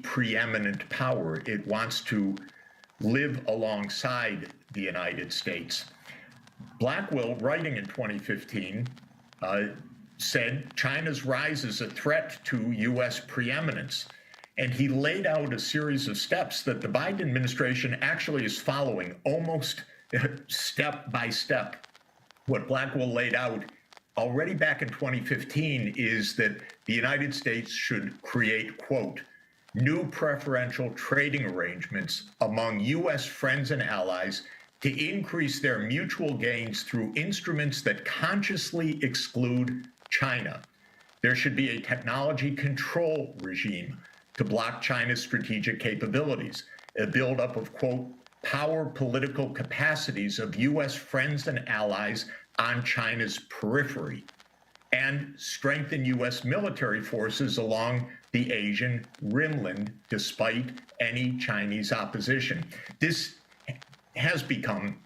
preeminent power. It wants to live alongside the United States. Blackwell, writing in 2015, said China's rise is a threat to U.S. preeminence. And he laid out a series of steps that the Biden administration actually is following almost step by step. What Blackwell laid out already back in 2015 is that the United States should create, quote, new preferential trading arrangements among U.S. friends and allies to increase their mutual gains through instruments that consciously exclude China. There should be a technology control regime to block China's strategic capabilities, a buildup of, quote, power political capacities of U.S. friends and allies on China's periphery, and strengthen U.S. military forces along the Asian rimland despite any Chinese opposition. This has become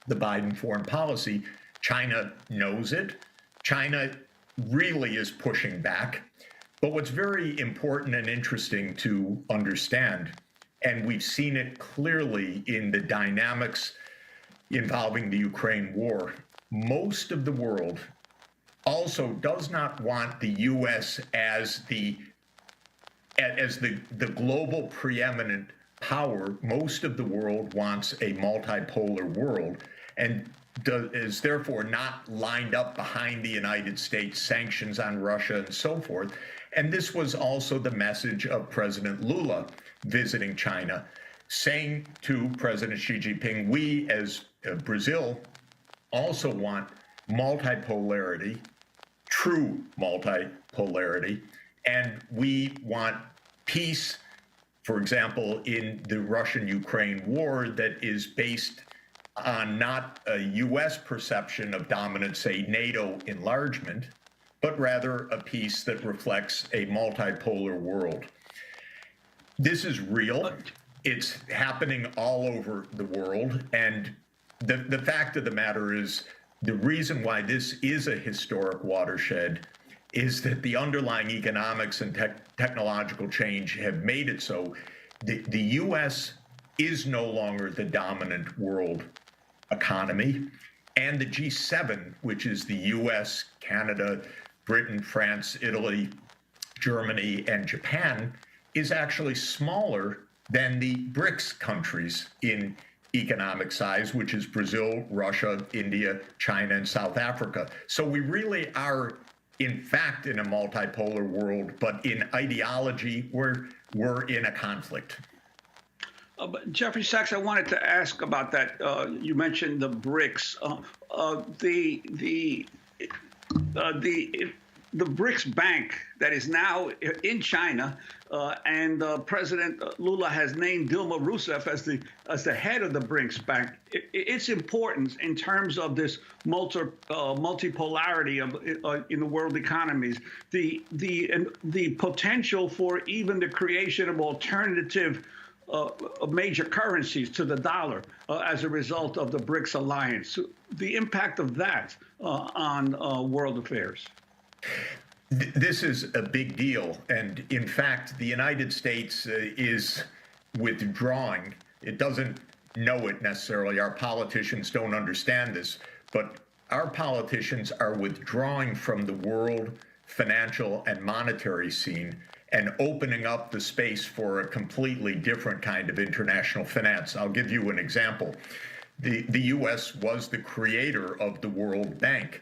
the Biden foreign policy. China knows it. China really is pushing back. But what's very important and interesting to understand, and we've seen it clearly in the dynamics involving the Ukraine war, most of the world also does not want the U.S. as the global preeminent power. Most of the world wants a multipolar world and is therefore not lined up behind the United States sanctions on Russia and so forth. And this was also the message of President Lula visiting China, saying to President Xi Jinping, we as Brazil also want multipolarity, true multipolarity, and we want peace, for example, in the Russian-Ukraine war that is based on not a U.S. perception of dominance, say NATO enlargement, but rather a peace that reflects a multipolar world. This is real. It's happening all over the world. And the fact of the matter is, the reason why this is a historic watershed is that the underlying economics and technological change have made it so. The U.S. is no longer the dominant world economy, and the G7, which is the U.S., Canada, Britain, France, Italy, Germany, and Japan, is actually smaller than the BRICS countries in economic size, which is Brazil, Russia, India, China, and South Africa. So we really are, in fact, in a multipolar world, but in ideology, we're in a conflict. But Jeffrey Sachs, I wanted to ask about that. You mentioned the BRICS. The BRICS Bank that is now in China, and President Lula has named Dilma Rousseff as the head of the BRICS Bank. Its importance in terms of this multipolarity in the world economies, the potential for even the creation of alternative major currencies to the dollar as a result of the BRICS alliance, the impact of that on world affairs. This is a big deal. And in fact, the United States is withdrawing. It doesn't know it necessarily. Our politicians don't understand this, but our politicians are withdrawing from the world financial and monetary scene and opening up the space for a completely different kind of international finance. I'll give you an example. The U.S. was the creator of the World Bank,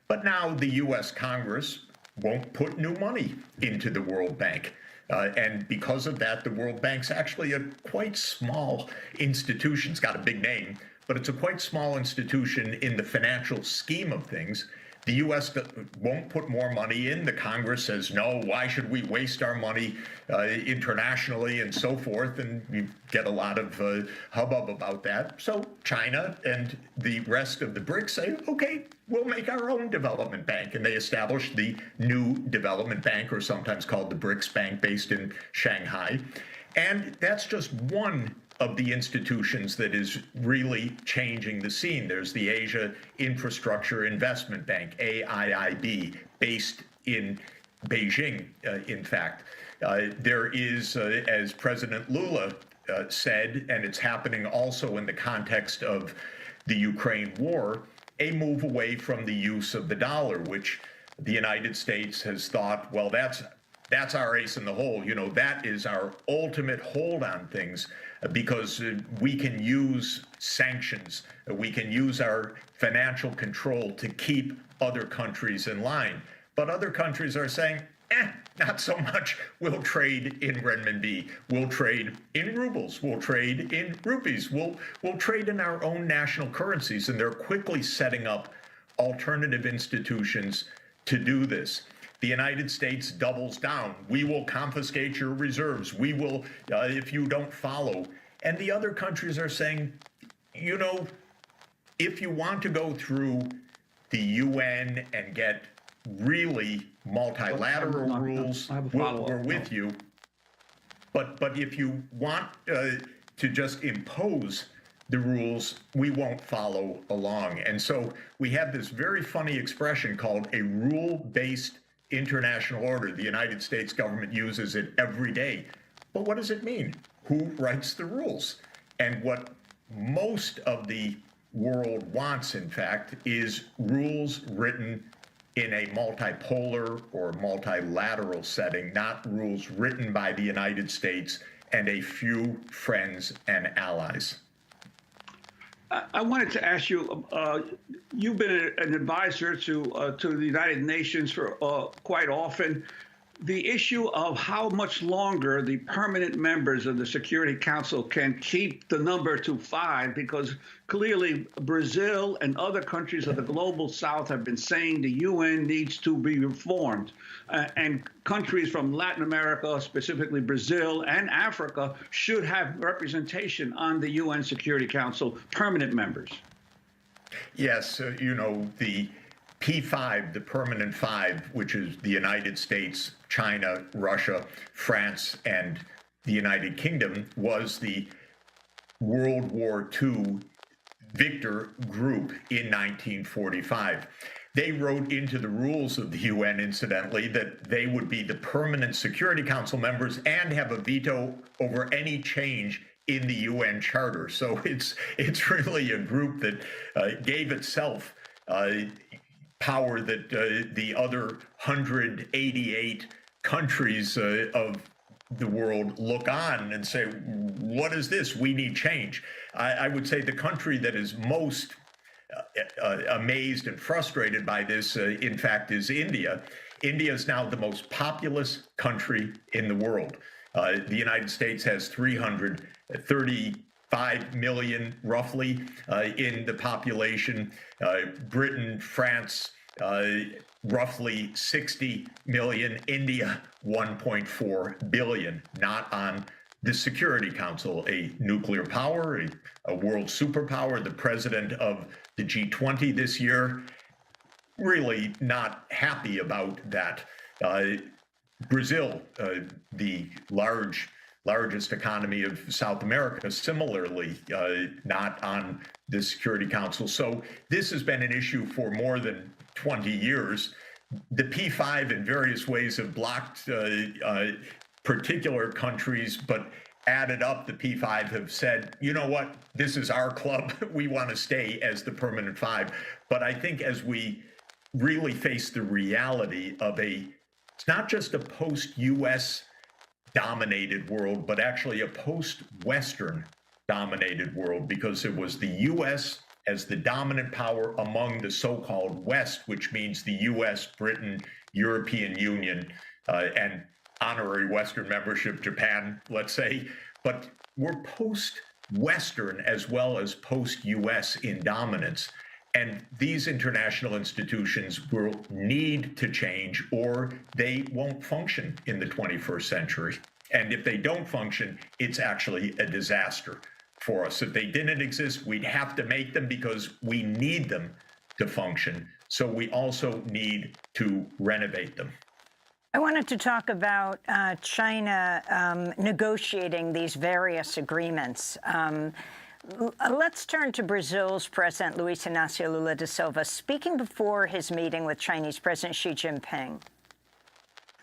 but now the U.S. Congress won't put new money into the World Bank. And because of that, the World Bank's actually a quite small institution. It's got a big name, but it's a quite small institution in the financial scheme of things. The U.S. won't put more money in. The Congress says, no, why should we waste our money internationally and so forth? And you get a lot of hubbub about that. So China and the rest of the BRICS say, okay, we'll make our own development bank. And they established the new development bank, or sometimes called the BRICS Bank, based in Shanghai. And that's just one of the institutions that is really changing the scene. There's the Asia Infrastructure Investment Bank, AIIB, based in Beijing, in fact. There is, as President Lula said, and it's happening also in the context of the Ukraine war, a move away from the use of the dollar, which the United States has thought, well, that's our ace in the hole. You know, that is our ultimate hold on things because we can use sanctions, we can use our financial control to keep other countries in line. But other countries are saying, not so much. We'll trade in renminbi. We'll trade in rubles. We'll trade in rupees. We'll trade in our own national currencies. And they're quickly setting up alternative institutions to do this. The United States doubles down. We will confiscate your reserves. We will, if you don't follow. And the other countries are saying, you know, if you want to go through the UN and get really multilateral rules, we're with you. But if you want to just impose the rules, we won't follow along. And so we have this very funny expression called a rule-based international order. The United States government uses it every day. But what does it mean? Who writes the rules? And what most of the world wants, in fact, is rules written in a multipolar or multilateral setting, not rules written by the United States and a few friends and allies. I wanted to ask you, you've been an advisor to the United Nations for quite often. The issue of how much longer the permanent members of the Security Council can keep the number to 5, because clearly Brazil and other countries of the global south have been saying the UN needs to be reformed. And countries from Latin America, specifically Brazil and Africa, should have representation on the UN Security Council, permanent members. Yes, you know, the P5, the permanent 5, which is the United States, China, Russia, France, and the United Kingdom, was the World War II victor group in 1945. They wrote into the rules of the UN, incidentally, that they would be the permanent Security Council members and have a veto over any change in the UN Charter. So it's really a group that gave itself power that the other 188 countries of the world look on and say, what is this? We need change. I would say the country that is most amazed and frustrated by this, in fact, is India. India is now the most populous country in the world. The United States has 335 million, roughly, in the population. Britain, France, roughly 60 million. India, 1.4 billion, not on the Security Council, a nuclear power, a world superpower, the president of the G20 this year, really not happy about that. Brazil, the largest economy of South America, similarly not on the Security Council. So this has been an issue for more than 20 years. The P5 in various ways have blocked particular countries, but added up, the P5 have said, you know what, this is our club. We want to stay as the permanent 5. But I think as we really face the reality of it's not just a post-US dominated world, but actually a post-Western dominated world, because it was the US as the dominant power among the so-called West, which means the US, Britain, European Union, and honorary Western membership, Japan, let's say. But we're post-Western as well as post-US in dominance. And these international institutions will need to change, or they won't function in the 21st century. And if they don't function, it's actually a disaster for us. If they didn't exist, we'd have to make them because we need them to function. So we also need to renovate them. I wanted to talk about China negotiating these various agreements. Let's turn to Brazil's President Luiz Inácio Lula da Silva, speaking before his meeting with Chinese President Xi Jinping.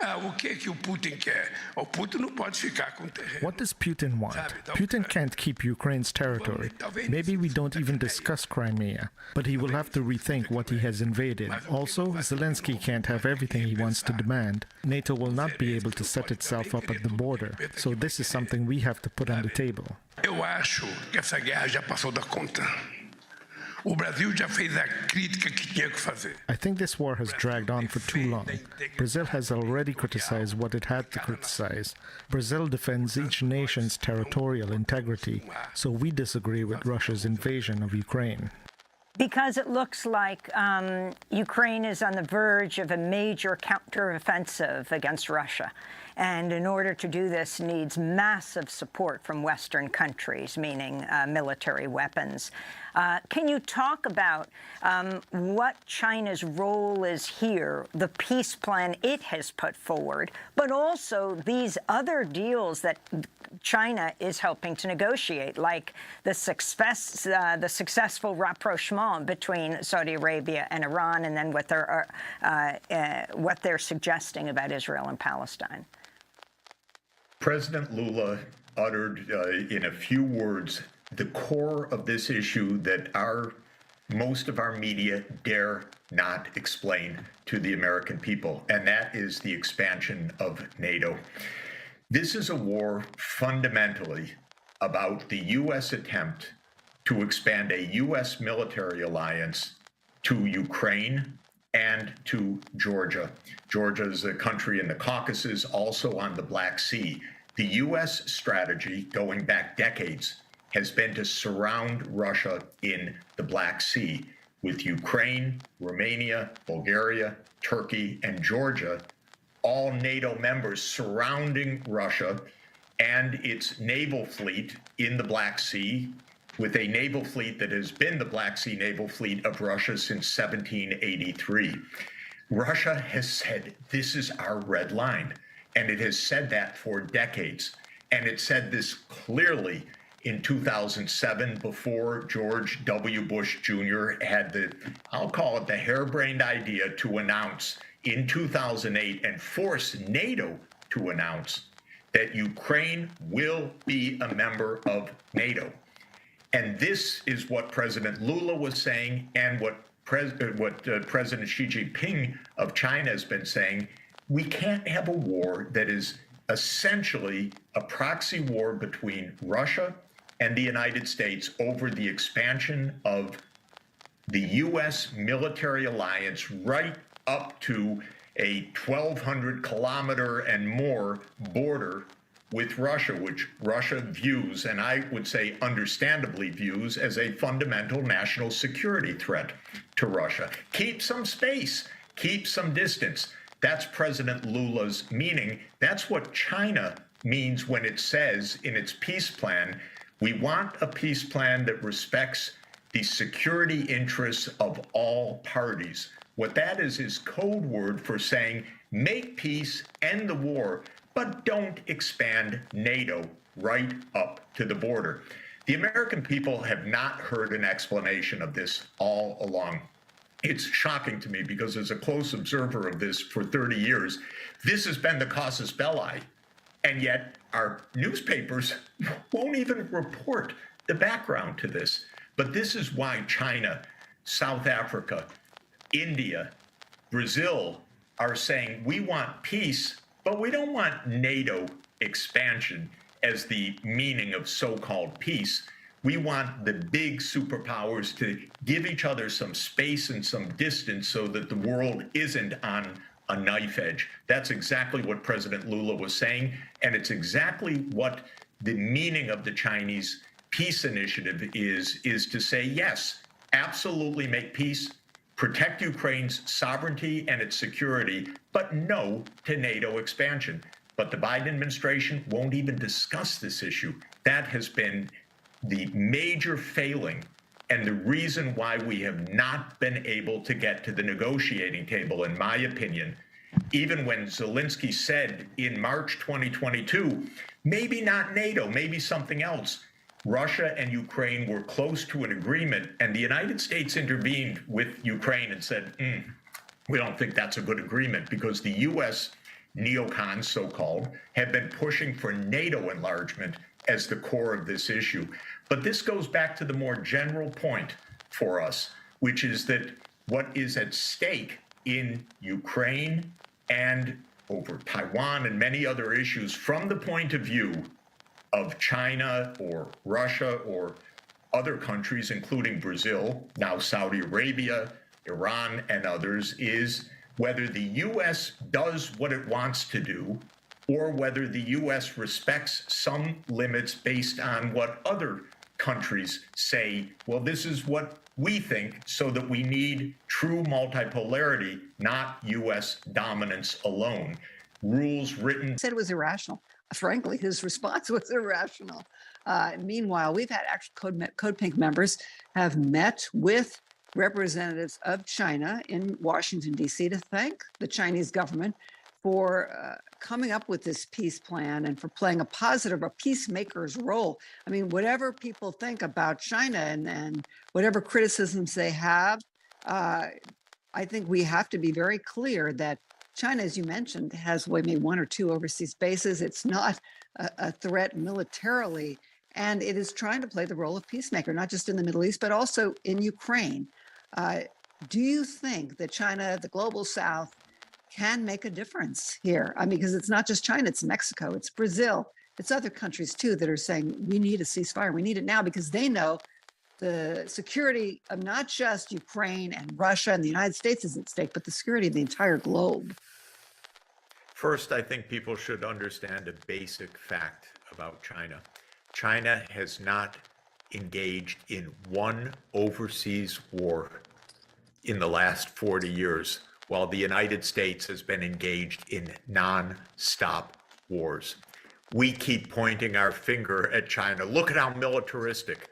O que o Putin quer? O Putin não pode ficar com terreno. What does Putin want? Putin can't keep Ukraine's territory. Maybe we don't even discuss Crimea, but he will have to rethink what he has invaded. Also, Zelensky can't have everything he wants to demand. NATO will not be able to set itself up at the border, so this is something we have to put on the table. Eu acho que essa guerra já passou da conta. O Brasil já fez a crítica que tinha que fazer. I think this war has dragged on for too long. Brazil has already criticized what it had to criticize. Brazil defends each nation's territorial integrity, so we disagree with Russia's invasion of Ukraine. Because it looks like Ukraine is on the verge of a major counteroffensive against Russia. And in order to do this, needs massive support from Western countries, meaning military weapons. Can you talk about what China's role is here, the peace plan it has put forward, but also these other deals that China is helping to negotiate, like the successful rapprochement between Saudi Arabia and Iran, and then what they're suggesting about Israel and Palestine? President Lula uttered in a few words the core of this issue that most of our media dare not explain to the American people, and that is the expansion of NATO. This is a war fundamentally about the U.S. attempt to expand a U.S. military alliance to Ukraine and to Georgia. Georgia is a country in the Caucasus, also on the Black Sea. The U.S. strategy, going back decades, has been to surround Russia in the Black Sea, with Ukraine, Romania, Bulgaria, Turkey, and Georgia, all NATO members surrounding Russia and its naval fleet in the Black Sea, with a naval fleet that has been the Black Sea naval fleet of Russia since 1783. Russia has said, this is our red line, and it has said that for decades. And it said this clearly in 2007, before George W. Bush Jr. had I'll call it the harebrained idea to announce in 2008 and force NATO to announce that Ukraine will be a member of NATO. And this is what President Lula was saying, and what President Xi Jinping of China has been saying. We can't have a war that is essentially a proxy war between Russia and the United States over the expansion of the U.S. military alliance right up to a 1,200-kilometer and more border with Russia, which Russia views, and I would say understandably views, as a fundamental national security threat to Russia. Keep some space, keep some distance. That's President Lula's meaning. That's what China means when it says in its peace plan, we want a peace plan that respects the security interests of all parties. What that is code word for saying, make peace, end the war, but don't expand NATO right up to the border. The American people have not heard an explanation of this all along. It's shocking to me because as a close observer of this for 30 years, this has been the casus belli. And yet our newspapers won't even report the background to this. But this is why China, South Africa, India, Brazil are saying we want peace, but we don't want NATO expansion as the meaning of so-called peace. We want the big superpowers to give each other some space and some distance so that the world isn't on a knife edge. That's exactly what President Lula was saying, and it's exactly what the meaning of the Chinese peace initiative is to say, yes, absolutely make peace, protect Ukraine's sovereignty and its security, but no to NATO expansion. But the Biden administration won't even discuss this issue. That has been the major failing and the reason why we have not been able to get to the negotiating table, in my opinion. Even when Zelensky said in March 2022, maybe not NATO, maybe something else, Russia and Ukraine were close to an agreement, and the United States intervened with Ukraine and said, we don't think that's a good agreement, because the U.S. neocons, so-called, have been pushing for NATO enlargement as the core of this issue. But this goes back to the more general point for us, which is that what is at stake in Ukraine and over Taiwan and many other issues from the point of view of China or Russia or other countries, including Brazil, now Saudi Arabia, Iran, and others, is whether the U.S. does what it wants to do or whether the U.S. respects some limits based on what other countries say, well, this is what we think, so that we need true multipolarity, not U.S. dominance alone. Rules written. Said it was irrational. Frankly, his response was irrational. Meanwhile, we've had actual Code Pink members have met with representatives of China in Washington, D.C. to thank the Chinese government for coming up with this peace plan and for playing a peacemaker's role. I mean, whatever people think about China and whatever criticisms they have, I think we have to be very clear that China, as you mentioned, has maybe one or two overseas bases. It's not a threat militarily, and it is trying to play the role of peacemaker, not just in the Middle East, but also in Ukraine. Do you think that China, the global South, can make a difference here? I mean, because it's not just China, it's Mexico, it's Brazil, it's other countries too that are saying we need a ceasefire. We need it now because they know the security of not just Ukraine and Russia and the United States is at stake, but the security of the entire globe. First, I think people should understand a basic fact about China. China has not engaged in one overseas war in the last 40 years, while the United States has been engaged in non-stop wars. We keep pointing our finger at China. Look at how militaristic.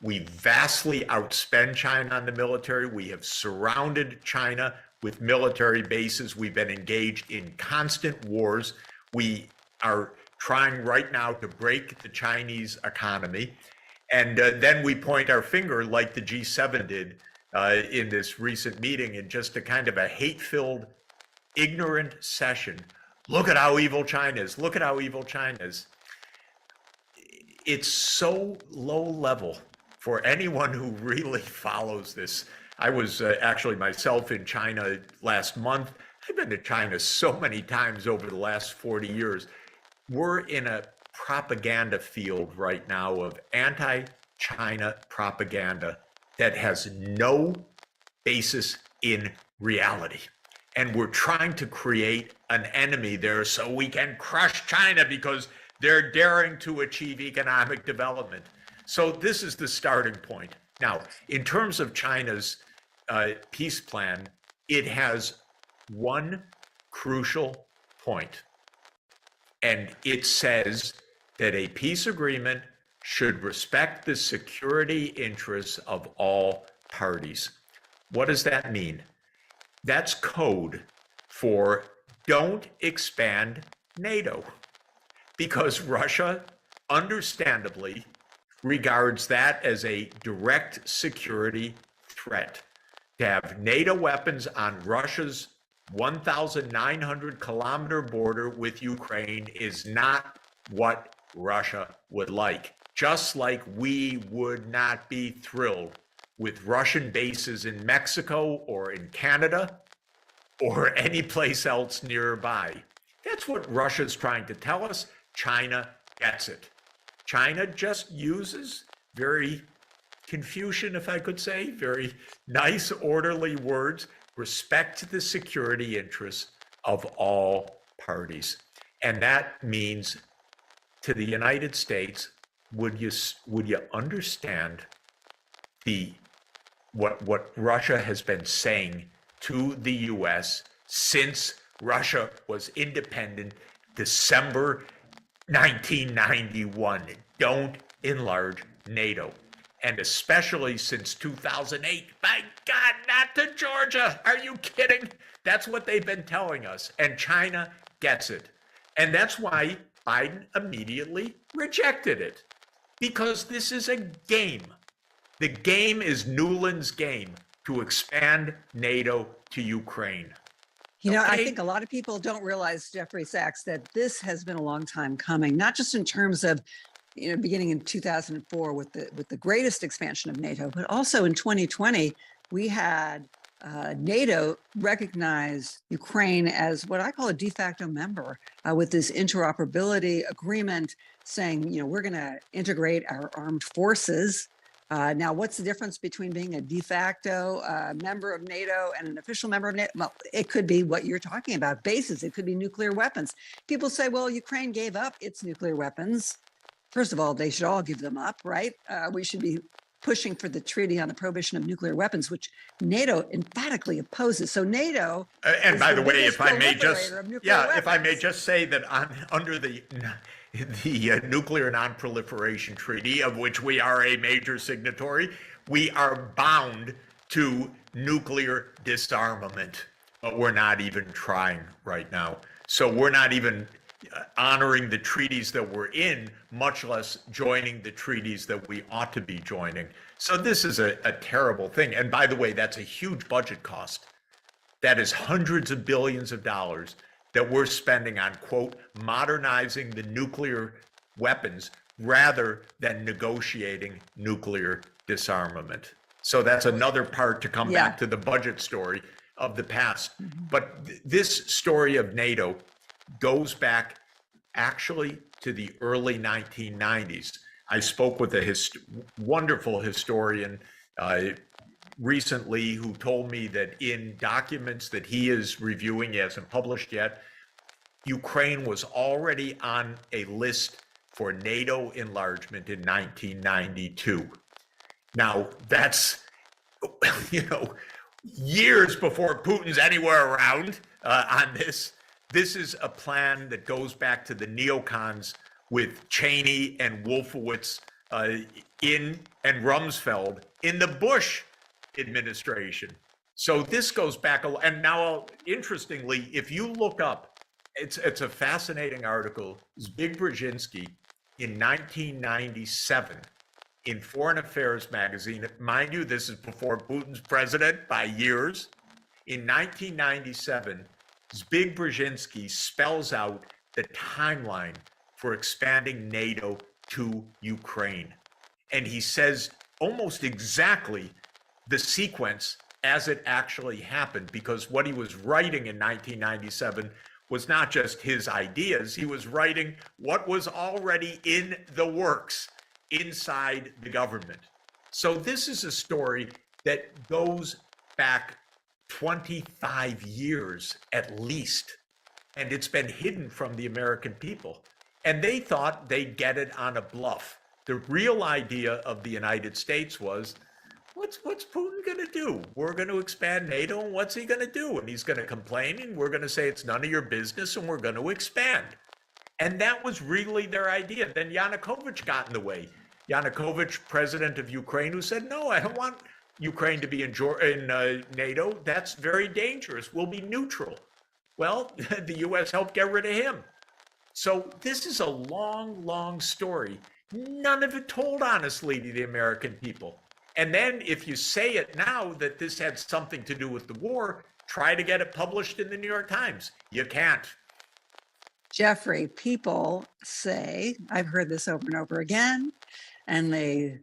We vastly outspend China on the military. We have surrounded China with military bases. We've been engaged in constant wars. We are trying right now to break the Chinese economy. And then we point our finger like the G7 did in this recent meeting in just a kind of a hate-filled, ignorant session. Look at how evil China is. Look at how evil China is. It's so low level for anyone who really follows this. I was actually myself in China last month. I've been to China so many times over the last 40 years. We're in a propaganda field right now of anti-China propaganda that has no basis in reality. And we're trying to create an enemy there so we can crush China because they're daring to achieve economic development. So this is the starting point. Now, in terms of China's peace plan, it has one crucial point, and it says that a peace agreement should respect the security interests of all parties. What does that mean? That's code for don't expand NATO, because Russia, understandably, regards that as a direct security threat. To have NATO weapons on Russia's 1,900-kilometer border with Ukraine is not what Russia would like. Just like we would not be thrilled with Russian bases in Mexico or in Canada or any place else nearby. That's what Russia's trying to tell us. China gets it. China just uses very Confucian, if I could say, very nice, orderly words, respect the security interests of all parties. And that means to the United States, would you understand what Russia has been saying to the US since Russia was independent December 1991? Don't enlarge NATO. And especially since 2008. My God, not to Georgia. Are you kidding? That's what they've been telling us. And China gets it. And that's why Biden immediately rejected it. Because this is a game. The game is Newland's game to expand NATO to Ukraine. You know, I Okay? think a lot of people don't realize, Jeffrey Sachs, that this has been a long time coming, not just in terms of, beginning in 2004 with the greatest expansion of NATO, but also in 2020, we had NATO recognize Ukraine as what I call a de facto member with this interoperability agreement saying, we're going to integrate our armed forces. Now, what's the difference between being a de facto member of NATO and an official member of NATO? Well, it could be what you're talking about, bases. It could be nuclear weapons. People say, well, Ukraine gave up its nuclear weapons. First of all, they should all give them up, right? We should be pushing for the treaty on the prohibition of nuclear weapons, which NATO emphatically opposes. So NATO, and by the way, if I may just, if I may weapons. just say that under the Nuclear Non-Proliferation Treaty, of which we are a major signatory, we are bound to nuclear disarmament, but we're not even trying right now. So we're not even honoring the treaties that we're in, much less joining the treaties that we ought to be joining. So this is a terrible thing. And by the way, that's a huge budget cost. That is hundreds of billions of dollars that we're spending on, quote, modernizing the nuclear weapons rather than negotiating nuclear disarmament. So that's another part to come back to the budget story of the past. But this story of NATO goes back actually to the early 1990s. I spoke with a wonderful historian recently who told me that in documents that he is reviewing, he hasn't published yet, Ukraine was already on a list for NATO enlargement in 1992. Now, that's, years before Putin's anywhere around on this. This is a plan that goes back to the neocons with Cheney and Wolfowitz and Rumsfeld in the Bush administration. So this goes back and now, interestingly, if you look up, it's a fascinating article. Zbig Brzezinski in 1997 in Foreign Affairs magazine. Mind you, this is before Putin's president by years. In 1997, Zbig Brzezinski spells out the timeline for expanding NATO to Ukraine. And he says almost exactly the sequence as it actually happened, because what he was writing in 1997 was not just his ideas, he was writing what was already in the works inside the government. So this is a story that goes back 25 years at least, and it's been hidden from the American people. And they thought they'd get it on a bluff. The real idea of the United States was, what's Putin going to do? We're going to expand NATO, and what's he going to do? And he's going to complain, and we're going to say it's none of your business, and we're going to expand. And that was really their idea. Then Yanukovych got in the way. Yanukovych, president of Ukraine, who said, no, I don't want Ukraine to be in NATO. That's very dangerous. We'll be neutral. Well, the U.S. helped get rid of him. So this is a long, long story. None of it told honestly to the American people. And then if you say it now that this had something to do with the war, try to get it published in the New York Times. You can't. Jeffrey, people say, I've heard this over and over again, and they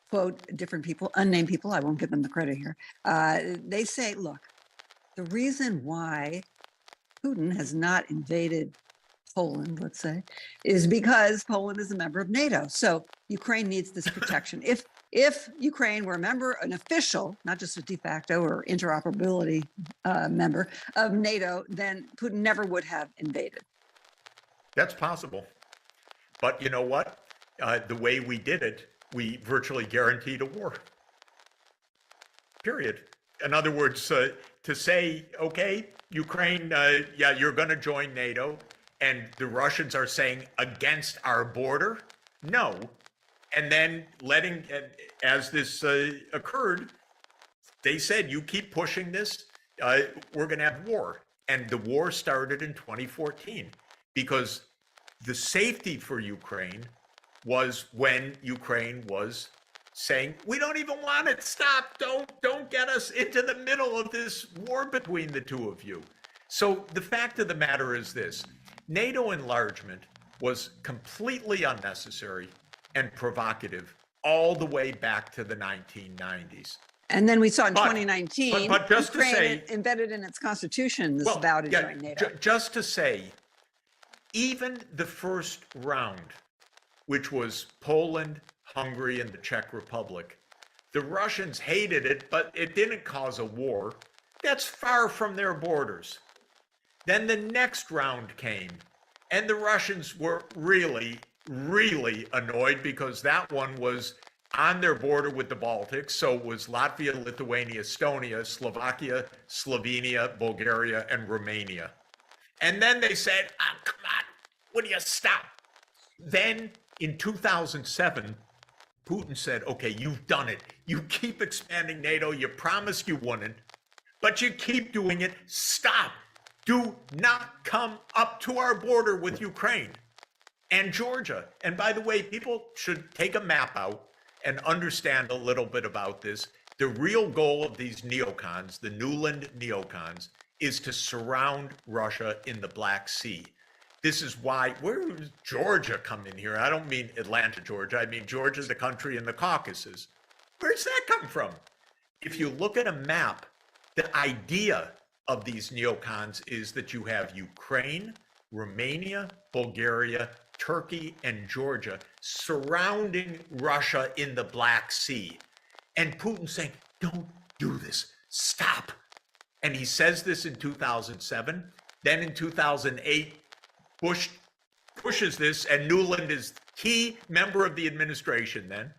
quote different people, unnamed people, I won't give them the credit here. They say, look, the reason why Putin has not invaded Poland, let's say, is because Poland is a member of NATO. So Ukraine needs this protection. If Ukraine were a member, an official, not just a de facto or interoperability member of NATO, then Putin never would have invaded. That's possible. But you know what? The way we did it, we virtually guaranteed a war. Period. In other words, to say, okay, Ukraine, you're going to join NATO, and the Russians are saying against our border, no. And then letting, as this occurred, they said, you keep pushing this, we're going to have war. And the war started in 2014 because the safety for Ukraine was when Ukraine was saying, we don't even want it. Stop. Don't get us into the middle of this war between the two of you. So the fact of the matter is this: NATO enlargement was completely unnecessary and provocative all the way back to the 1990s. And then we saw in But- 2019, but just to Ukraine say- embedded in its constitution this vow to join NATO. Just to say, even the first round, which was Poland, Hungary, and the Czech Republic, the Russians hated it, but it didn't cause a war. That's far from their borders. Then the next round came, and the Russians were really, really annoyed because that one was on their border with the Baltics. So it was Latvia, Lithuania, Estonia, Slovakia, Slovenia, Bulgaria, and Romania. And then they said, oh, come on, will you stop? Then in 2007, Putin said, okay, you've done it. You keep expanding NATO. You promised you wouldn't, but you keep doing it. Stop. Do not come up to our border with Ukraine and Georgia. And by the way, people should take a map out and understand a little bit about this. The real goal of these neocons, the Nuland neocons, is to surround Russia in the Black Sea. This is why, where does Georgia come in here? I don't mean Atlanta, Georgia. I mean Georgia, the country in the Caucasus. Where's that come from? If you look at a map, the idea of these neocons is that you have Ukraine, Romania, Bulgaria, Turkey, and Georgia surrounding Russia in the Black Sea. And Putin saying, don't do this, stop. And he says this in 2007. Then in 2008, Bush pushes this, and Nuland is key member of the administration then.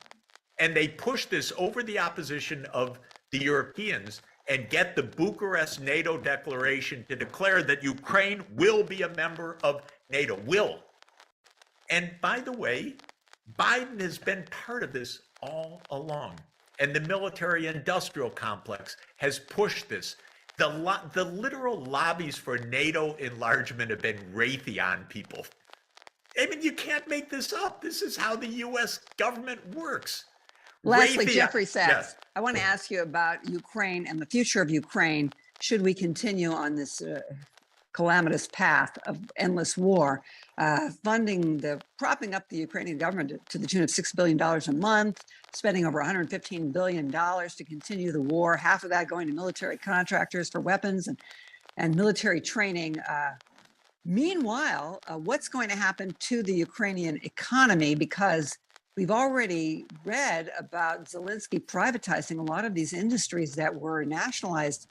And they push this over the opposition of the Europeans and get the Bucharest NATO declaration to declare that Ukraine will be a member of NATO, will. And by the way, Biden has been part of this all along. And the military industrial complex has pushed this. The literal lobbies for NATO enlargement have been Raytheon people. I mean, you can't make this up. This is how the U.S. government works. Lastly, Raytheon- Jeffrey Sachs, Yes. I want to ask you about Ukraine and the future of Ukraine. Should we continue on this calamitous path of endless war, propping up the Ukrainian government to the tune of $6 billion a month, spending over $115 billion to continue the war, half of that going to military contractors for weapons and military training. Meanwhile, what's going to happen to the Ukrainian economy? Because we've already read about Zelensky privatizing a lot of these industries that were nationalized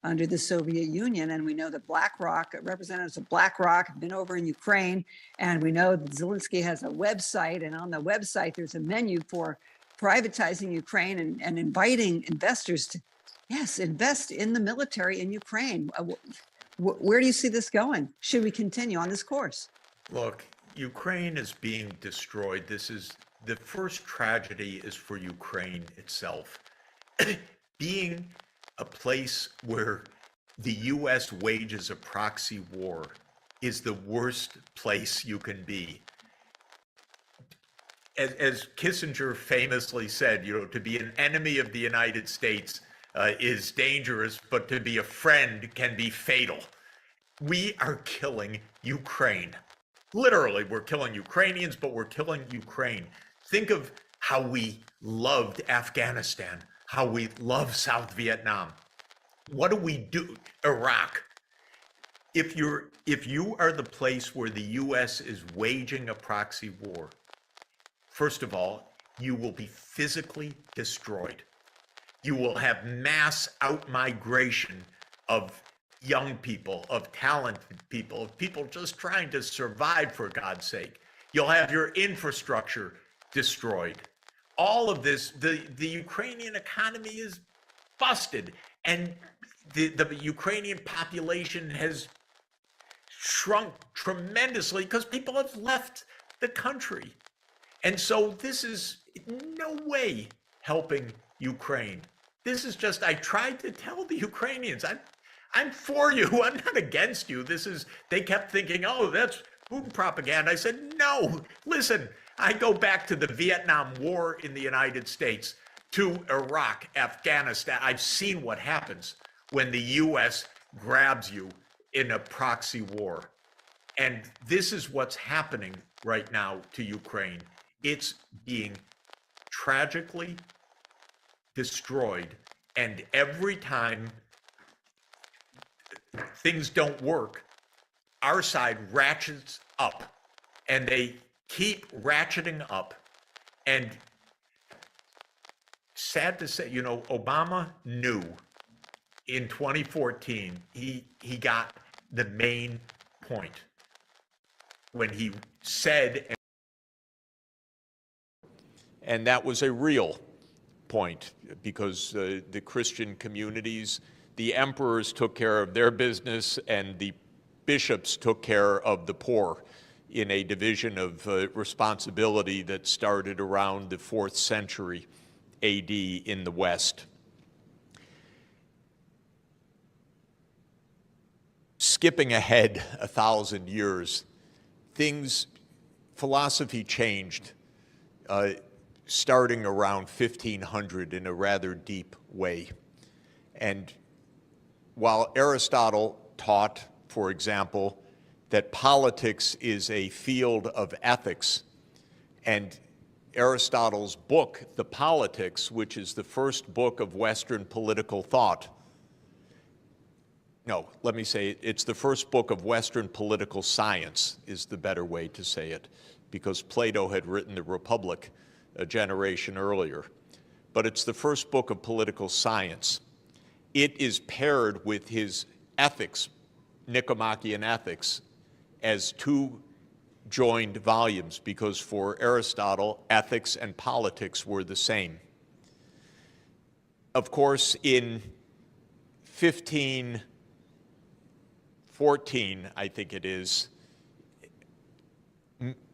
under the Soviet Union. And we know that BlackRock, representatives of BlackRock have been over in Ukraine. And we know that Zelensky has a website. And on the website, there's a menu for privatizing Ukraine and inviting investors to, yes, invest in the military in Ukraine. Where do you see this going? Should we continue on this course? Look, Ukraine is being destroyed. The first tragedy is for Ukraine itself. Being a place where the U.S. wages a proxy war is the worst place you can be. As Kissinger famously said, to be an enemy of the United States is dangerous, but to be a friend can be fatal. We are killing Ukraine. Literally, we're killing Ukrainians, but we're killing Ukraine. Think of how we loved Afghanistan, how we love South Vietnam. What do we do? Iraq. If you are the place where the U.S. is waging a proxy war, first of all, you will be physically destroyed. You will have mass outmigration of young people, of talented people, of people just trying to survive, for God's sake. You'll have your infrastructure destroyed. All of this, the Ukrainian economy is busted, and the Ukrainian population has shrunk tremendously because people have left the country. And so this is in no way helping Ukraine. This is just, I tried to tell the Ukrainians, I'm for you, I'm not against you. They kept thinking, oh, that's Putin propaganda. I said, no, listen, I go back to the Vietnam War in the United States, to Iraq, Afghanistan. I've seen what happens when the U.S. grabs you in a proxy war. And this is what's happening right now to Ukraine. It's being tragically destroyed. And every time things don't work, our side ratchets up, and they keep ratcheting up. And sad to say, you know, Obama knew in 2014, he got the main point when he said, and that was a real point, because the Christian communities, the emperors took care of their business, and the bishops took care of the poor in a division of responsibility that started around the 4th century AD in the West. Skipping ahead 1,000 years, philosophy changed starting around 1500 in a rather deep way. And while Aristotle taught, for example, that politics is a field of ethics, and Aristotle's book, The Politics, which is the first book of Western political thought, no, let me say it's the first book of Western political science is the better way to say it, because Plato had written the Republic a generation earlier. But it's the first book of political science. It is paired with his ethics, Nicomachean Ethics, as two joined volumes, because for Aristotle, ethics and politics were the same. Of course, in 1514, I think it is,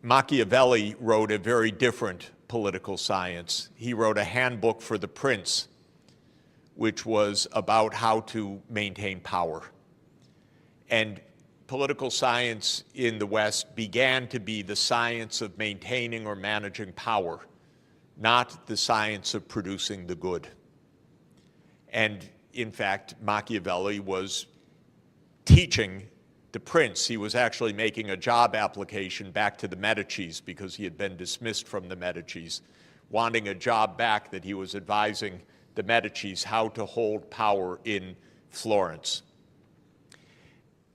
Machiavelli wrote a very different political science. He wrote a handbook for the prince, which was about how to maintain power. And political science in the West began to be the science of maintaining or managing power, not the science of producing the good. And in fact, Machiavelli was teaching the prince. He was actually making a job application back to the Medicis because he had been dismissed from the Medicis, wanting a job back that he was advising the Medicis how to hold power in Florence.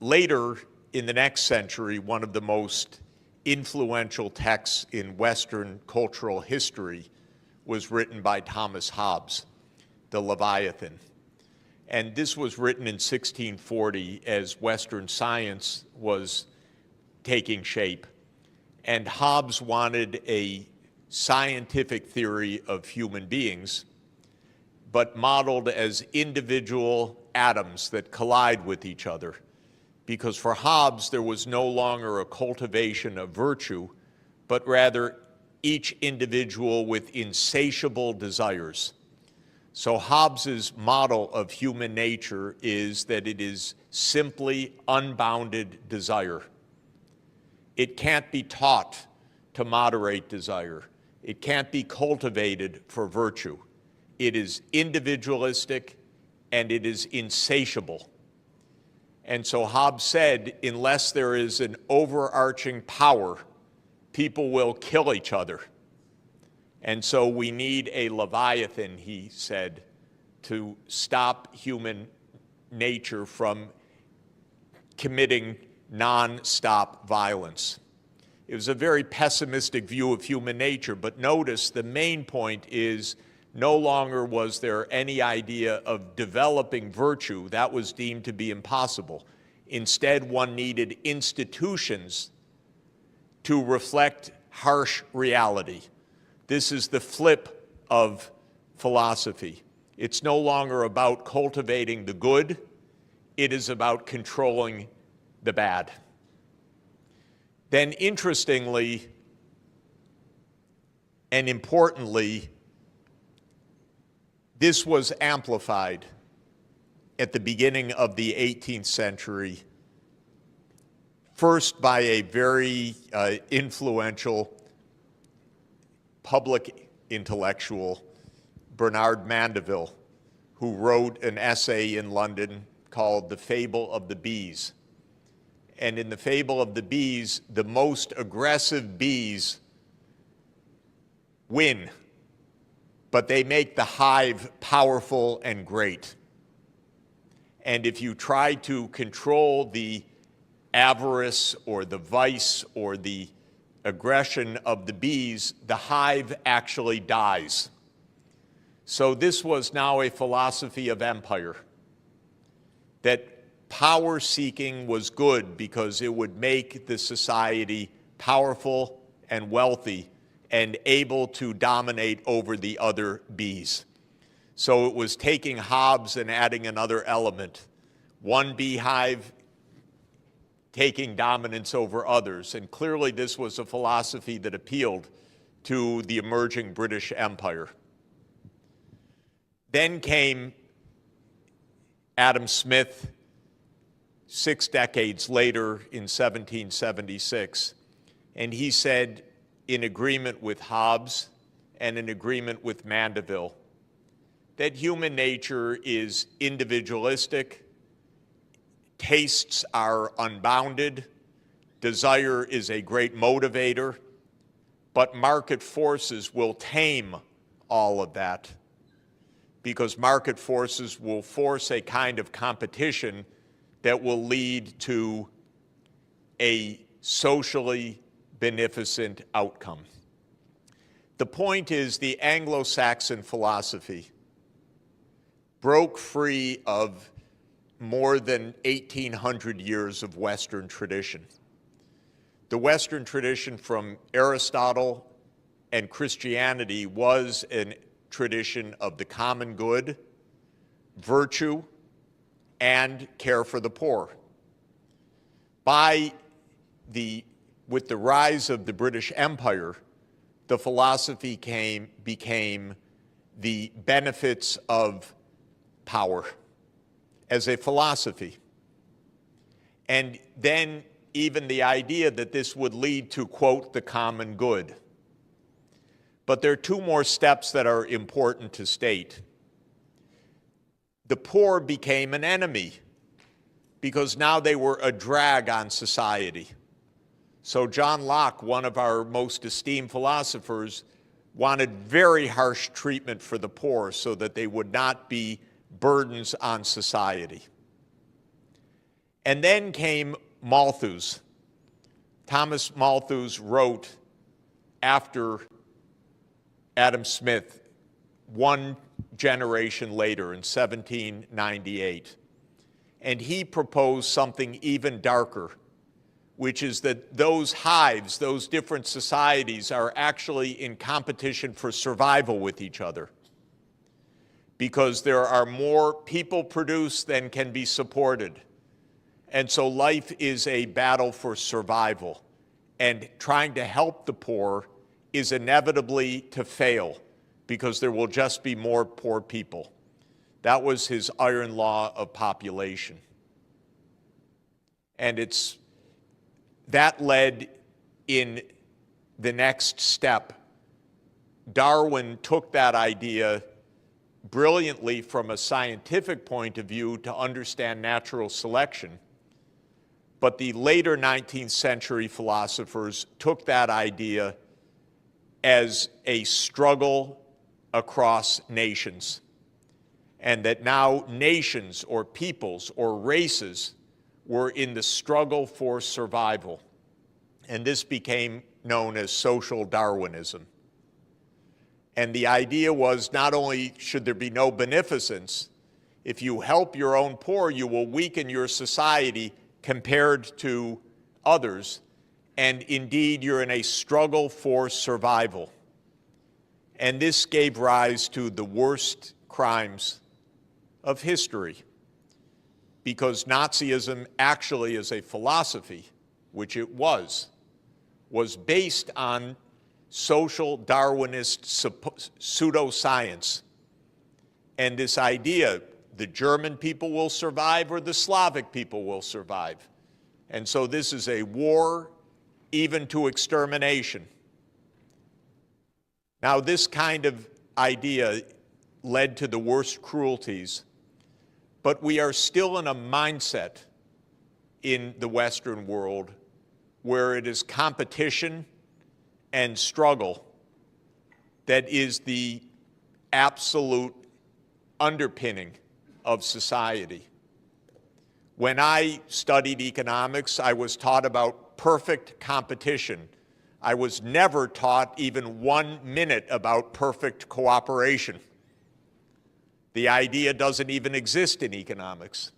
Later in the next century, one of the most influential texts in Western cultural history was written by Thomas Hobbes, the Leviathan. And this was written in 1640 as Western science was taking shape. And Hobbes wanted a scientific theory of human beings, but modeled as individual atoms that collide with each other. Because for Hobbes, there was no longer a cultivation of virtue, but rather each individual with insatiable desires. So Hobbes's model of human nature is that it is simply unbounded desire. It can't be taught to moderate desire. It can't be cultivated for virtue. It is individualistic and it is insatiable. And so Hobbes said, unless there is an overarching power, people will kill each other. And so we need a Leviathan, he said, to stop human nature from committing non-stop violence. It was a very pessimistic view of human nature, but notice the main point is no longer was there any idea of developing virtue. That was deemed to be impossible. Instead, one needed institutions to reflect harsh reality. This is the flip of philosophy. It's no longer about cultivating the good. It is about controlling the bad. Then interestingly and importantly, this was amplified at the beginning of the 18th century, first by a very influential public intellectual, Bernard Mandeville, who wrote an essay in London called The Fable of the Bees. And in the fable of the bees, the most aggressive bees win, but they make the hive powerful and great. And if you try to control the avarice or the vice or the aggression of the bees, the hive actually dies. So this was now a philosophy of empire, that power seeking was good because it would make the society powerful and wealthy and able to dominate over the other bees. So it was taking Hobbes and adding another element. One beehive taking dominance over others. And clearly this was a philosophy that appealed to the emerging British Empire. Then came Adam Smith 6 decades later in 1776, and he said, in agreement with Hobbes and in agreement with Mandeville, that human nature is individualistic, tastes are unbounded, desire is a great motivator, but market forces will tame all of that, because market forces will force a kind of competition that will lead to a socially beneficent outcome. The point is, the Anglo-Saxon philosophy broke free of more than 1,800 years of Western tradition. The Western tradition from Aristotle and Christianity was a tradition of the common good, virtue, and care for the poor. With the rise of the British Empire, the philosophy became the benefits of power as a philosophy. And then even the idea that this would lead to, quote, the common good. But there are two more steps that are important to state. The poor became an enemy because now they were a drag on society. So John Locke, one of our most esteemed philosophers, wanted very harsh treatment for the poor so that they would not be burdens on society. And then came Malthus. Thomas Malthus wrote after Adam Smith, one generation later in 1798. And he proposed something even darker, which is that those hives, those different societies, are actually in competition for survival with each other, because there are more people produced than can be supported. And so life is a battle for survival, and trying to help the poor is inevitably to fail, because there will just be more poor people. That was his iron law of population. And that led in the next step. Darwin took that idea brilliantly from a scientific point of view to understand natural selection. But the later 19th century philosophers took that idea as a struggle across nations, and that now nations or peoples or races were in the struggle for survival. And this became known as social Darwinism. And the idea was, not only should there be no beneficence, if you help your own poor, you will weaken your society compared to others, and indeed you're in a struggle for survival. And this gave rise to the worst crimes of history, because Nazism actually, as a philosophy, which it was based on social Darwinist pseudoscience. And this idea, the German people will survive or the Slavic people will survive. And so this is a war even to extermination. Now, this kind of idea led to the worst cruelties, but we are still in a mindset in the Western world where it is competition and struggle that is the absolute underpinning of society. When I studied economics, I was taught about perfect competition. I was never taught even 1 minute about perfect cooperation. The idea doesn't even exist in economics.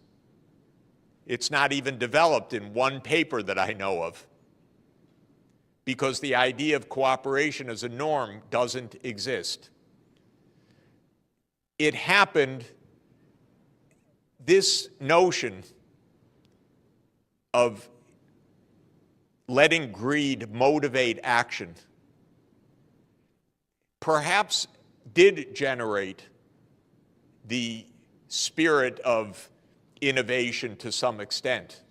It's not even developed in one paper that I know of, because the idea of cooperation as a norm doesn't exist. It happened, this notion of letting greed motivate action perhaps did generate the spirit of innovation to some extent.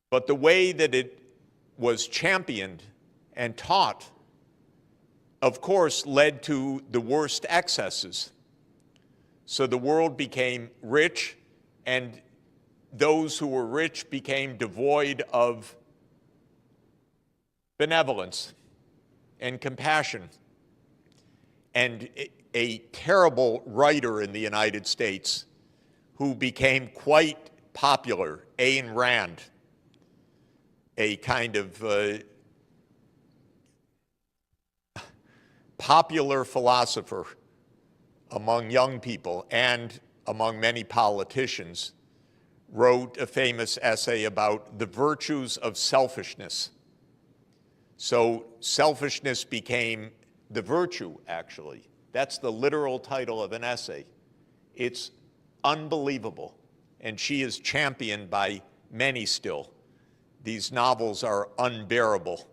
But the way that it was championed and taught, of course, led to the worst excesses. So the world became rich, and those who were rich became devoid of benevolence and compassion. And a terrible writer in the United States who became quite popular, Ayn Rand, a kind of popular philosopher among young people and among many politicians, wrote a famous essay about the virtues of selfishness. So selfishness became the virtue, actually. That's the literal title of an essay. It's unbelievable, and she is championed by many still. These novels are unbearable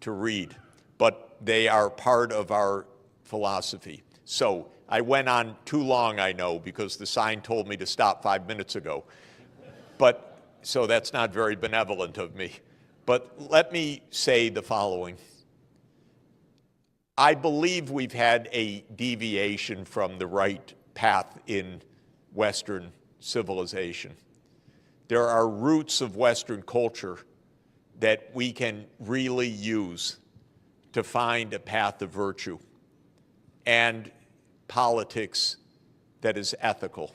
to read, but they are part of our philosophy. So I went on too long, I know, because the sign told me to stop 5 minutes ago. But so that's not very benevolent of me. But let me say the following. I believe we've had a deviation from the right path in Western civilization. There are roots of Western culture that we can really use to find a path of virtue and politics that is ethical.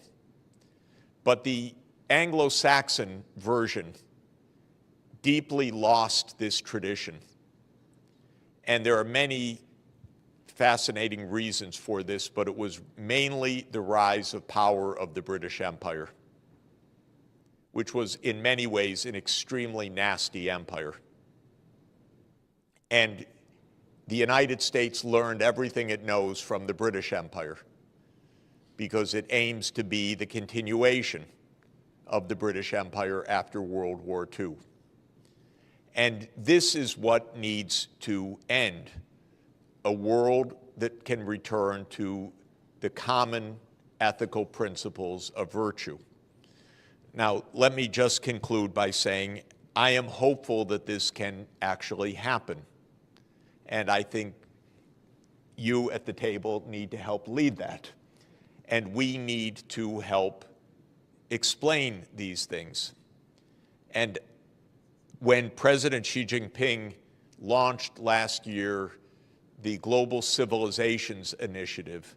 But the Anglo-Saxon version deeply lost this tradition. And there are many fascinating reasons for this, but it was mainly the rise of power of the British Empire, which was in many ways an extremely nasty empire. And the United States learned everything it knows from the British Empire because it aims to be the continuation of the British Empire after World War II. And this is what needs to end, a world that can return to the common ethical principles of virtue. Now, let me just conclude by saying I am hopeful that this can actually happen. And I think you at the table need to help lead that. And we need to help explain these things. And when President Xi Jinping launched last year the Global Civilizations Initiative,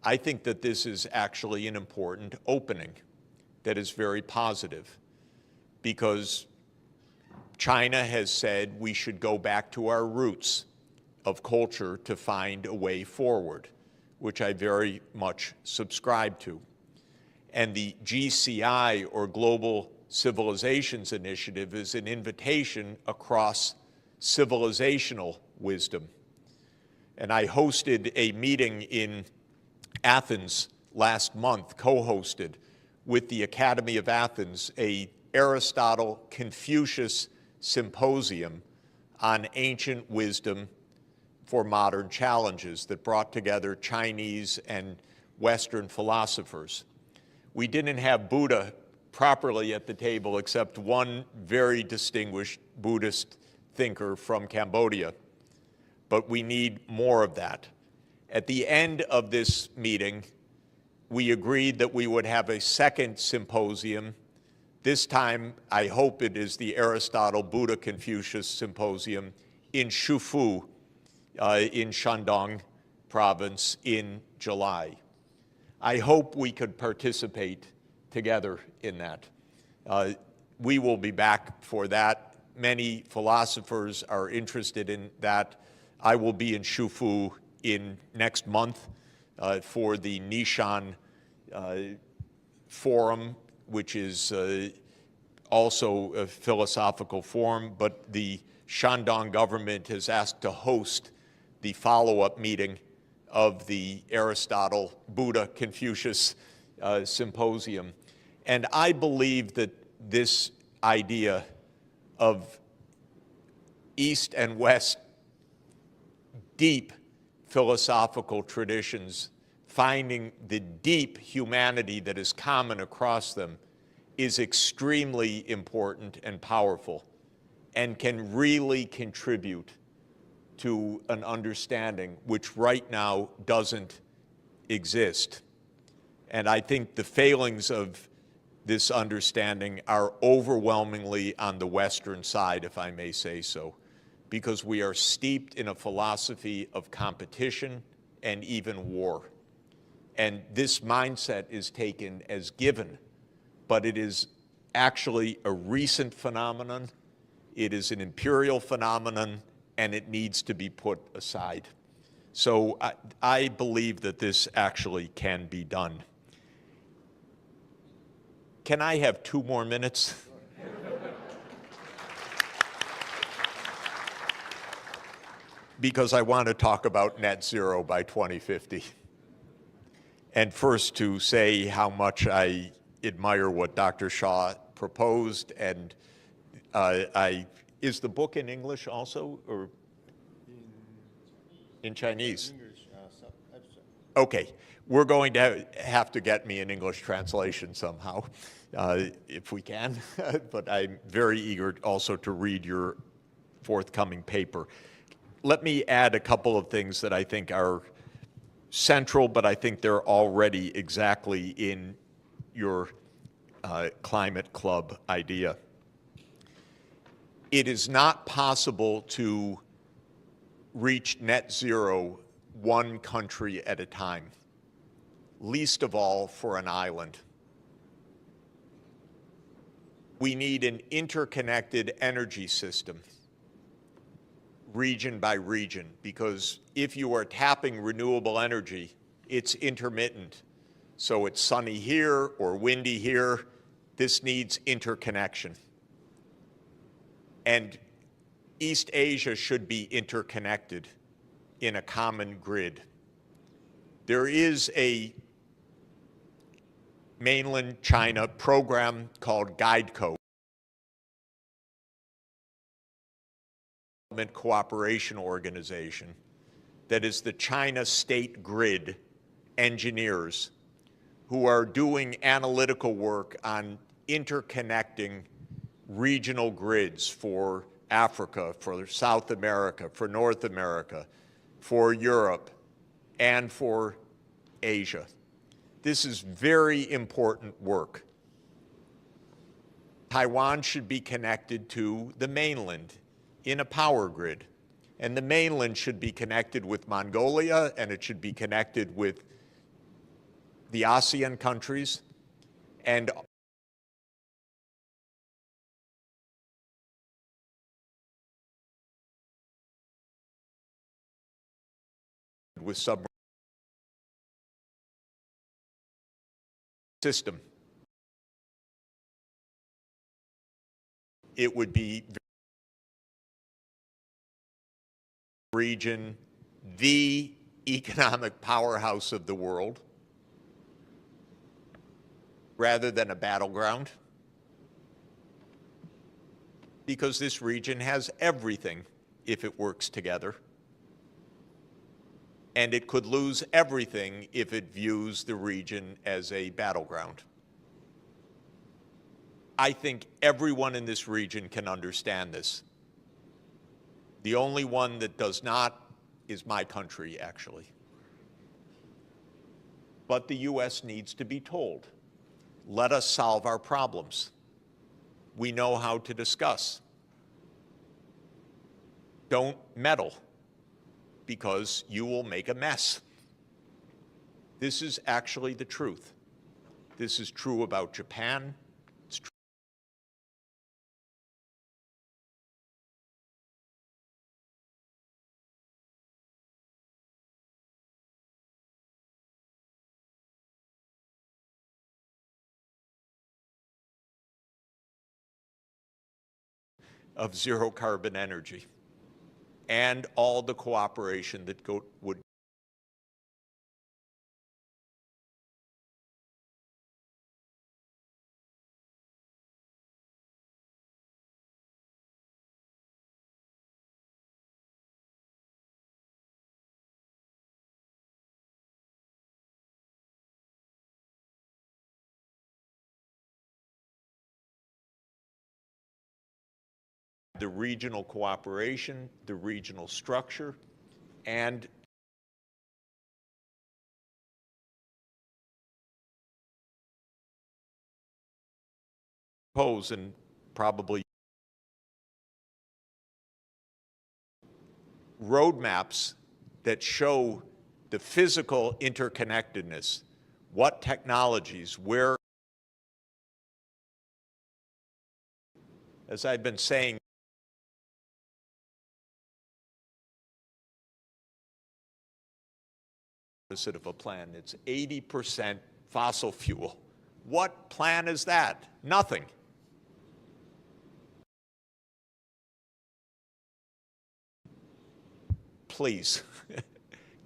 I think that this is actually an important opening that is very positive, because China has said we should go back to our roots of culture to find a way forward, which I very much subscribe to. And the GCI, or Global Civilizations Initiative, is an invitation across civilizational wisdom. And I hosted a meeting in Athens last month, co-hosted with the Academy of Athens, a Aristotle-Confucius symposium on ancient wisdom for modern challenges that brought together Chinese and Western philosophers. We didn't have Buddha properly at the table except one very distinguished Buddhist thinker from Cambodia, but we need more of that. At the end of this meeting, we agreed that we would have a second symposium This time, I hope it is the Aristotle Buddha Confucius Symposium in Shufu, in Shandong province in July. I hope we could participate together in that. We will be back for that. Many philosophers are interested in that. I will be in Shufu in next month for the Nishan Forum, which is also a philosophical forum, but the Shandong government has asked to host the follow-up meeting of the Aristotle Buddha Confucius Symposium. And I believe that this idea of East and West deep philosophical traditions, finding the deep humanity that is common across them, is extremely important and powerful and can really contribute to an understanding which right now doesn't exist. And I think the failings of this understanding are overwhelmingly on the Western side, if I may say so, because we are steeped in a philosophy of competition and even war. And this mindset is taken as given, but it is actually a recent phenomenon. It is an imperial phenomenon, and it needs to be put aside. So I believe that this actually can be done. Can I have 2 more minutes? Because I want to talk about net zero by 2050. And first to say how much I admire what Dr. Shaw proposed, and is the book in English also, or in Chinese? Okay, we're going to have to get me an English translation somehow, if we can, but I'm very eager also to read your forthcoming paper. Let me add a couple of things that I think are central, but I think they're already exactly in your climate club idea. It is not possible to reach net zero one country at a time, least of all for an island. We need an interconnected energy system, region by region, because if you are tapping renewable energy, it's intermittent. So it's sunny here or windy here. This needs interconnection. And East Asia should be interconnected in a common grid. There is a mainland China program called GuideCo, Cooperation Organization, that is the China State Grid engineers who are doing analytical work on interconnecting regional grids for Africa, for South America, for North America, for Europe, and for Asia. This is very important work. Taiwan should be connected to the mainland in a power grid. And the mainland should be connected with Mongolia, and it should be connected with the ASEAN countries, and with submarine system. It would be region, the economic powerhouse of the world, rather than a battleground, because this region has everything if it works together. And it could lose everything if it views the region as a battleground. I think everyone in this region can understand this. The only one that does not is my country, actually. But the U.S. needs to be told, let us solve our problems. we know how to discuss. Don't meddle, because you will make a mess. This is actually the truth. This is true about Japan. It's true of zero carbon energy and all the cooperation that would the regional cooperation, the regional structure, and pose and probably roadmaps that show the physical interconnectedness, what technologies, where, as I've been saying, opposite of a plan. It's 80% fossil fuel. What plan is that? Nothing. Please,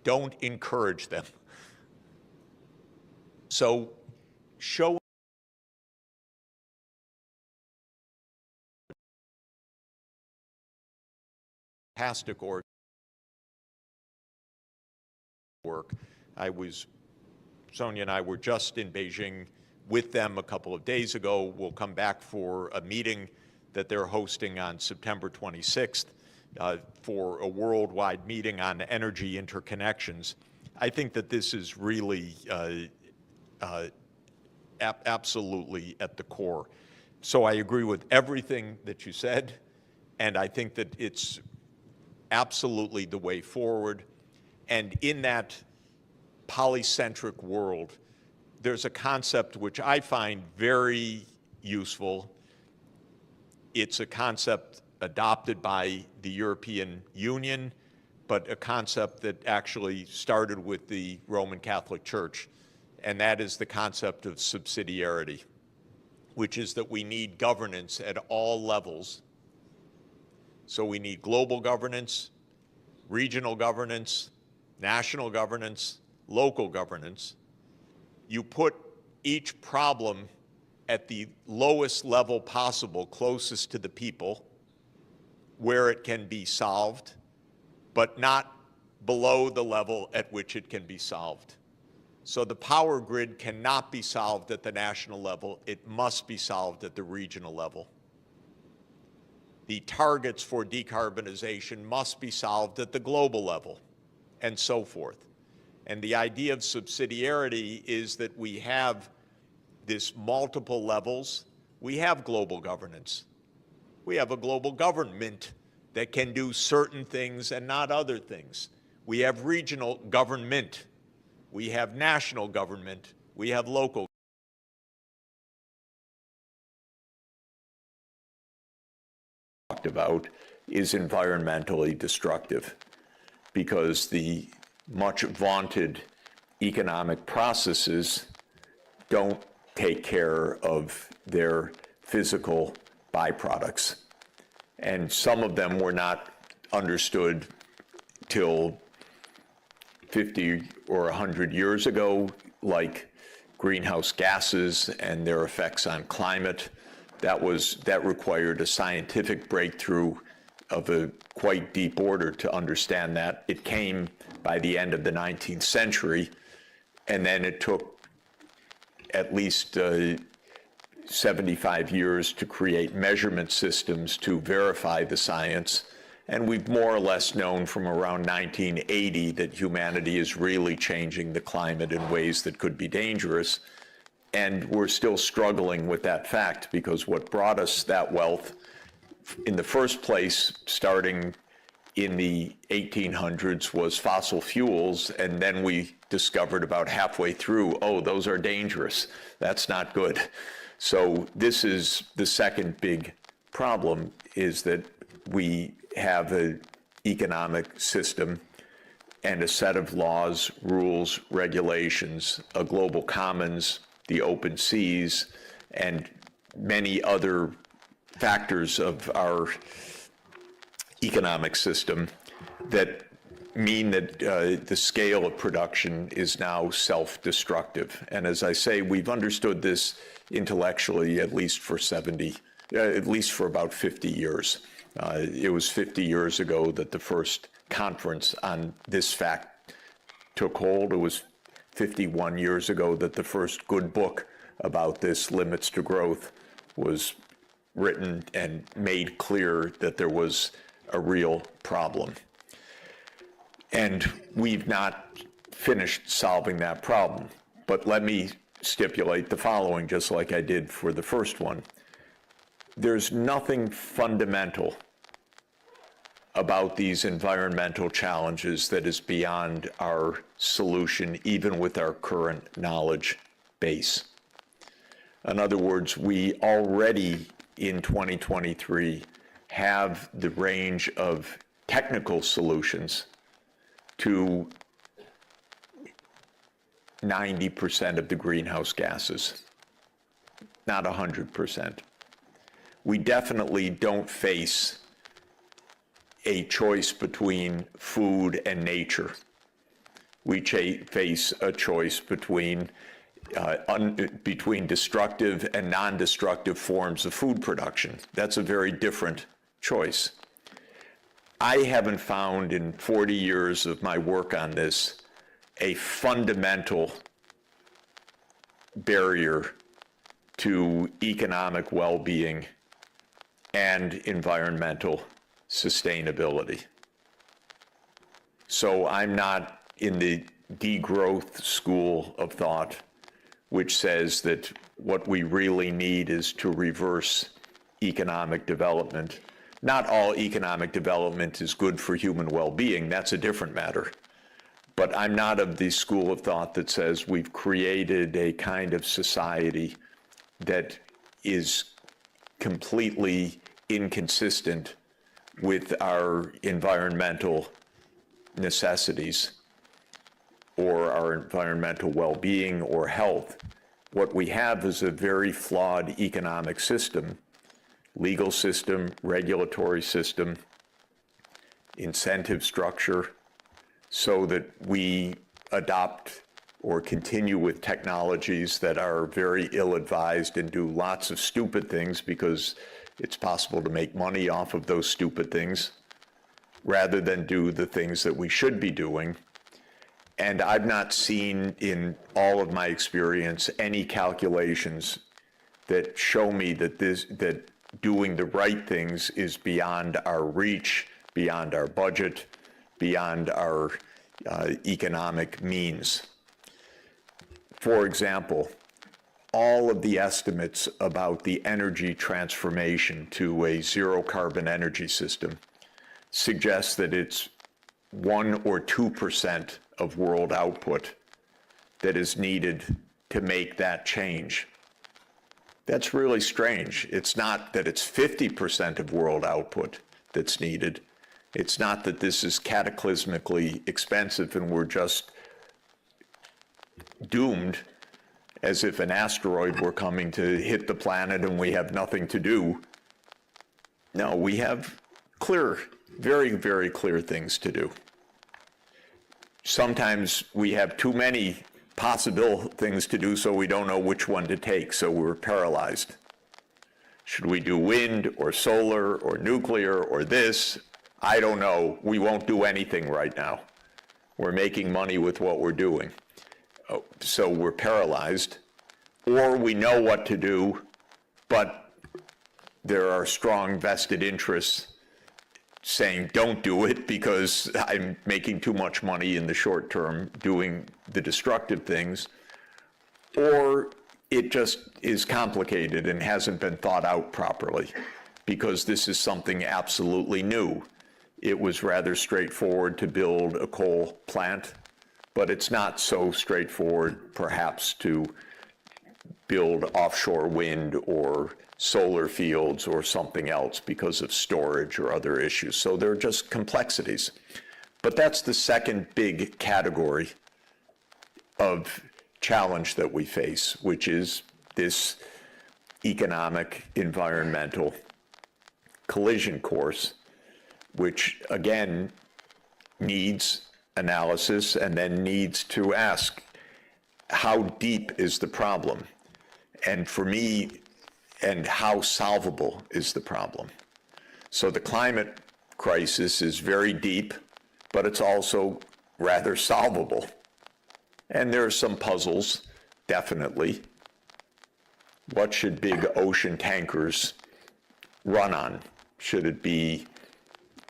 don't encourage them. So show fantastic work. Sonia and I were just in Beijing with them a couple of days ago. We'll come back for a meeting that they're hosting on September 26th for a worldwide meeting on energy interconnections. I think that this is really absolutely at the core. So I agree with everything that you said, and I think that it's absolutely the way forward. And in that polycentric world, there's a concept which I find very useful. It's a concept adopted by the European Union, but a concept that actually started with the Roman Catholic Church, and that is the concept of subsidiarity, which is that we need governance at all levels. So we need global governance, regional governance, national governance, local governance. You put each problem at the lowest level possible, closest to the people, where it can be solved, but not below the level at which it can be solved. So the power grid cannot be solved at the national level. It must be solved at the regional level. The targets for decarbonization must be solved at the global level, and so forth. And the idea of subsidiarity is that we have this multiple levels. We have global governance. We have a global government that can do certain things and not other things. We have regional government. We have national government. We have local. Talked about is environmentally destructive, because the much vaunted economic processes don't take care of their physical byproducts. And some of them were not understood till 50 or 100 years ago, like greenhouse gases and their effects on climate. That required a scientific breakthrough of a quite deep order to understand that. It came by the end of the 19th century, and then it took at least 75 years to create measurement systems to verify the science. And we've more or less known from around 1980 that humanity is really changing the climate in ways that could be dangerous. And we're still struggling with that fact, because what brought us that wealth in the first place, starting in the 1800s, was fossil fuels. And then we discovered about halfway through, oh, those are dangerous. That's not good. So this is the second big problem, is that we have an economic system and a set of laws, rules, regulations, a global commons, the open seas, and many other factors of our economic system that mean that the scale of production is now self-destructive. And as I say, we've understood this intellectually at least for about 50 years. It was 50 years ago that the first conference on this fact took hold. It was 51 years ago that the first good book about this, Limits to Growth, was written and made clear that there was a real problem. And we've not finished solving that problem. But let me stipulate the following, just like I did for the first one. There's nothing fundamental about these environmental challenges that is beyond our solution, even with our current knowledge base. In other words, we already in 2023 have the range of technical solutions to 90% of the greenhouse gases, not 100%. We definitely don't face a choice between food and nature. We face a choice between destructive and non-destructive forms of food production. That's a very different choice. I haven't found in 40 years of my work on this a fundamental barrier to economic well-being and environmental sustainability. So I'm not in the degrowth school of thought, which says that what we really need is to reverse economic development. Not all economic development is good for human well-being. That's a different matter. But I'm not of the school of thought that says we've created a kind of society that is completely inconsistent with our environmental necessities or our environmental well-being or health. What we have is a very flawed economic system, legal system, regulatory system, incentive structure, so that we adopt or continue with technologies that are very ill-advised and do lots of stupid things because it's possible to make money off of those stupid things, rather than do the things that we should be doing. And I've not seen in all of my experience any calculations that show me that that doing the right things is beyond our reach, beyond our budget, beyond our economic means. For example, all of the estimates about the energy transformation to a zero carbon energy system suggest that it's 1 or 2% of world output that is needed to make that change. That's really strange. It's not that it's 50% of world output that's needed. It's not that this is cataclysmically expensive and we're just doomed, as if an asteroid were coming to hit the planet and we have nothing to do. No, we have clear, very, very clear things to do. Sometimes we have too many possible things to do, so we don't know which one to take, so we're paralyzed. Should we do wind or solar or nuclear or this? I don't know. We won't do anything right now. We're making money with what we're doing. So we're paralyzed, or we know what to do, but there are strong vested interests saying don't do it because I'm making too much money in the short term doing the destructive things. Or it just is complicated and hasn't been thought out properly because this is something absolutely new. It was rather straightforward to build a coal plant, but it's not so straightforward, perhaps, to build offshore wind or solar fields or something else because of storage or other issues. So there are just complexities. But that's the second big category of challenge that we face, which is this economic, environmental collision course, which again needs analysis and then needs to ask, how deep is the problem? And for me, and how solvable is the problem? So the climate crisis is very deep, but it's also rather solvable. And there are some puzzles, definitely. What should big ocean tankers run on? Should it be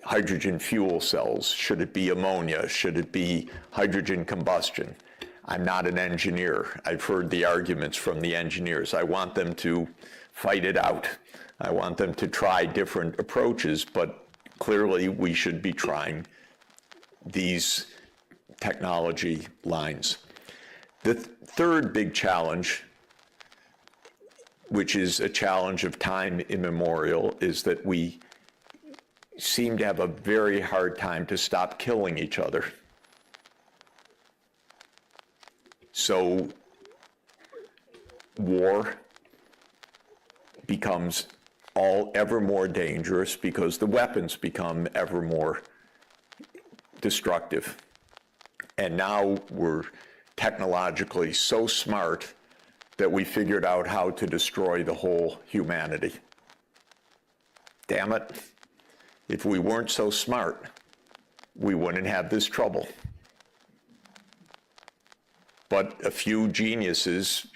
hydrogen fuel cells? Should it be ammonia? Should it be hydrogen combustion? I'm not an engineer. I've heard the arguments from the engineers. I want them to fight it out. I want them to try different approaches, but clearly we should be trying these technology lines. The third big challenge, which is a challenge of time immemorial, is that we seem to have a very hard time to stop killing each other. So war becomes ever more dangerous because the weapons become ever more destructive. And now we're technologically so smart that we figured out how to destroy the whole humanity. Damn it. If we weren't so smart, we wouldn't have this trouble. But a few geniuses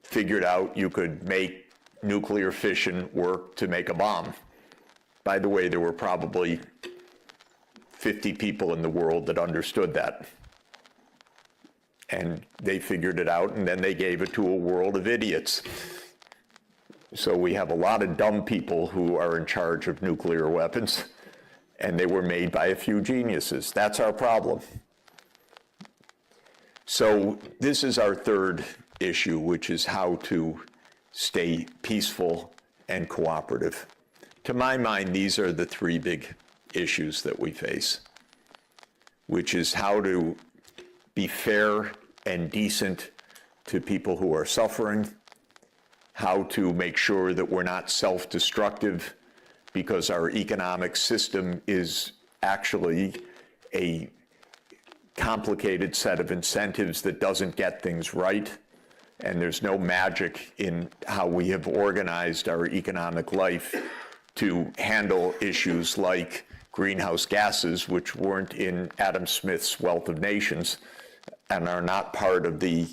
figured out you could make nuclear fission work to make a bomb. By the way, there were probably 50 people in the world that understood that. And they figured it out, and then they gave it to a world of idiots. So we have a lot of dumb people who are in charge of nuclear weapons, and they were made by a few geniuses. That's our problem. So this is our third issue, which is how to stay peaceful and cooperative. To my mind, these are the three big issues that we face, which is how to be fair and decent to people who are suffering, how to make sure that we're not self-destructive because our economic system is actually a complicated set of incentives that doesn't get things right. And there's no magic in how we have organized our economic life to handle issues like greenhouse gases, which weren't in Adam Smith's Wealth of Nations and are not part of the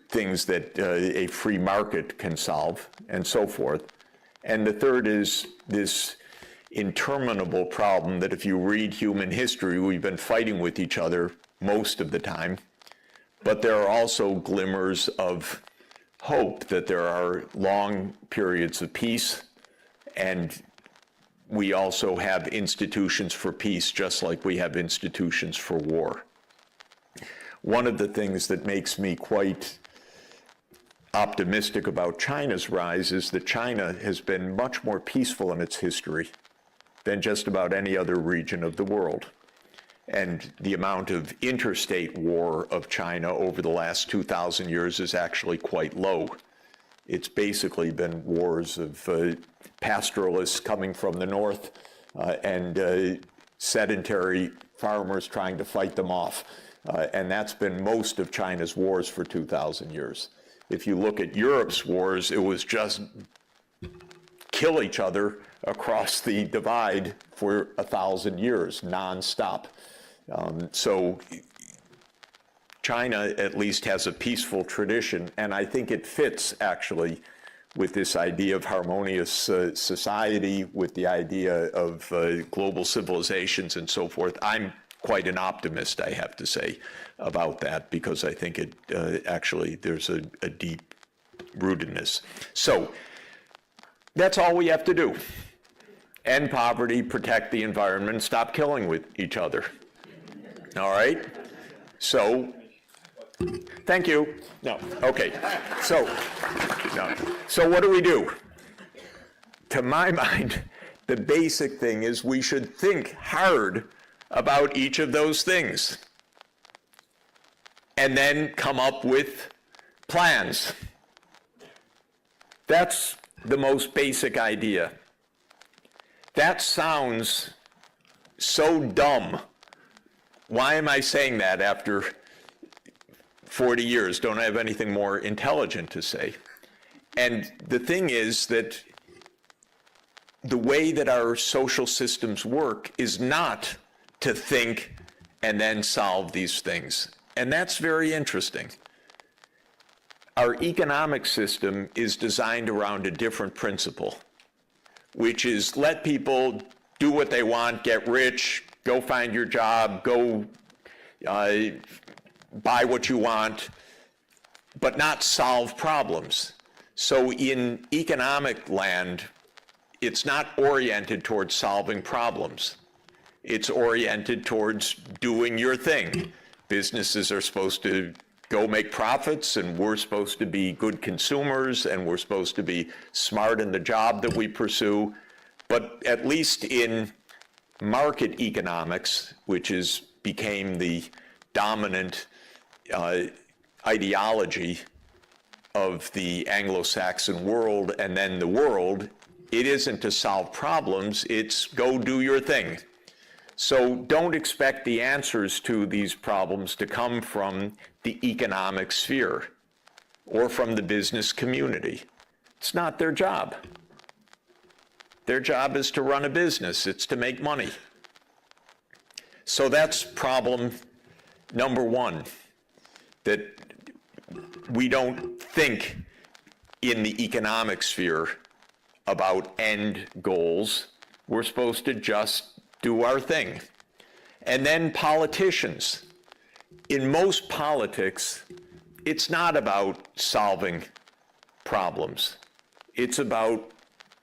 things that a free market can solve, and so forth. And the third is this interminable problem that if you read human history, we've been fighting with each other most of the time. But there are also glimmers of hope that there are long periods of peace, and we also have institutions for peace, just like we have institutions for war. One of the things that makes me quite optimistic about China's rise is that China has been much more peaceful in its history than just about any other region of the world. And the amount of interstate war of China over the last 2,000 years is actually quite low. It's basically been wars of pastoralists coming from the north and sedentary farmers trying to fight them off. And that's been most of China's wars for 2,000 years. If you look at Europe's wars, it was just kill each other across the divide for 1,000 years, nonstop. So China at least has a peaceful tradition, and I think it fits actually with this idea of harmonious society, with the idea of global civilizations and so forth. I'm quite an optimist, I have to say, about that, because I think it actually there's a deep rootedness. So that's all we have to do. End poverty, protect the environment, stop killing with each other. All right? So, thank you. No, okay. So, no. So what do we do? To my mind, the basic thing is we should think hard about each of those things and then come up with plans. That's the most basic idea. That sounds so dumb. Why am I saying that after 40 years? Don't I have anything more intelligent to say? And the thing is that the way that our social systems work is not to think and then solve these things. And that's very interesting. Our economic system is designed around a different principle, which is let people do what they want, get rich, go find your job, go buy what you want, but not solve problems. So in economic land, it's not oriented towards solving problems. It's oriented towards doing your thing. Businesses are supposed to go make profits, and we're supposed to be good consumers, and we're supposed to be smart in the job that we pursue. But at least in market economics, which became the dominant ideology of the Anglo-Saxon world and then the world, it isn't to solve problems, it's go do your thing. So don't expect the answers to these problems to come from the economic sphere or from the business community. It's not their job. Their job is to run a business, it's to make money. So that's problem number one, that we don't think in the economic sphere about end goals. We're supposed to just do our thing. And then politicians. In most politics, it's not about solving problems. It's about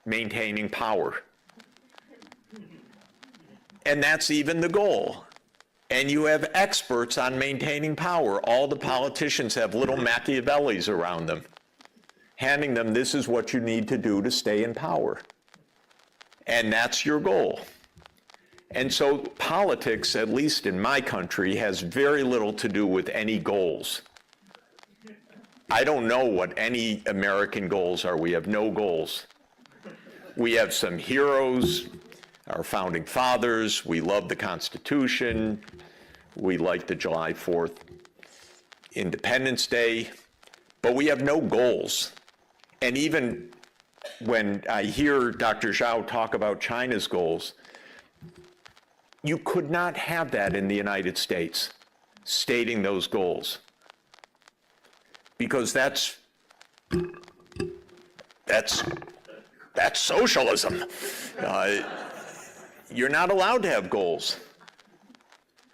maintaining power. And that's even the goal. And you have experts on maintaining power. All the politicians have little Machiavellis around them, handing them, this is what you need to do to stay in power. And that's your goal. And so politics, at least in my country, has very little to do with any goals. I don't know what any American goals are. We have no goals. We have some heroes, our founding fathers. We love the Constitution. We like the July 4th Independence Day, but we have no goals. And even when I hear Dr. Zhao talk about China's goals, you could not have that in the United States, stating those goals, because that's socialism. You're not allowed to have goals.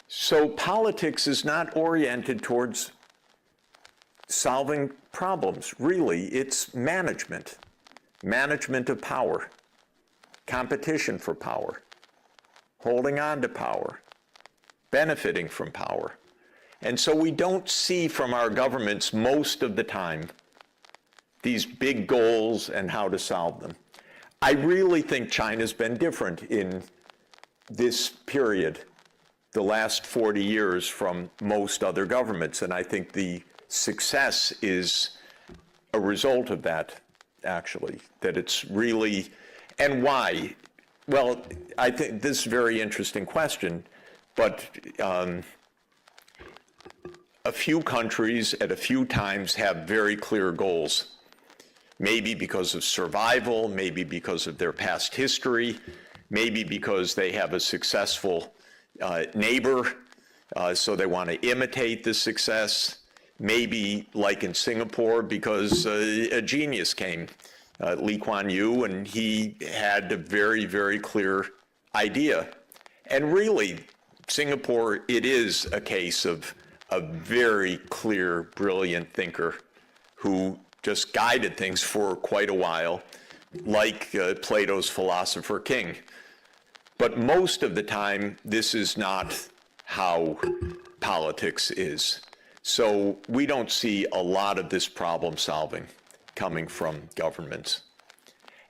So politics is not oriented towards solving problems. Really, it's management of power, competition for power, holding on to power, benefiting from power. And so we don't see from our governments most of the time these big goals and how to solve them. I really think China's been different in this period, the last 40 years, from most other governments. And I think the success is a result of that, actually, that it's really, and why? Well, I think this is a very interesting question, but a few countries at a few times have very clear goals. Maybe because of survival, maybe because of their past history, maybe because they have a successful neighbor, so they want to imitate the success. Maybe, like in Singapore, because a genius came, Lee Kuan Yew, and he had a very, very clear idea. And really, Singapore, it is a case of a very clear, brilliant thinker who just guided things for quite a while, like Plato's philosopher king. But most of the time, this is not how politics is. So we don't see a lot of this problem solving coming from governments.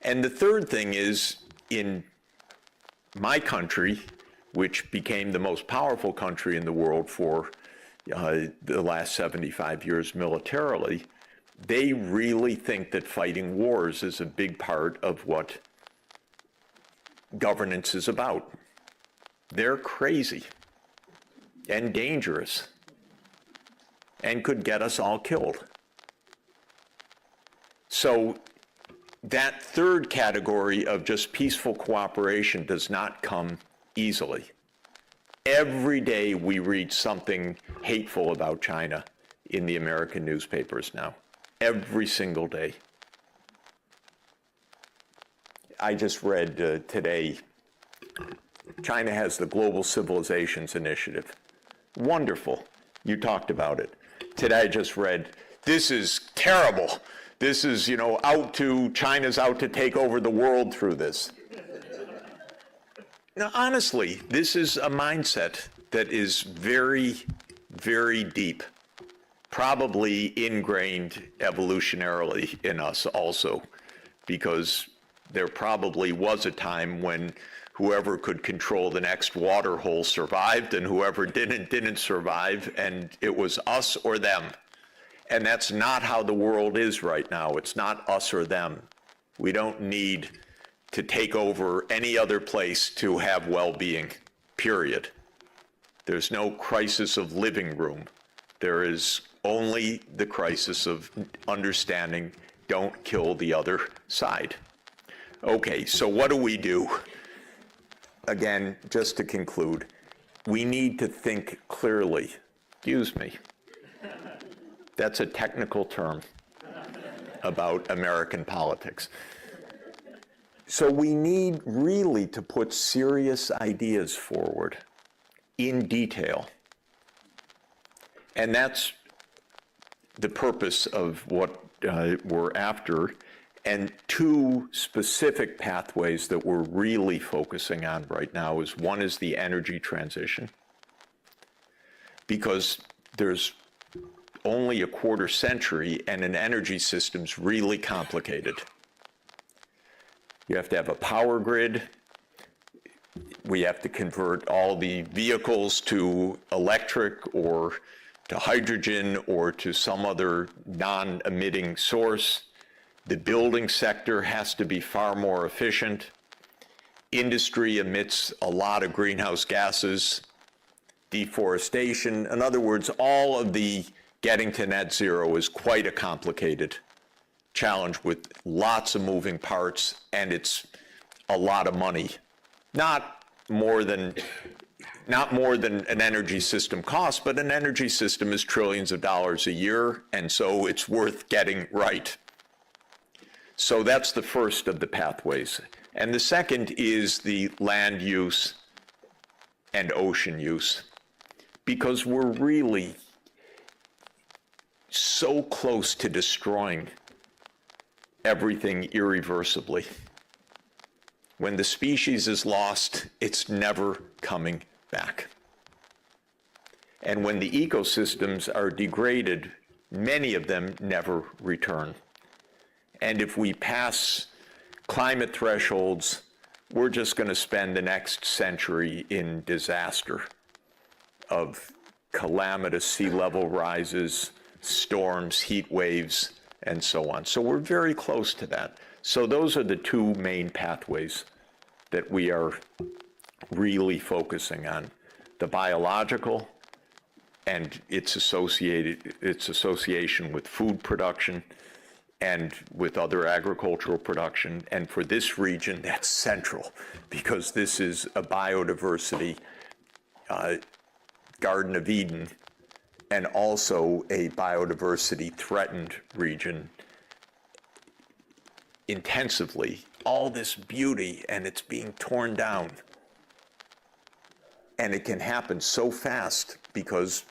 And the third thing is, in my country, which became the most powerful country in the world for the last 75 years militarily, they really think that fighting wars is a big part of what governance is about. They're crazy and dangerous and could get us all killed. So that third category of just peaceful cooperation does not come easily. Every day we read something hateful about China in the American newspapers now. Every single day. I just read today, China has the Global Civilizations Initiative. Wonderful. You talked about it. Today I just read, this is terrible. This is, China's out to take over the world through this. Now, honestly, this is a mindset that is very, very deep, probably ingrained evolutionarily in us also, because there probably was a time when whoever could control the next water hole survived, and whoever didn't survive, and it was us or them. And that's not how the world is right now. It's not us or them. We don't need to take over any other place to have well-being, period. There's no crisis of living room. There is only the crisis of understanding, don't kill the other side. Okay, so what do we do? Again, just to conclude, we need to think clearly. Excuse me. That's a technical term about American politics. So we need really to put serious ideas forward in detail. And that's the purpose of what we're after. And two specific pathways that we're really focusing on right now is one is the energy transition, because there's only a quarter century and an energy system's really complicated. You have to have a power grid. We have to convert all the vehicles to electric or to hydrogen or to some other non-emitting source. The building sector has to be far more efficient. Industry emits a lot of greenhouse gases. Deforestation. In other words, all of the getting to net zero is quite a complicated challenge with lots of moving parts, and it's a lot of money. Not more than an energy system costs, but an energy system is trillions of dollars a year, and so it's worth getting right. So that's the first of the pathways. And the second is the land use and ocean use, because we're really so close to destroying everything irreversibly. When the species is lost, it's never coming back. And when the ecosystems are degraded, many of them never return. And if we pass climate thresholds, we're just going to spend the next century in disaster of calamitous sea level rises, storms, heat waves, and so on. So we're very close to that. So those are the two main pathways that we are really focusing on. The biological and its association with food production and with other agricultural production. And for this region, that's central, because this is a biodiversity Garden of Eden, and also a biodiversity threatened region intensively. All this beauty, and it's being torn down. And it can happen so fast because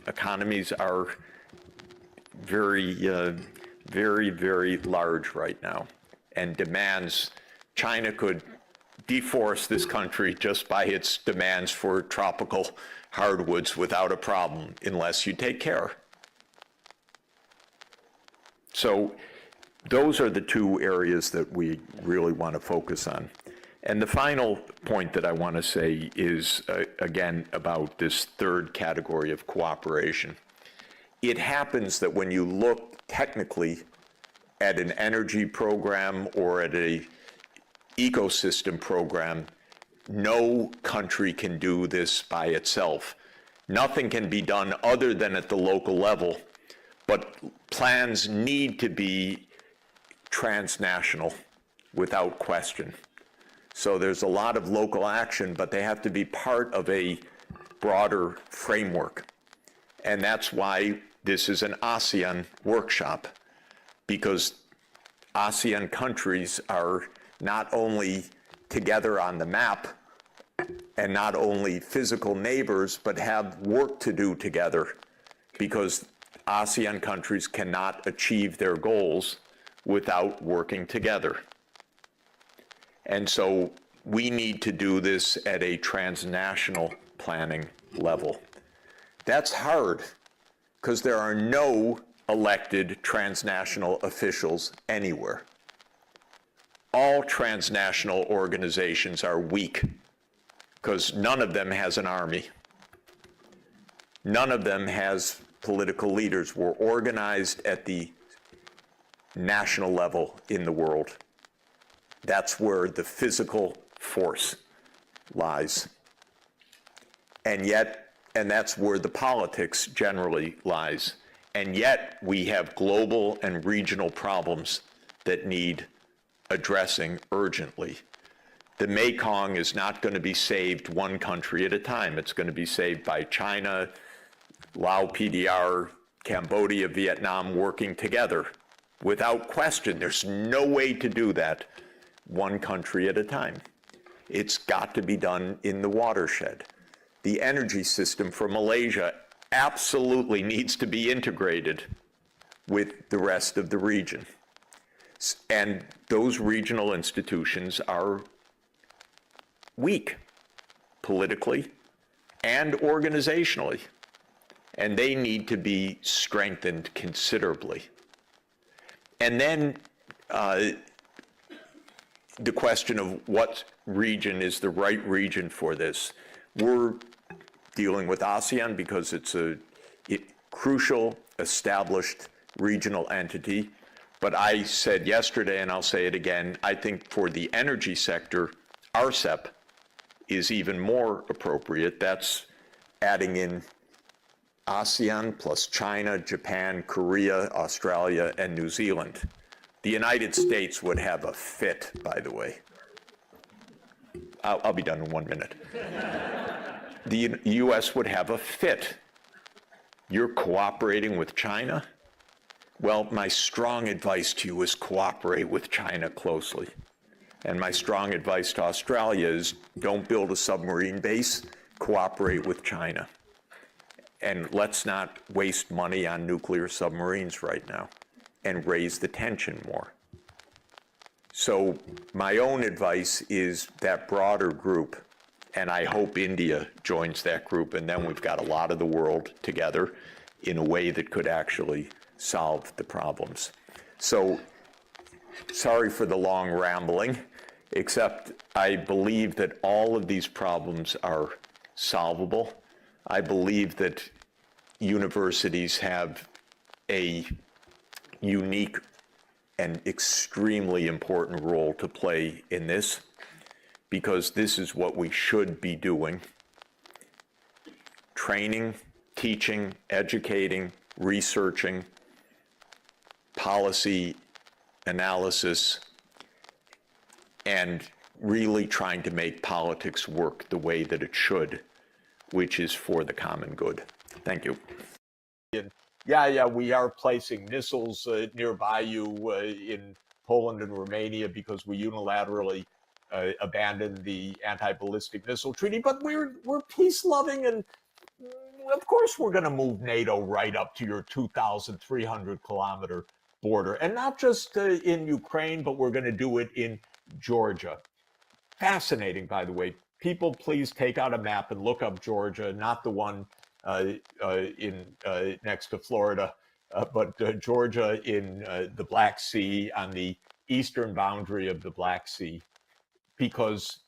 economies are very, very large right now, and demands. China could deforest this country just by its demands for tropical hardwoods without a problem, unless you take care. So those are the two areas that we really want to focus on. And the final point that I want to say is, again, about this third category of cooperation. It happens that when you look technically at an energy program or at a ecosystem program, no country can do this by itself. Nothing can be done other than at the local level, but plans need to be transnational without question. So there's a lot of local action, but they have to be part of a broader framework. And that's why this is an ASEAN workshop, because ASEAN countries are not only together on the map and not only physical neighbors, but have work to do together, because ASEAN countries cannot achieve their goals without working together. And so we need to do this at a transnational planning level. That's hard because there are no elected transnational officials anywhere. All transnational organizations are weak because none of them has an army. None of them has political leaders. We're organized at the national level in the world. That's where the physical force lies. And that's where the politics generally lies. And yet we have global and regional problems that need addressing urgently. The Mekong is not going to be saved one country at a time. It's going to be saved by China, Lao PDR, Cambodia, Vietnam working together. Without question, there's no way to do that one country at a time. It's got to be done in the watershed. The energy system for Malaysia absolutely needs to be integrated with the rest of the region. And those regional institutions are weak politically and organizationally, and they need to be strengthened considerably. And then the question of what region is the right region for this. We're dealing with ASEAN because it's a crucial, established regional entity. But I said yesterday, and I'll say it again, I think for the energy sector, RCEP is even more appropriate. That's adding in ASEAN plus China, Japan, Korea, Australia, and New Zealand. The United States would have a fit, by the way. I'll be done in 1 minute. The US would have a fit. You're cooperating with China? Well, my strong advice to you is cooperate with China closely. And my strong advice to Australia is don't build a submarine base, cooperate with China. And let's not waste money on nuclear submarines right now and raise the tension more. So my own advice is that broader group, and I hope India joins that group, and then we've got a lot of the world together in a way that could actually solve the problems. So sorry for the long rambling, except I believe that all of these problems are solvable. I believe that universities have a unique and extremely important role to play in this, because this is what we should be doing. Training, teaching, educating, researching, policy analysis, and really trying to make politics work the way that it should, which is for the common good. Thank you. Yeah, we are placing missiles nearby you in Poland and Romania because we unilaterally abandon the anti-ballistic missile treaty, but we're peace-loving, and of course we're going to move NATO right up to your 2,300-kilometer border, and not just in Ukraine, but we're going to do it in Georgia. Fascinating, by the way. People, please take out a map and look up Georgia, not the one next to Florida, but Georgia in the Black Sea, on the eastern boundary of the Black Sea, because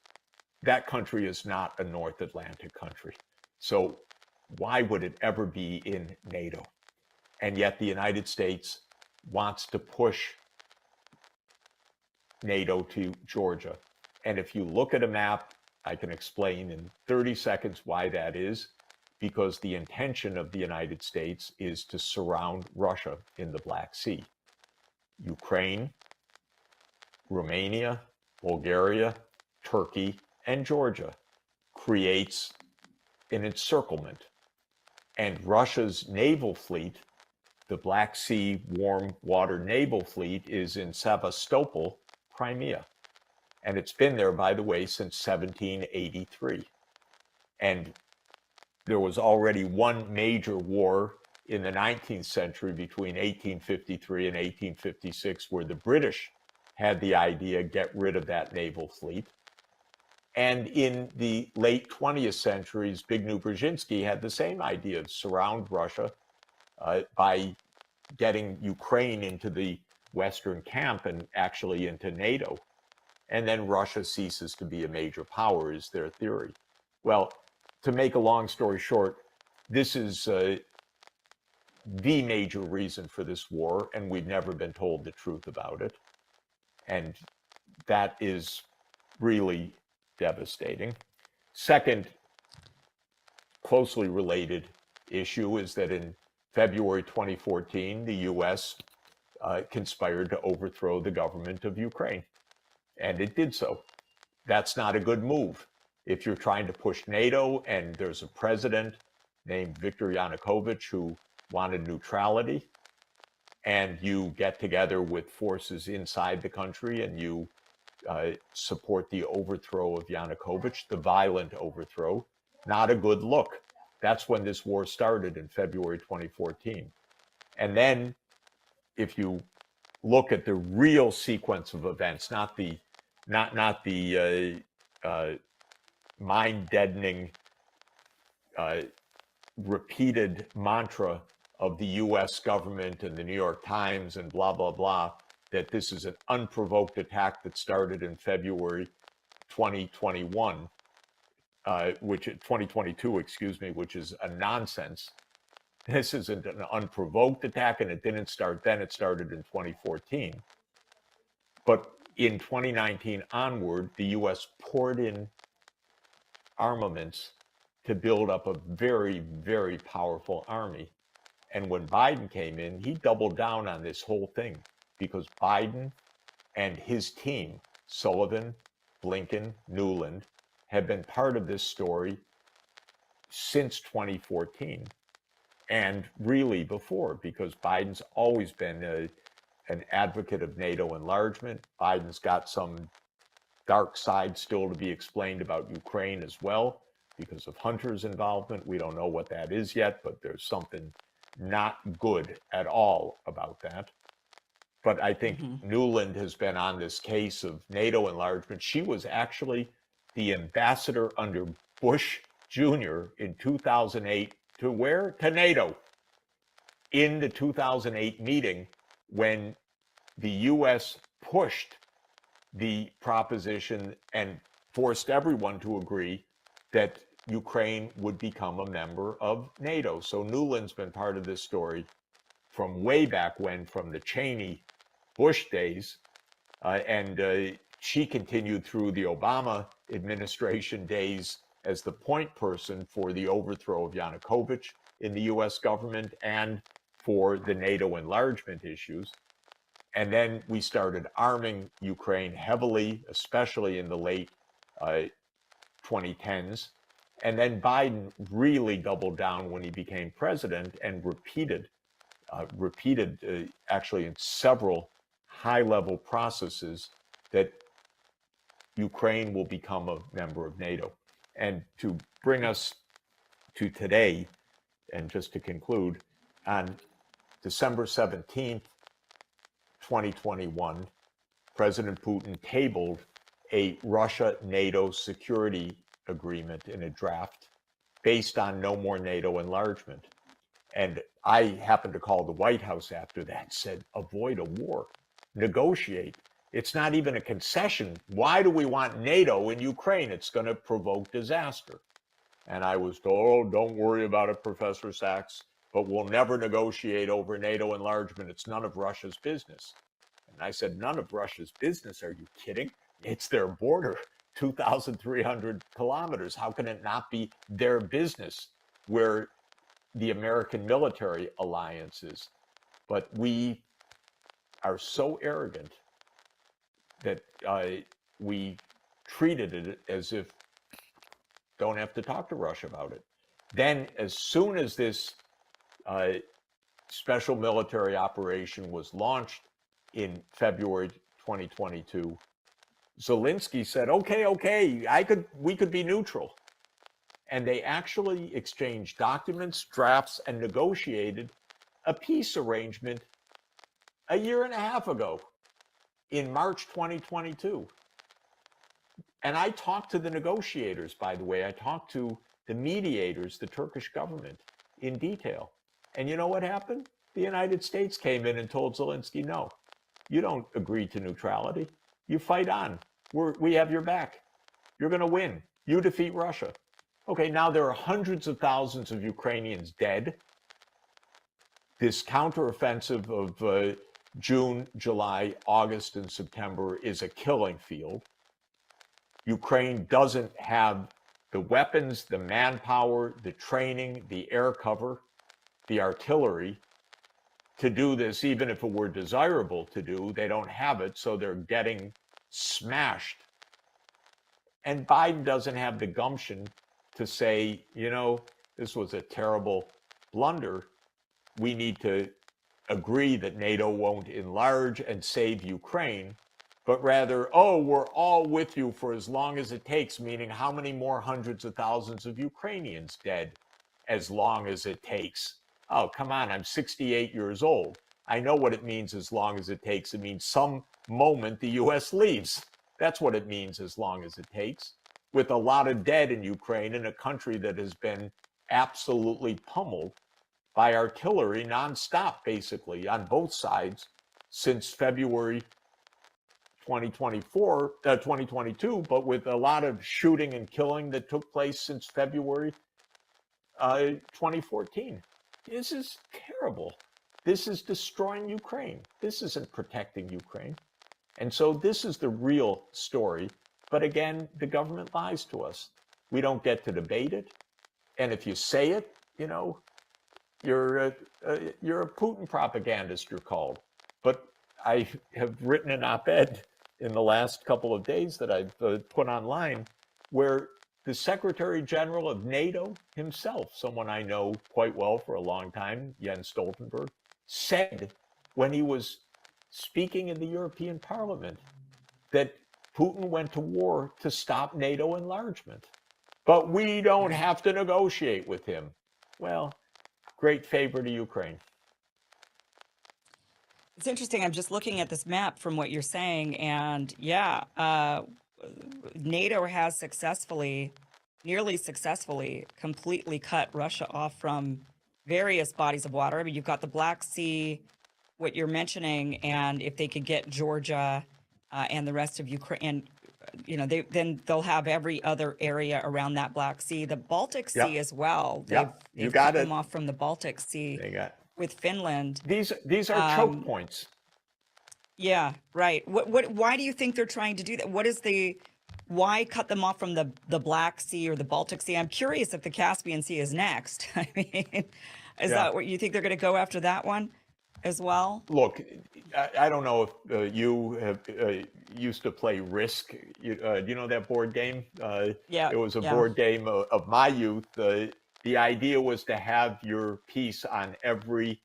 that country is not a North Atlantic country. So why would it ever be in NATO? And yet the United States wants to push NATO to Georgia. And if you look at a map, I can explain in 30 seconds why that is, because the intention of the United States is to surround Russia in the Black Sea. Ukraine, Romania, Bulgaria, Turkey, and Georgia creates an encirclement. And Russia's naval fleet, the Black Sea Warm Water Naval Fleet, is in Sevastopol, Crimea. And it's been there, by the way, since 1783. And there was already one major war in the 19th century between 1853 and 1856, where the British had the idea, get rid of that naval fleet. And in the late 20th century, Zbigniew Brzezinski had the same idea of surround Russia by getting Ukraine into the Western camp and actually into NATO. And then Russia ceases to be a major power, is their theory. Well, to make a long story short, this is the major reason for this war, and we've never been told the truth about it. And that is really devastating. Second, closely related issue is that in February 2014, the US conspired to overthrow the government of Ukraine. And it did so. That's not a good move. If you're trying to push NATO and there's a president named Viktor Yanukovych who wanted neutrality, and you get together with forces inside the country and you support the overthrow of Yanukovych, the violent overthrow, not a good look. That's when this war started in February 2014. And then if you look at the real sequence of events, not the mind-deadening repeated mantra of the US government and the New York Times and blah, blah, blah, that this is an unprovoked attack that started in February 2021, 2022, excuse me, which is a nonsense. This isn't an unprovoked attack, and it didn't start then, it started in 2014. But in 2019 onward, the US poured in armaments to build up a very, very powerful army. And when Biden came in, he doubled down on this whole thing, because Biden and his team, Sullivan, Blinken, Nuland, have been part of this story since 2014. And really before, because Biden's always been an advocate of NATO enlargement. Biden's got some dark side still to be explained about Ukraine as well, because of Hunter's involvement. We don't know what that is yet, but there's something not good at all about that. But I think Nuland has been on this case of NATO enlargement. She was actually the ambassador under Bush Jr. in 2008 to where? To NATO. In the 2008 meeting, when the US pushed the proposition and forced everyone to agree that Ukraine would become a member of NATO. So Nuland's been part of this story from way back when, from the Cheney Bush days, and she continued through the Obama administration days as the point person for the overthrow of Yanukovych in the US government and for the NATO enlargement issues. And then we started arming Ukraine heavily, especially in the late 2010s. And then Biden really doubled down when he became president and repeated actually in several high-level processes that Ukraine will become a member of NATO. And to bring us to today, and just to conclude, on December 17th, 2021, President Putin tabled a Russia-NATO security agreement in a draft based on no more NATO enlargement. And I happened to call the White House after that, said, avoid a war, negotiate. It's not even a concession. Why do we want NATO in Ukraine? It's going to provoke disaster. And I was told, oh, don't worry about it, Professor Sachs, but we'll never negotiate over NATO enlargement. It's none of Russia's business. And I said, none of Russia's business? Are you kidding? It's their border, 2,300 kilometers. How can it not be their business where the American military alliance is? But we are so arrogant that we treated it as if don't have to talk to Russia about it. Then as soon as this special military operation was launched in February 2022, Zelensky said, okay, we could be neutral. And they actually exchanged documents, drafts, and negotiated a peace arrangement a year and a half ago in March 2022. And I talked to the negotiators, by the way. I talked to the mediators, the Turkish government, in detail. And you know what happened? The United States came in and told Zelensky, no, you don't agree to neutrality. You fight on. We have your back. You're going to win. You defeat Russia. Okay, now there are hundreds of thousands of Ukrainians dead. This counteroffensive of June, July, August, and September is a killing field. Ukraine doesn't have the weapons, the manpower, the training, the air cover, the artillery to do this, even if it were desirable to do. They don't have it, so they're getting smashed. And Biden doesn't have the gumption to say, you know, this was a terrible blunder. We need to agree that NATO won't enlarge and save Ukraine, but rather, oh, we're all with you for as long as it takes, meaning how many more hundreds of thousands of Ukrainians dead as long as it takes? Oh, come on, I'm 68 years old. I know what it means as long as it takes. It means some moment the U.S. leaves. That's what it means as long as it takes. With a lot of dead in Ukraine, in a country that has been absolutely pummeled by artillery nonstop, basically, on both sides since February 2022, but with a lot of shooting and killing that took place since February 2014. This is terrible. This is destroying Ukraine. This isn't protecting Ukraine. And so this is the real story. But again, the government lies to us. We don't get to debate it. And if you say it, you know, you're a Putin propagandist, you're called. But I have written an op-ed in the last couple of days that I've put online where the Secretary General of NATO himself, someone I know quite well for a long time, Jens Stoltenberg, said when he was speaking in the European Parliament that Putin went to war to stop NATO enlargement. But we don't have to negotiate with him. Well, great favor to Ukraine. It's interesting. I'm just looking at this map from what you're saying, and yeah, NATO has nearly successfully, completely cut Russia off from various bodies of water. I mean, you've got the Black Sea, what you're mentioning, and if they could get Georgia and the rest of Ukraine, you know, then they'll have every other area around that Black Sea, the Baltic Sea as well. They've cut them off from the Baltic Sea with Finland. These are choke points. Yeah, right. Why do you think they're trying to do that? Why cut them off from the Black Sea or the Baltic Sea? I'm curious if the Caspian Sea is next. I mean, is that what you think they're going to go after that one as well? Look, I don't know if you have used to play Risk. You know that board game? Yeah. It was a board game of my youth. The idea was to have your piece on every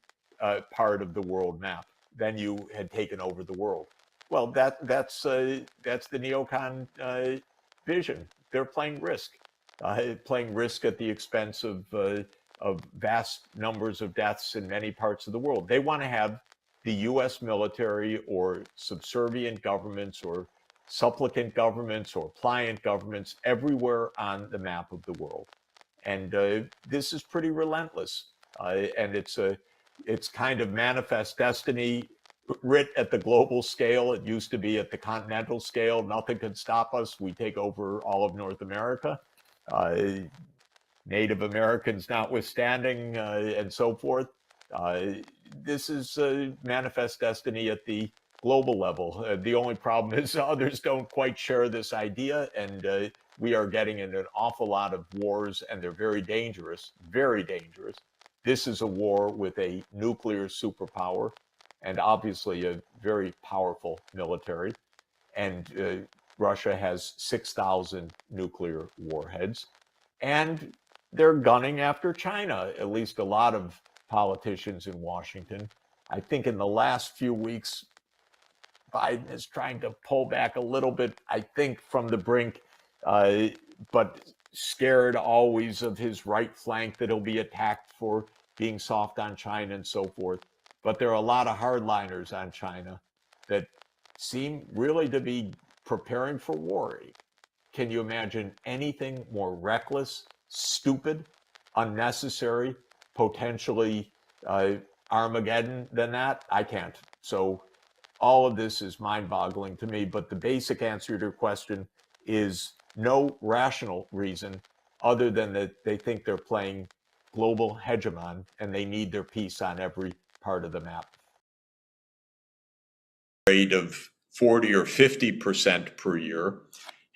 part of the world map. Then you had taken over the world. Well, that's the neocon vision. They're playing risk at the expense of vast numbers of deaths in many parts of the world. They want to have the U.S. military or subservient governments or supplicant governments or pliant governments everywhere on the map of the world. And this is pretty relentless. And it's kind of manifest destiny writ at the global scale. It used to be at the continental scale. Nothing can stop us. We take over all of North America. Native Americans notwithstanding, and so forth. This is manifest destiny at the global level. The only problem is others don't quite share this idea, and we are getting in an awful lot of wars, and they're very dangerous, very dangerous. This is a war with a nuclear superpower, and obviously a very powerful military. And Russia has 6,000 nuclear warheads, and they're gunning after China, at least a lot of politicians in Washington. I think in the last few weeks, Biden is trying to pull back a little bit, I think, from the brink, but scared always of his right flank that he'll be attacked for being soft on China and so forth. But there are a lot of hardliners on China that seem really to be preparing for war. Can you imagine anything more reckless, stupid, unnecessary, potentially Armageddon than that? I can't. So all of this is mind-boggling to me, but the basic answer to your question is no rational reason other than that they think they're playing global hegemon and they need their piece on every part of the map. Rate of 40 or 50% per year,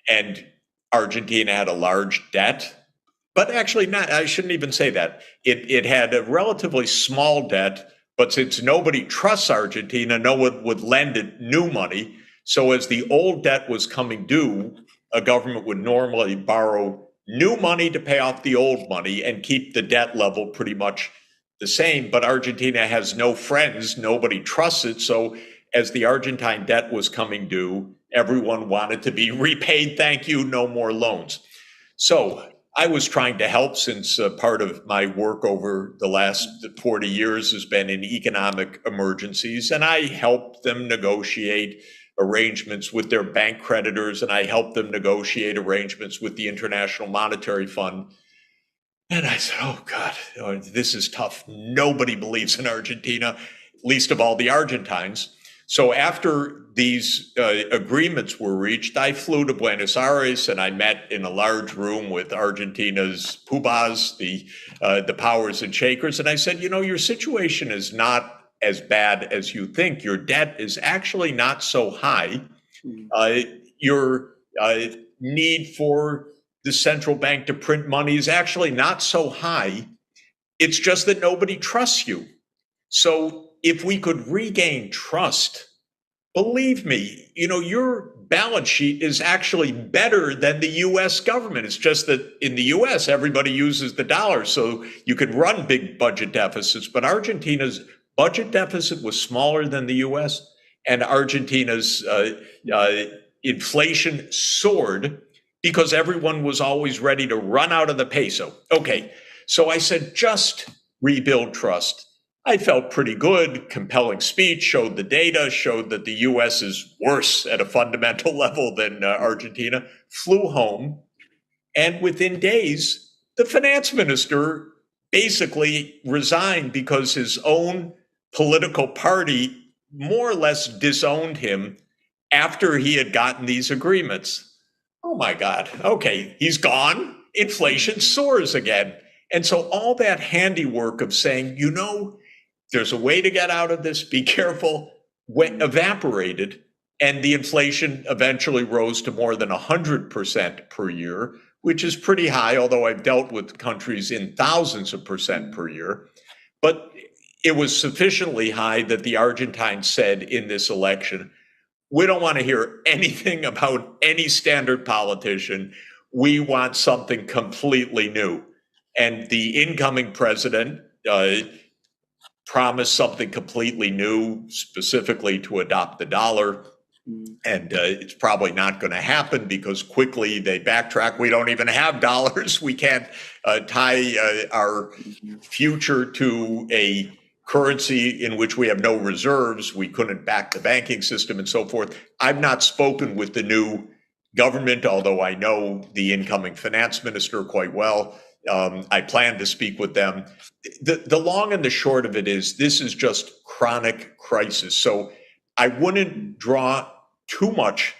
and Argentina had a large debt, but actually not, I shouldn't even say that. It had a relatively small debt, but since nobody trusts Argentina, no one would lend it new money. So as the old debt was coming due, a government would normally borrow new money to pay off the old money and keep the debt level pretty much the same. But Argentina has no friends, nobody trusts it. So as the Argentine debt was coming due, everyone wanted to be repaid. Thank you, no more loans. So I was trying to help, since part of my work over the last 40 years has been in economic emergencies, and I helped them negotiate arrangements with their bank creditors, and I helped them negotiate arrangements with the International Monetary Fund. And I said, oh God, this is tough. Nobody believes in Argentina, least of all the Argentines. So after these agreements were reached, I flew to Buenos Aires and I met in a large room with Argentina's poobahs, the powers and shakers. And I said, you know, your situation is not as bad as you think. Your debt is actually not so high. Your need for the central bank to print money is actually not so high. It's just that nobody trusts you. So if we could regain trust, believe me, you know, your balance sheet is actually better than the US government. It's just that in the US, everybody uses the dollar, so you could run big budget deficits. But Argentina's budget deficit was smaller than the US, and Argentina's inflation soared because everyone was always ready to run out of the peso. Okay, so I said, just rebuild trust. I felt pretty good. Compelling speech, showed the data, showed that the US is worse at a fundamental level than Argentina. Flew home, and within days, the finance minister basically resigned because his own political party more or less disowned him after he had gotten these agreements. Oh my God, okay, he's gone. Inflation soars again. And so all that handiwork of saying, you know, there's a way to get out of this, be careful, evaporated, and the inflation eventually rose to more than 100% per year, which is pretty high, although I've dealt with countries in thousands of percent per year. But it was sufficiently high that the Argentines said in this election, we don't want to hear anything about any standard politician. We want something completely new. And the incoming president promised something completely new, specifically to adopt the dollar. And it's probably not going to happen because quickly they backtrack. We don't even have dollars. We can't tie our future to a currency in which we have no reserves. We couldn't back the banking system and so forth. I've not spoken with the new government, although I know the incoming finance minister quite well. I plan to speak with them. The long and the short of it is this is just chronic crisis. So I wouldn't draw too much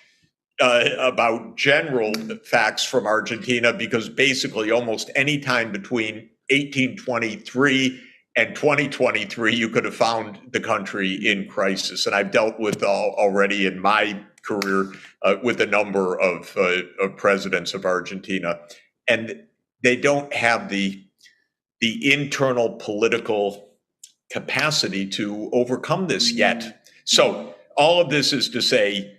about general facts from Argentina because basically almost any time between 1823 and 2023, you could have found the country in crisis. And I've dealt with already in my career with a number of presidents of Argentina, and they don't have the internal political capacity to overcome this yet. So all of this is to say,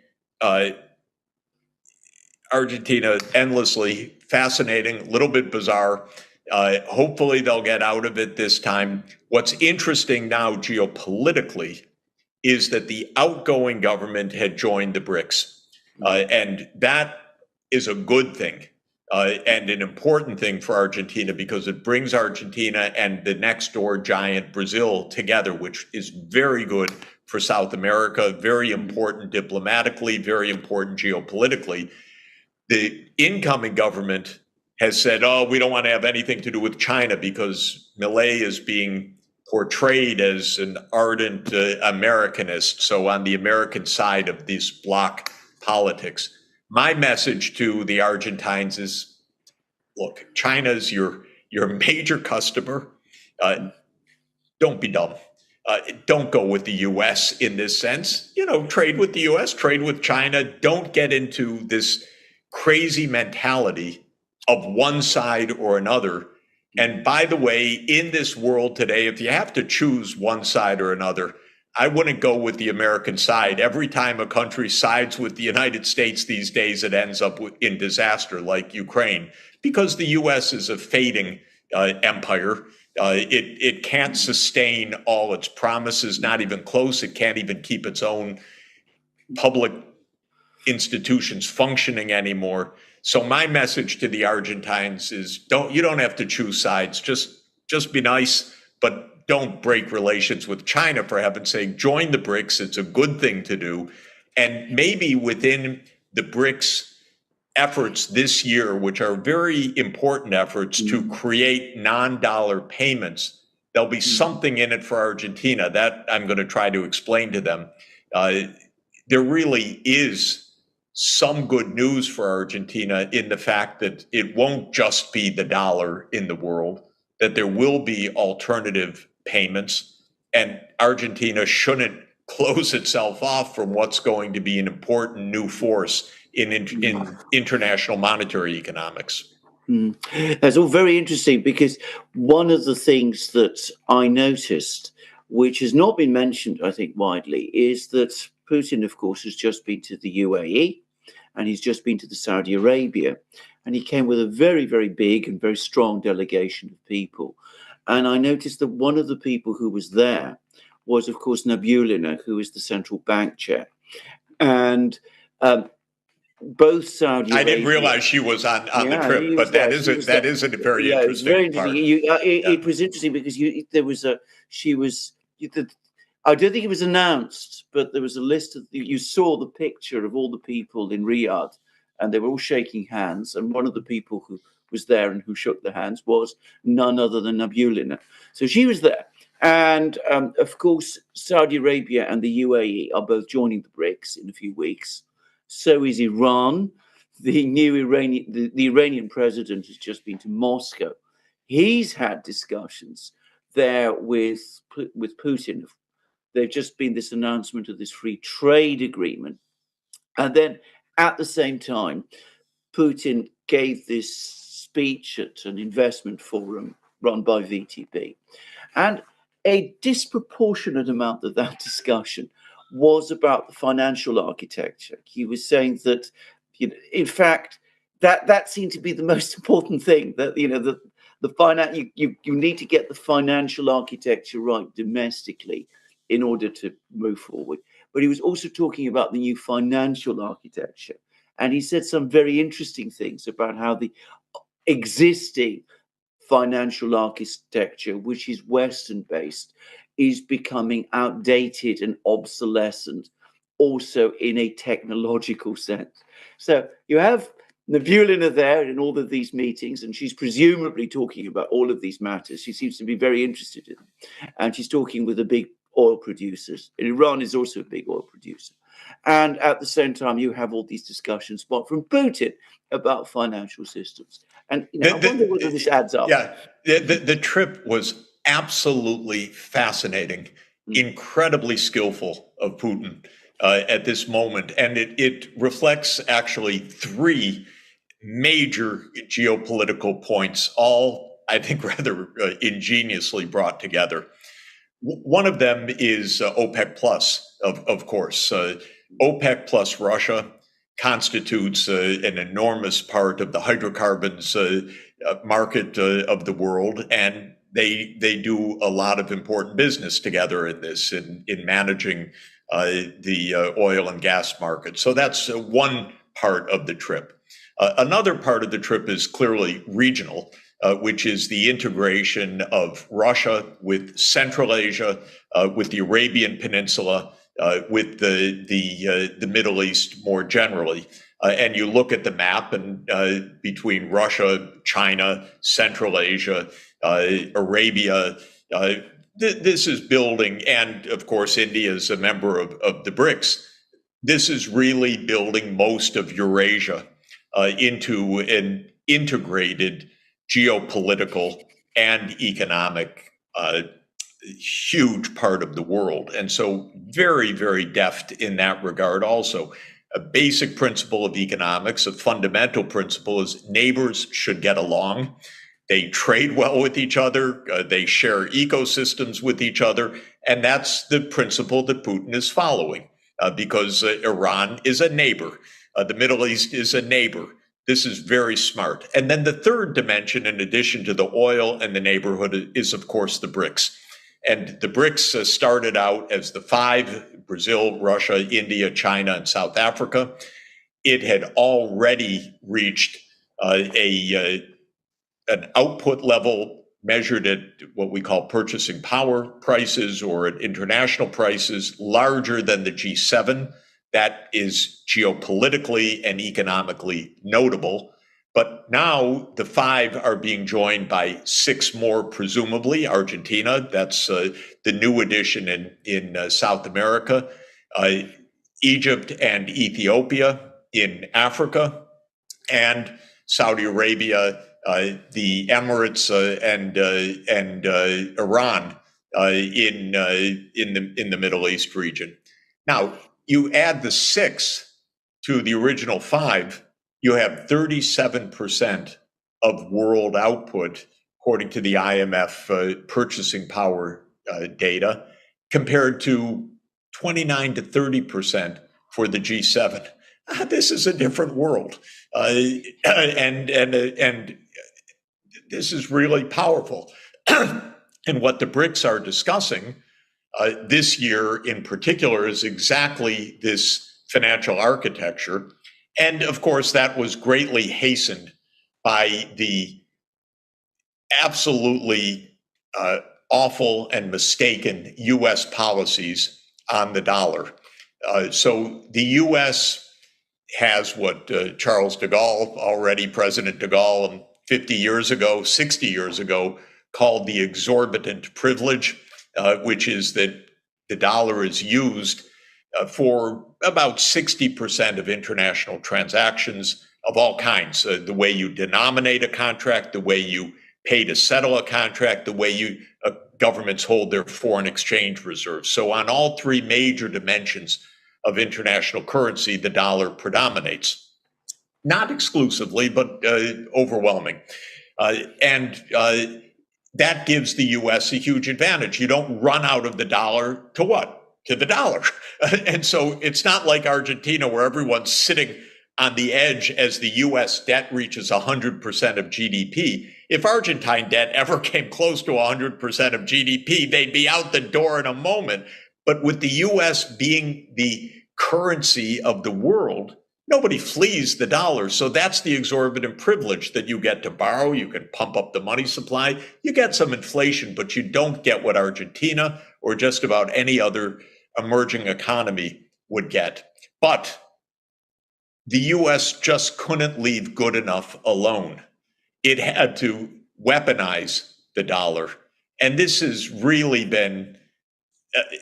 Argentina endlessly fascinating, a little bit bizarre. Hopefully they'll get out of it this time. What's interesting now geopolitically is that the outgoing government had joined the BRICS. And that is a good thing and an important thing for Argentina because it brings Argentina and the next door giant Brazil together, which is very good for South America, very important diplomatically, very important geopolitically. The incoming government has said, oh, we don't want to have anything to do with China because Milei is being portrayed as an ardent Americanist, so on the American side of this bloc politics. My message to the Argentines is, look, China's your major customer. Don't be dumb. Don't go with the U.S. in this sense. Trade with the U.S., trade with China. Don't get into this crazy mentality of one side or another. And by the way, in this world today, if you have to choose one side or another, I wouldn't go with the American side. Every time a country sides with the United States these days, it ends up in disaster like Ukraine, because the U.S. is a fading empire. It can't sustain all its promises, not even close. It can't even keep its own public institutions functioning anymore. So my message to the Argentines is you don't have to choose sides. Just be nice, but don't break relations with China, for heaven's sake. Join the BRICS. It's a good thing to do. And maybe within the BRICS efforts this year, which are very important efforts to create non-dollar payments, there'll be something in it for Argentina. That I'm going to try to explain to them. There really is some good news for Argentina in the fact that it won't just be the dollar in the world, that there will be alternative payments, and Argentina shouldn't close itself off from what's going to be an important new force in international monetary economics. That's all very interesting, because one of the things that I noticed, which has not been mentioned, I think, widely, is that Putin, of course, has just been to the UAE and he's just been to the Saudi Arabia, and he came with a very, very big and very strong delegation of people. And I noticed that one of the people who was there was, of course, Nabulina, who is the central bank chair. And both Saudi Arabia, I didn't realize she was on the trip, but that is a very interesting part. It was interesting because I don't think it was announced, but there was a list of, you saw the picture of all the people in Riyadh, and they were all shaking hands. And one of the people who was there and who shook their hands was none other than Nabulina. So she was there. And of course, Saudi Arabia and the UAE are both joining the BRICS in a few weeks. So is Iran. The Iranian president has just been to Moscow. He's had discussions there with Putin. There's just been this announcement of this free trade agreement. And then at the same time, Putin gave this speech at an investment forum run by VTB. And a disproportionate amount of that discussion was about the financial architecture. He was saying that, in fact, that seemed to be the most important thing, that, the finance, you need to get the financial architecture right domestically in order to move forward. but he was also talking about the new financial architecture. And he said some very interesting things about how the existing financial architecture, which is Western based, is becoming outdated and obsolescent, also in a technological sense. So you have Navulina there in all of these meetings, and she's presumably talking about all of these matters. She seems to be very interested in them. And she's talking with the big oil producers. And Iran is also a big oil producer. And at the same time, you have all these discussions from Putin about financial systems. And I wonder whether this adds up. Yeah, the trip was absolutely fascinating, incredibly skillful of Putin at this moment. And it reflects actually three major geopolitical points, all, I think, rather ingeniously brought together. One of them is OPEC Plus, of course. OPEC plus Russia constitutes an enormous part of the hydrocarbons market of the world, and they do a lot of important business together in this, in managing the oil and gas market. So that's one part of the trip. Another part of the trip is clearly regional, which is the integration of Russia with Central Asia, with the Arabian Peninsula, with the Middle East more generally. And you look at the map, and between Russia, China, Central Asia, Arabia, this is building, and of course, India is a member of the BRICS. This is really building most of Eurasia into an integrated geopolitical and economic huge part of the world. And so very, very deft in that regard also. A basic principle of economics, a fundamental principle, is neighbors should get along. They trade well with each other. They share ecosystems with each other. And that's the principle that Putin is following because Iran is a neighbor. The Middle East is a neighbor. This is very smart. And then the third dimension, in addition to the oil and the neighborhood, is, of course, the BRICS. And the BRICS started out as the five: Brazil, Russia, India, China, and South Africa. It had already reached an output level measured at what we call purchasing power prices, or at international prices, larger than the G7. That is geopolitically and economically notable. But now the five are being joined by six more, presumably. Argentina, that's the new addition in South America. Egypt and Ethiopia in Africa. And Saudi Arabia, the Emirates, and Iran in the Middle East region. Now, you add the six to the original five, you have 37% of world output, according to the IMF purchasing power data, compared to 29 to 30% for the G7. This is a different world, and this is really powerful. And what the BRICS are discussing this year in particular is exactly this financial architecture. And of course, that was greatly hastened by the absolutely awful and mistaken US policies on the dollar. So the US has what Charles de Gaulle, President de Gaulle, 50 years ago, 60 years ago, called the exorbitant privilege, which is that the dollar is used for about 60% of international transactions of all kinds. The way you denominate a contract, the way you pay to settle a contract, the way governments hold their foreign exchange reserves. So on all three major dimensions of international currency, the dollar predominates. Not exclusively, but overwhelming. And that gives the US a huge advantage. You don't run out of the dollar to what? To the dollar. And so it's not like Argentina, where everyone's sitting on the edge as the US debt reaches 100% of GDP. If Argentine debt ever came close to 100% of GDP, they'd be out the door in a moment. But with the US being the currency of the world, nobody flees the dollar. So that's the exorbitant privilege that you get to borrow. You can pump up the money supply. You get some inflation, but you don't get what Argentina or just about any other emerging economy would get. But the US just couldn't leave good enough alone. It had to weaponize the dollar. And this has really been,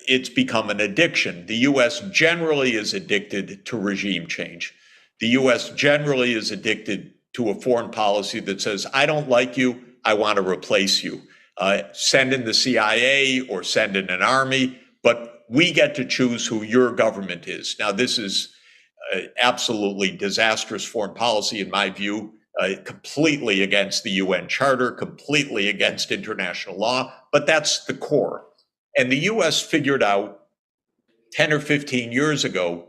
it's become an addiction. The US generally is addicted to regime change. The US generally is addicted to a foreign policy that says, I don't like you, I want to replace you. Send in the CIA or send in an army, but we get to choose who your government is. Now, this is absolutely disastrous foreign policy, in my view, completely against the UN Charter, completely against international law, but that's the core. And the US figured out 10 or 15 years ago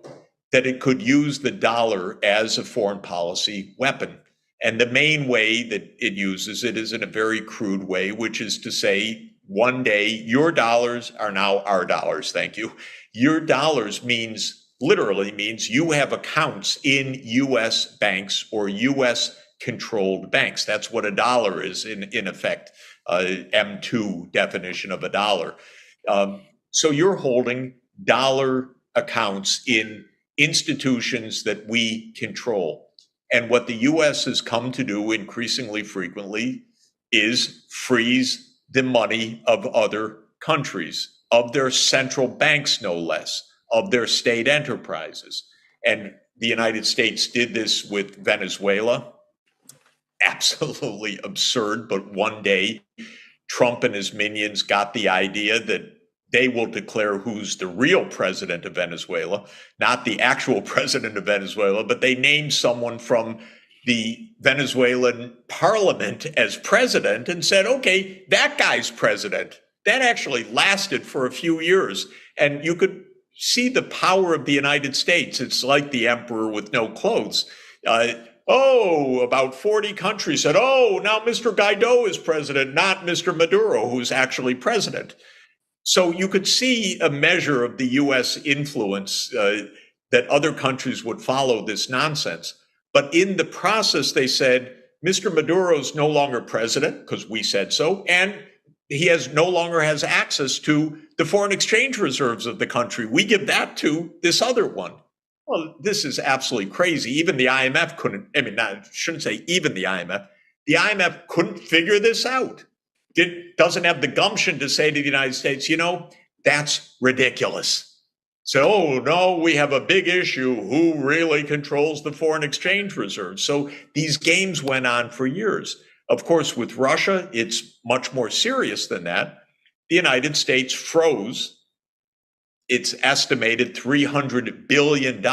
that it could use the dollar as a foreign policy weapon. And the main way that it uses it is in a very crude way, which is to say, one day, your dollars are now our dollars, thank you. Your dollars literally means you have accounts in US banks or US controlled banks. That's what a dollar is in effect, M2 definition of a dollar. So you're holding dollar accounts in institutions that we control. And what the US has come to do increasingly frequently is freeze the money of other countries, of their central banks, no less, of their state enterprises. And the United States did this with Venezuela. Absolutely absurd, but one day Trump and his minions got the idea that they will declare who's the real president of Venezuela, not the actual president of Venezuela, but they named someone from the Venezuelan parliament as president and said, okay, that guy's president. That actually lasted for a few years. And you could see the power of the United States. It's like the emperor with no clothes. About 40 countries said, now Mr. Guaido is president, not Mr. Maduro, who's actually president. So you could see a measure of the US influence that other countries would follow this nonsense. But in the process, they said, Mr. Maduro's no longer president, because we said so, and he no longer has access to the foreign exchange reserves of the country. We give that to this other one. Well, this is absolutely crazy. Even the IMF couldn't, I shouldn't say even the IMF couldn't figure this out. It doesn't have the gumption to say to the United States, that's ridiculous. So, no, we have a big issue. Who really controls the foreign exchange reserves? So these games went on for years. Of course, with Russia, it's much more serious than that. The United States froze its estimated $300 billion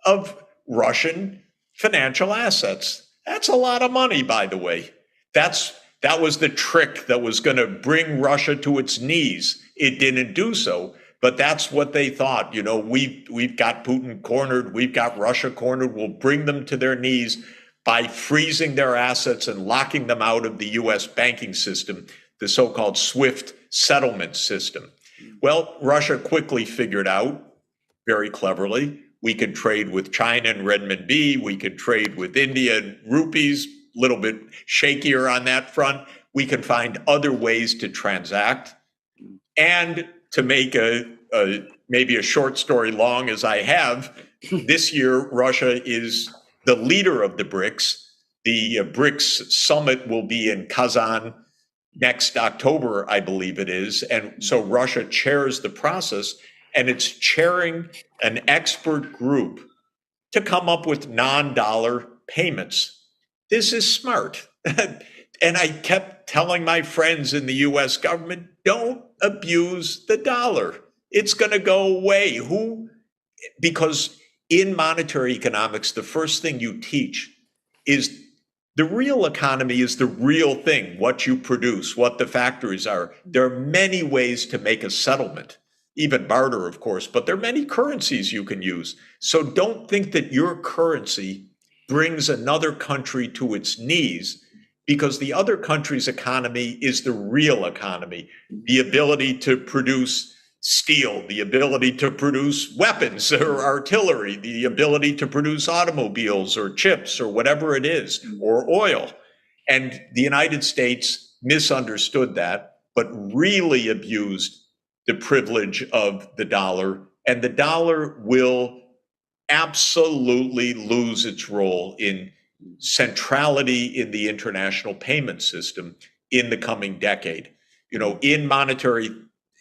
of Russian financial assets. That's a lot of money, by the way. That was the trick that was going to bring Russia to its knees. It didn't do so, but that's what they thought. We've got Putin cornered. We've got Russia cornered. We'll bring them to their knees by freezing their assets and locking them out of the US banking system, the so-called SWIFT settlement system. Well, Russia quickly figured out, very cleverly, we could trade with China and renminbi. We could trade with India and rupees. Little bit shakier on that front. We can find other ways to transact. And to make maybe a short story long as I have, this year, Russia is the leader of the BRICS. The BRICS summit will be in Kazan next October, I believe it is. And so Russia chairs the process, and it's chairing an expert group to come up with non-dollar payments. This is smart. And I kept telling my friends in the US government, don't abuse the dollar. It's going to go away. Because in monetary economics, the first thing you teach is the real economy is the real thing, what you produce, what the factories are. There are many ways to make a settlement, even barter, of course, but there are many currencies you can use. So don't think that your currency brings another country to its knees, because the other country's economy is the real economy, the ability to produce steel, the ability to produce weapons or artillery, the ability to produce automobiles or chips or whatever it is, or oil. And the United States misunderstood that, but really abused the privilege of the dollar. And the dollar will absolutely lose its role in centrality in the international payment system in the coming decade. You know, in monetary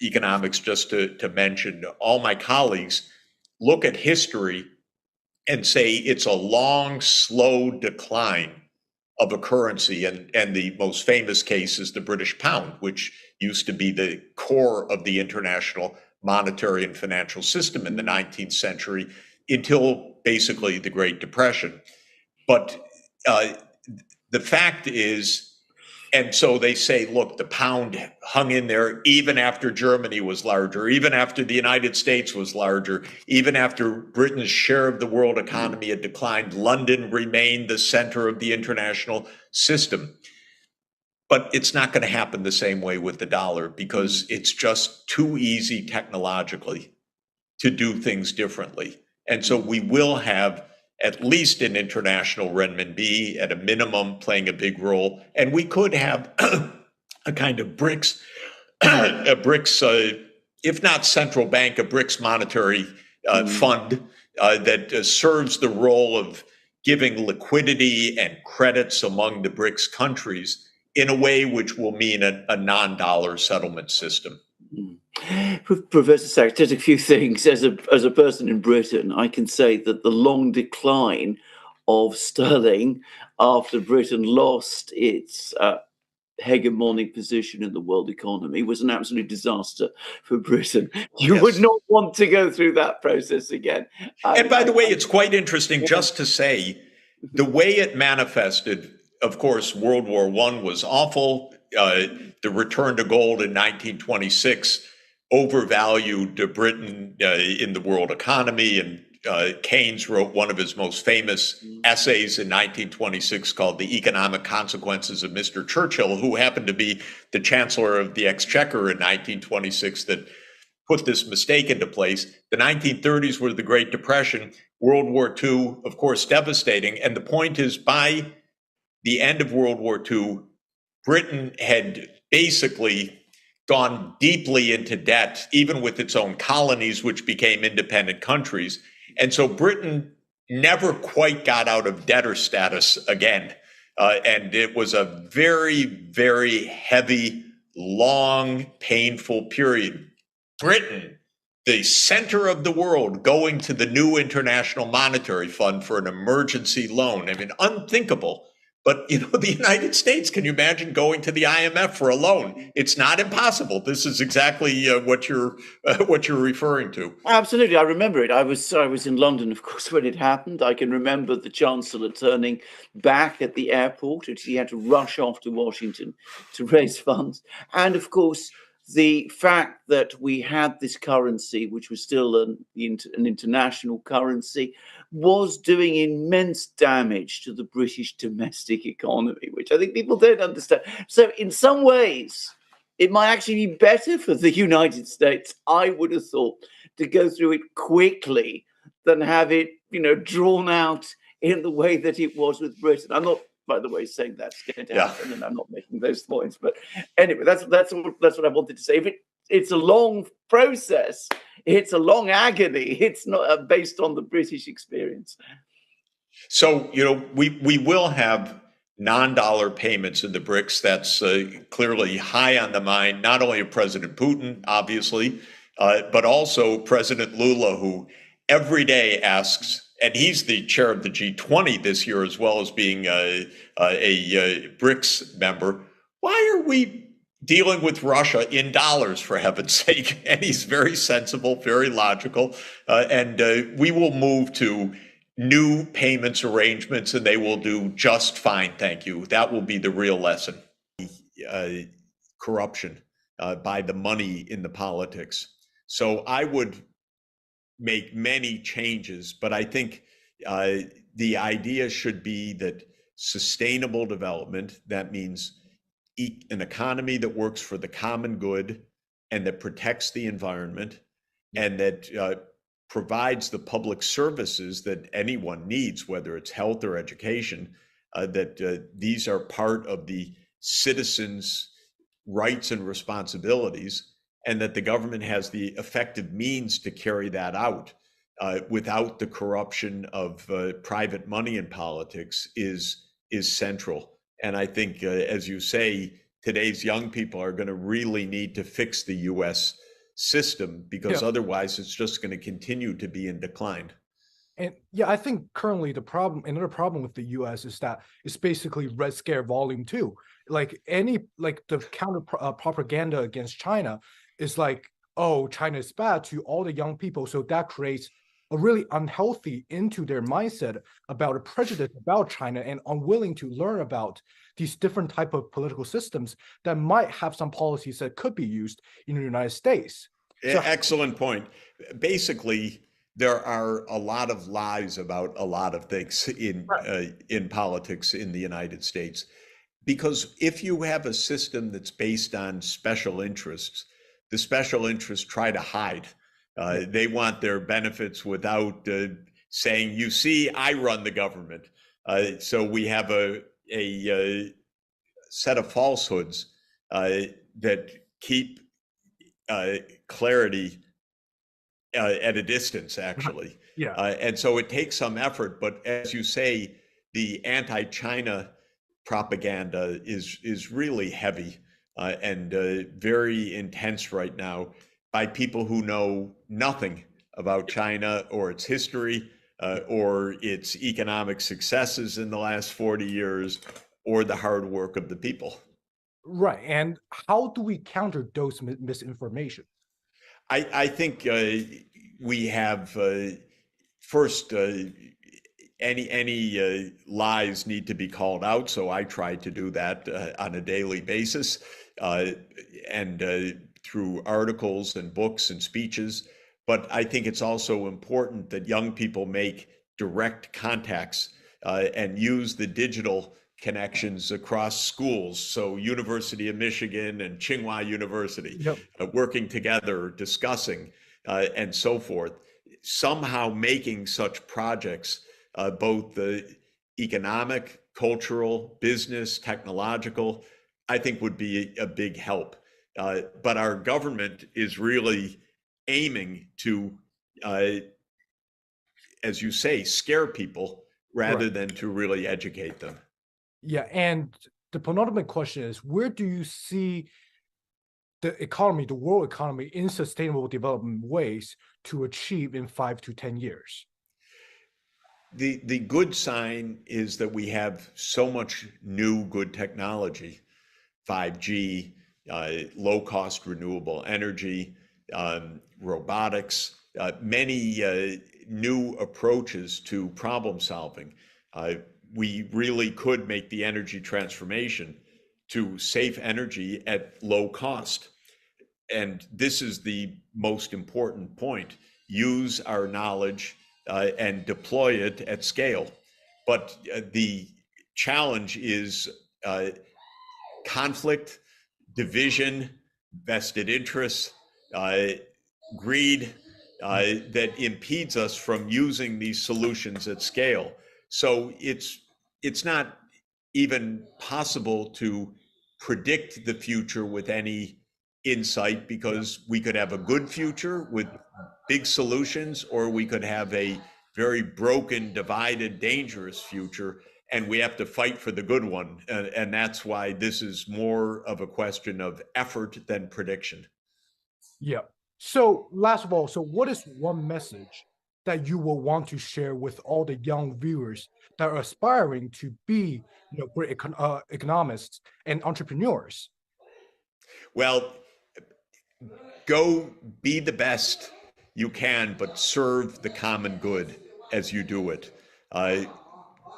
economics, just to mention, all my colleagues look at history and say it's a long, slow decline of a currency. And the most famous case is the British pound, which used to be the core of the international monetary and financial system in the 19th century until basically the Great Depression. But the fact is, and so they say, look, the pound hung in there even after Germany was larger, even after the United States was larger, even after Britain's share of the world economy had declined. London remained the center of the international system. But it's not going to happen the same way with the dollar because it's just too easy technologically to do things differently. And so we will have at least an international renminbi at a minimum playing a big role. And we could have a kind of BRICS, if not central bank, a BRICS monetary fund that serves the role of giving liquidity and credits among the BRICS countries in a way which will mean a non-dollar settlement system. Professor Sachs, just a few things. As a person in Britain, I can say that the long decline of sterling after Britain lost its hegemonic position in the world economy was an absolute disaster for Britain. You would not want to go through that process again. And by the way, it's quite interesting just to say the way it manifested. Of course, World War I was awful. The return to gold in 1926 overvalued Britain in the world economy. And Keynes wrote one of his most famous essays in 1926 called The Economic Consequences of Mr. Churchill, who happened to be the Chancellor of the Exchequer in 1926 that put this mistake into place. The 1930s were the Great Depression. World War II, of course, devastating. And the point is, by the end of World War II, Britain had basically gone deeply into debt, even with its own colonies, which became independent countries. And so Britain never quite got out of debtor status again. And it was a very, very heavy, long, painful period. Britain, the center of the world, going to the new International Monetary Fund for an emergency loan. I mean, unthinkable. But, you know, the United States, can you imagine going to the IMF for a loan? It's not impossible. This is exactly what you're referring to. Absolutely. I remember it. I was in London, of course, when it happened. I can remember the Chancellor turning back at the airport. He had to rush off to Washington to raise funds. And, of course, the fact that we had this currency, which was still an international currency, was doing immense damage to the British domestic economy, which I think people don't understand. So in some ways, it might actually be better for the United States, I would have thought, to go through it quickly than have it, drawn out in the way that it was with Britain. I'm not, by the way, saying that's going to happen, and I'm not making those points. But anyway, that's what I wanted to say. If it's a long process, it's a long agony. It's not based on the British experience. So, we will have non-dollar payments in the BRICS. That's clearly high on the mind, not only of President Putin, obviously, but also President Lula, who every day asks, and he's the chair of the G20 this year, as well as being a BRICS member, why are we dealing with Russia in dollars, for heaven's sake? And he's very sensible, very logical. And we will move to new payments arrangements, and they will do just fine, thank you. That will be the real lesson. Corruption by the money in the politics. So I would make many changes, but I think the idea should be that sustainable development, that means an economy that works for the common good and that protects the environment and that provides the public services that anyone needs, whether it's health or education, that these are part of the citizens' rights and responsibilities, and that the government has the effective means to carry that out without the corruption of private money in politics is central. And I think, as you say, today's young people are going to really need to fix the U.S. system, because otherwise it's just going to continue to be in decline. And yeah, I think currently another problem with the U.S. is that it's basically Red Scare Volume 2. Like the counter propaganda against China is like, oh, China is bad to all the young people. So that creates a really unhealthy into their mindset about a prejudice about China and unwilling to learn about these different type of political systems that might have some policies that could be used in the United States. So, excellent point. Basically, there are a lot of lies about a lot of things in politics in the United States, because if you have a system that's based on special interests, the special interests try to hide. They want their benefits without saying, "You see, I run the government." So we have a set of falsehoods that keep clarity at a distance, actually. And so it takes some effort, but as you say, the anti-China propaganda is really heavy and very intense right now by people who know nothing about China or its history or its economic successes in the last 40 years or the hard work of the people. Right. And how do we counter those misinformation? I think we have first any lies need to be called out. So I try to do that on a daily basis and through articles and books and speeches. But I think it's also important that young people make direct contacts and use the digital connections across schools. So University of Michigan and Tsinghua University working together, discussing and so forth, somehow making such projects, both economic, cultural, business, technological, I think would be a big help. But our government is really aiming to, as you say, scare people rather than to really educate them. Yeah, and the penultimate question is, where do you see the economy, the world economy, in sustainable development ways to achieve in 5 to 10 years? The good sign is that we have so much new good technology, 5G, low-cost renewable energy, robotics, many new approaches to problem solving. We really could make the energy transformation to safe energy at low cost. And this is the most important point. Use our knowledge and deploy it at scale. But the challenge is conflict, division, vested interests, greed that impedes us from using these solutions at scale. So it's not even possible to predict the future with any insight, because we could have a good future with big solutions, or we could have a very broken, divided, dangerous future, and we have to fight for the good one. And that's why this is more of a question of effort than prediction. Yeah. So last of all, so what is one message that you will want to share with all the young viewers that are aspiring to be, great economists and entrepreneurs? Well, go be the best you can, but serve the common good as you do it.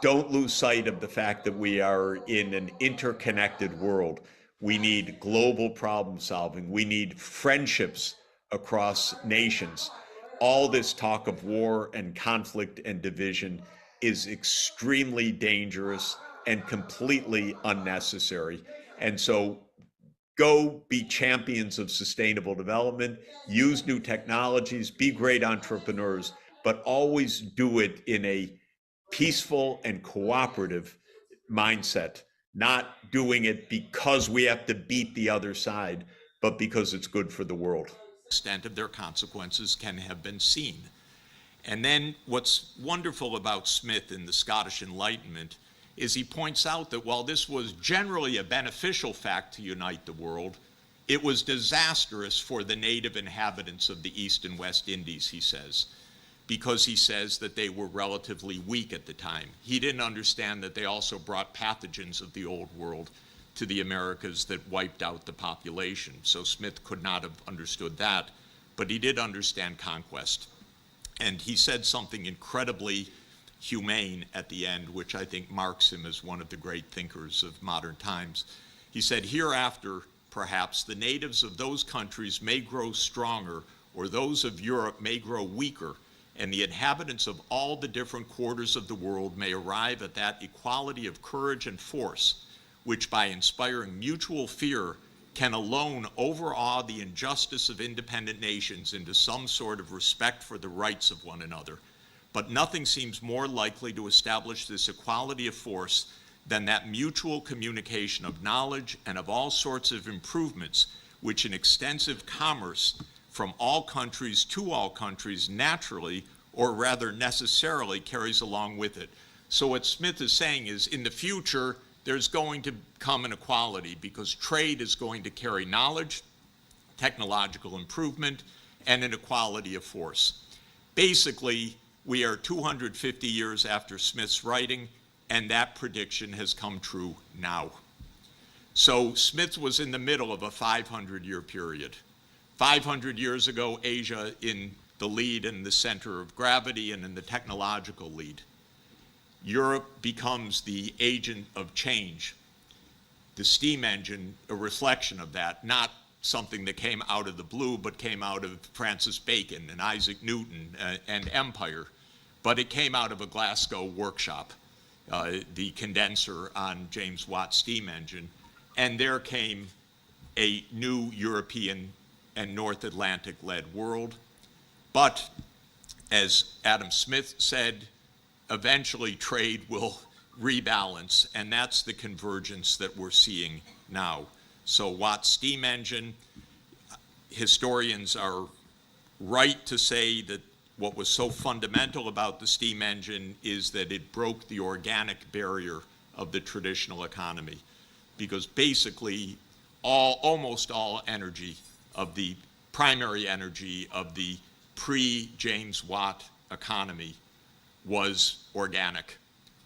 Don't lose sight of the fact that we are in an interconnected world. We need global problem solving. We need friendships across nations. All this talk of war and conflict and division is extremely dangerous and completely unnecessary. And so go be champions of sustainable development, use new technologies, be great entrepreneurs, but always do it in a peaceful and cooperative mindset, not doing it because we have to beat the other side, but because it's good for the world. The extent of their consequences can have been seen. And then what's wonderful about Smith in the Scottish Enlightenment is he points out that while this was generally a beneficial fact to unite the world, it was disastrous for the native inhabitants of the East and West Indies, he says, because he says that they were relatively weak at the time. He didn't understand that they also brought pathogens of the old world to the Americas that wiped out the population. So Smith could not have understood that, but he did understand conquest. And he said something incredibly humane at the end, which I think marks him as one of the great thinkers of modern times. He said, hereafter, perhaps, the natives of those countries may grow stronger, or those of Europe may grow weaker, and the inhabitants of all the different quarters of the world may arrive at that equality of courage and force, which by inspiring mutual fear can alone overawe the injustice of independent nations into some sort of respect for the rights of one another. But nothing seems more likely to establish this equality of force than that mutual communication of knowledge and of all sorts of improvements which an extensive commerce from all countries to all countries naturally, or rather necessarily, carries along with it. So what Smith is saying is, in the future, there's going to come an equality because trade is going to carry knowledge, technological improvement, and an equality of force. Basically, we are 250 years after Smith's writing, and that prediction has come true now. So Smith was in the middle of a 500-year period. 500 years ago, Asia in the lead and the center of gravity and in the technological lead. Europe becomes the agent of change. The steam engine, a reflection of that, not something that came out of the blue, but came out of Francis Bacon and Isaac Newton and empire. But it came out of a Glasgow workshop, the condenser on James Watt's steam engine. And there came a new European and North Atlantic-led world. But as Adam Smith said, eventually trade will rebalance, and that's the convergence that we're seeing now. So Watt's steam engine, historians are right to say that what was so fundamental about the steam engine is that it broke the organic barrier of the traditional economy, because basically almost all energy of the primary energy of the pre-James Watt economy was organic.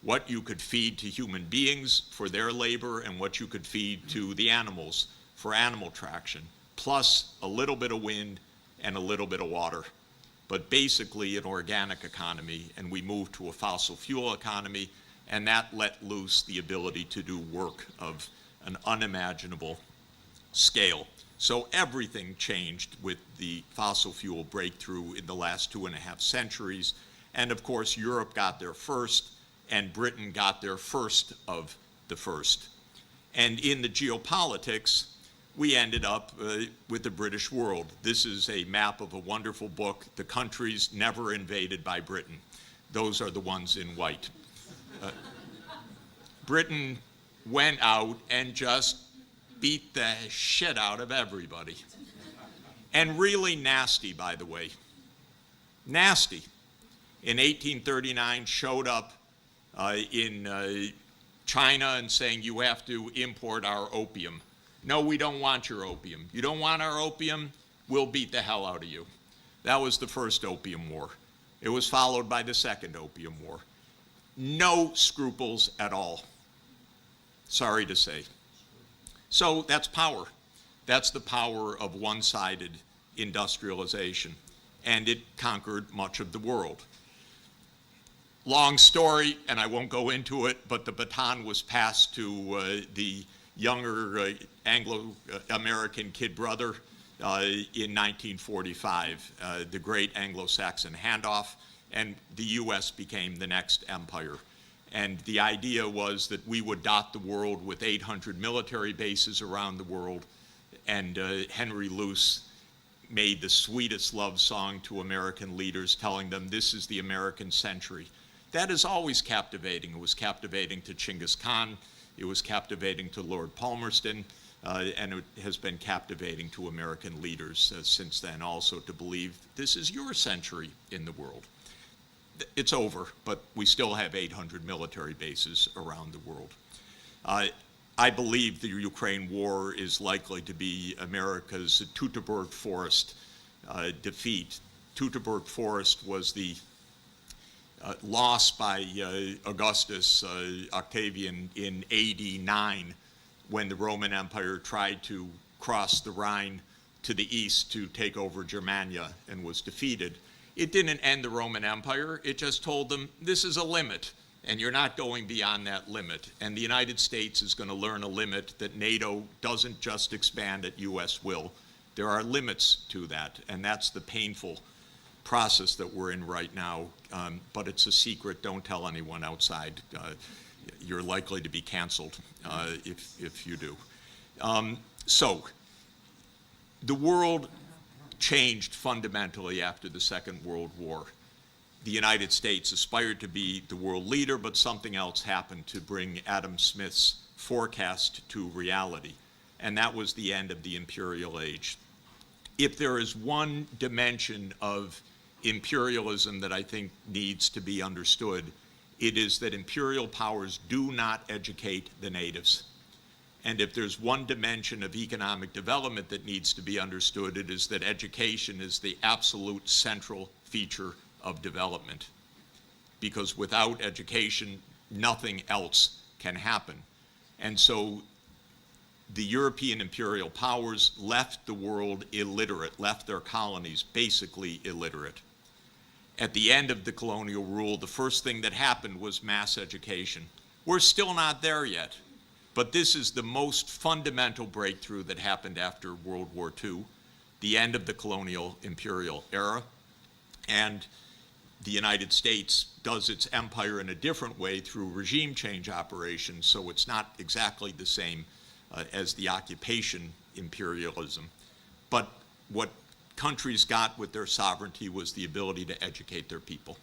What you could feed to human beings for their labor and what you could feed to the animals for animal traction, plus a little bit of wind and a little bit of water. But basically an organic economy, and we moved to a fossil fuel economy, and that let loose the ability to do work of an unimaginable scale. So everything changed with the fossil fuel breakthrough in the last 2.5 centuries. And of course, Europe got there first, and Britain got there first of the first. And in the geopolitics, we ended up with the British world. This is a map of a wonderful book, The Countries Never Invaded by Britain. Those are the ones in white. Britain went out and just beat the shit out of everybody. And really nasty, by the way. Nasty. In 1839, showed up in China and saying, you have to import our opium. No, we don't want your opium. You don't want our opium? We'll beat the hell out of you. That was the first Opium War. It was followed by the second Opium War. No scruples at all. Sorry to say. So that's power. That's the power of one-sided industrialization. And it conquered much of the world. Long story, and I won't go into it, but the baton was passed to the younger Anglo-American kid brother in 1945, the great Anglo-Saxon handoff, and the US became the next empire. And the idea was that we would dot the world with 800 military bases around the world, and Henry Luce made the sweetest love song to American leaders, telling them this is the American century. That is always captivating. It was captivating to Genghis Khan. It was captivating to Lord Palmerston. And it has been captivating to American leaders since then also to believe this is your century in the world. It's over, but we still have 800 military bases around the world. I believe the Ukraine war is likely to be America's Teutoburg Forest defeat. Teutoburg Forest was the loss by Augustus Octavian in AD 9 when the Roman Empire tried to cross the Rhine to the east to take over Germania and was defeated. It didn't end the Roman Empire. It just told them, this is a limit, and you're not going beyond that limit. And the United States is going to learn a limit that NATO doesn't just expand at US will. There are limits to that, and that's the painful process that we're in right now. But it's a secret. Don't tell anyone outside. You're likely to be canceled if you do. So the world changed fundamentally after the Second World War. The United States aspired to be the world leader, but something else happened to bring Adam Smith's forecast to reality, and that was the end of the imperial age. If there is one dimension of imperialism that I think needs to be understood, it is that imperial powers do not educate the natives. And if there's one dimension of economic development that needs to be understood, it is that education is the absolute central feature of development. Because without education, nothing else can happen. And so the European imperial powers left the world illiterate, left their colonies basically illiterate. At the end of the colonial rule, the first thing that happened was mass education. We're still not there yet, but this is the most fundamental breakthrough that happened after World War II, the end of the colonial imperial era, and the United States does its empire in a different way through regime change operations, so it's not exactly the same as the occupation imperialism. But what countries got with their sovereignty was the ability to educate their people.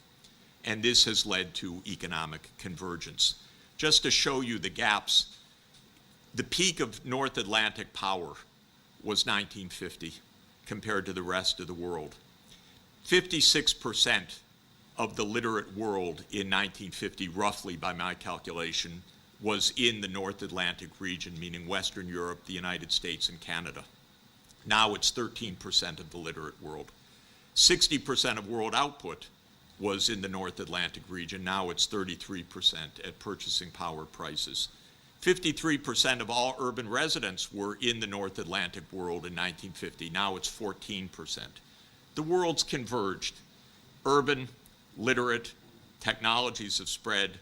And this has led to economic convergence. Just to show you the gaps, the peak of North Atlantic power was 1950 compared to the rest of the world. 56% of the literate world in 1950, roughly by my calculation, was in the North Atlantic region, meaning Western Europe, the United States, and Canada. Now it's 13% of the literate world. 60% of world output was in the North Atlantic region. Now it's 33% at purchasing power prices. 53% of all urban residents were in the North Atlantic world in 1950. Now it's 14%. The world's converged. Urban, literate, technologies have spread.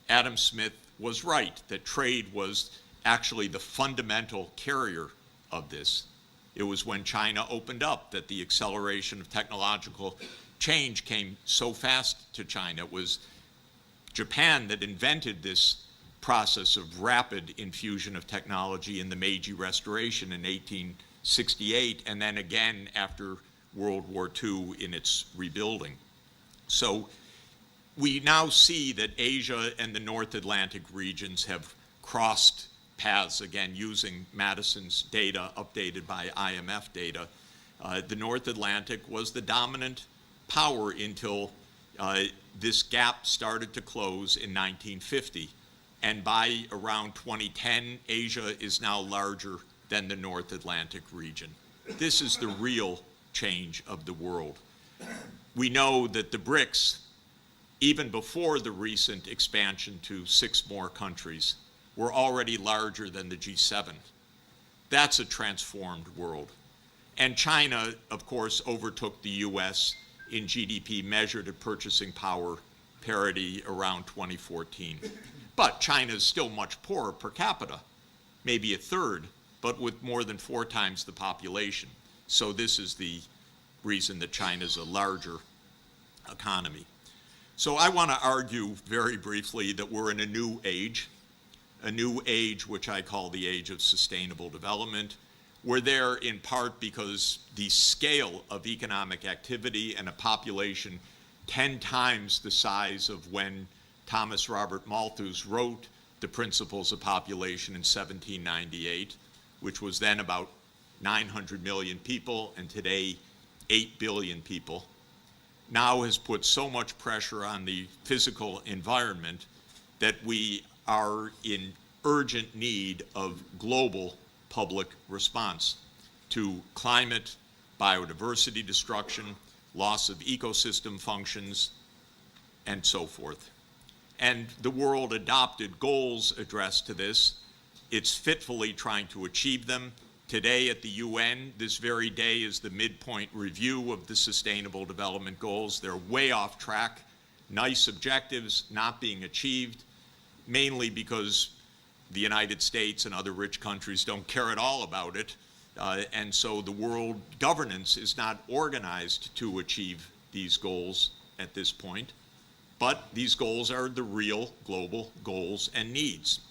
Adam Smith was right that trade was actually the fundamental carrier of this. It was when China opened up that the acceleration of technological change came so fast to China. It was Japan that invented this process of rapid infusion of technology in the Meiji Restoration in 1868, and then again after World War II in its rebuilding. So we now see that Asia and the North Atlantic regions have crossed paths, again, using Madison's data updated by IMF data. The North Atlantic was the dominant power until this gap started to close in 1950. And by around 2010, Asia is now larger than the North Atlantic region. This is the real change of the world. We know that the BRICS, even before the recent expansion to 6 more countries, were already larger than the G7. That's a transformed world. And China, of course, overtook the US in GDP measured at purchasing power parity around 2014. But China is still much poorer per capita, maybe a third, but with more than 4 times the population. So this is the reason that China is a larger economy. So I want to argue very briefly that we're in a new age which I call the age of sustainable development. We're there in part because the scale of economic activity and a population 10 times the size of when Thomas Robert Malthus wrote The Principles of Population in 1798, which was then about 900 million people, and today 8 billion people, now has put so much pressure on the physical environment that we are in urgent need of global public response to climate, biodiversity destruction, loss of ecosystem functions, and so forth. And the world adopted goals addressed to this. It's fitfully trying to achieve them. Today at the UN, this very day, is the midpoint review of the Sustainable Development Goals. They're way off track. Nice objectives not being achieved, mainly because the United States and other rich countries don't care at all about it. And so the world governance is not organized to achieve these goals at this point. But these goals are the real global goals and needs.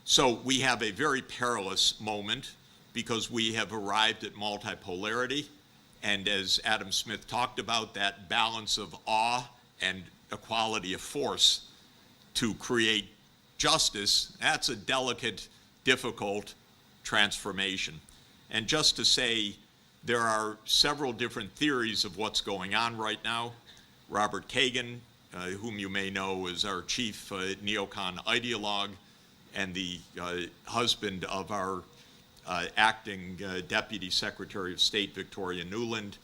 So we have a very perilous moment because we have arrived at multipolarity. And as Adam Smith talked about, that balance of awe and equality of force to create justice, that's a delicate, difficult transformation. And just to say, there are several different theories of what's going on right now. Robert Kagan, whom you may know as our chief neocon ideologue and the husband of our acting Deputy Secretary of State, Victoria Nuland,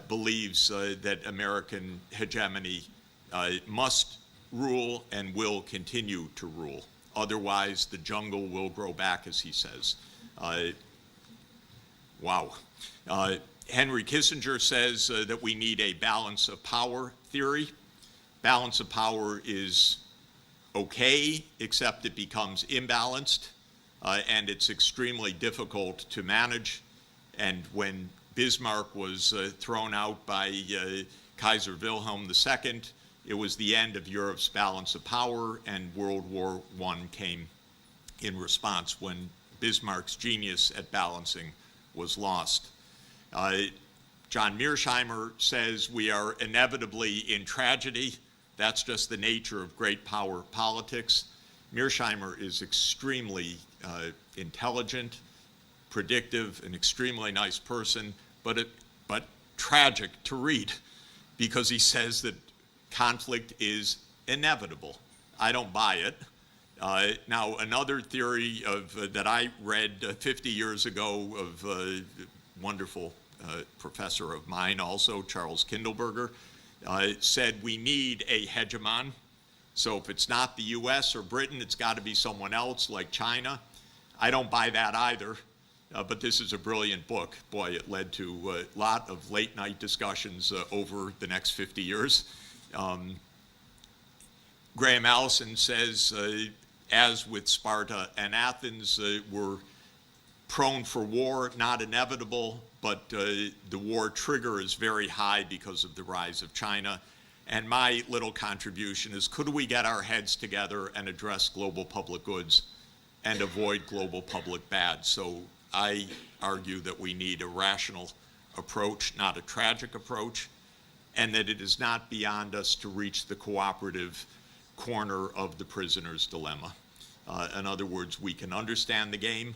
believes that American hegemony must rule and will continue to rule. Otherwise, the jungle will grow back, as he says. Wow. Henry Kissinger says that we need a balance of power theory. Balance of power is okay, except it becomes imbalanced, and it's extremely difficult to manage. And when Bismarck was thrown out by Kaiser Wilhelm II, it was the end of Europe's balance of power, and World War I came in response when Bismarck's genius at balancing was lost. John Mearsheimer says we are inevitably in tragedy. That's just the nature of great power politics. Mearsheimer is extremely intelligent, predictive, an extremely nice person, but tragic to read because he says that conflict is inevitable. I don't buy it. Now, another theory that I read 50 years ago of a wonderful professor of mine also, Charles Kindleberger, said we need a hegemon. So if it's not the US or Britain, it's got to be someone else like China. I don't buy that either, but this is a brilliant book. Boy, it led to a lot of late night discussions over the next 50 years. Graham Allison says, as with Sparta and Athens, we're prone for war, not inevitable, but the war trigger is very high because of the rise of China. And my little contribution is, could we get our heads together and address global public goods and avoid global public bad? So I argue that we need a rational approach, not a tragic approach, and that it is not beyond us to reach the cooperative corner of the prisoner's dilemma. In other words, we can understand the game,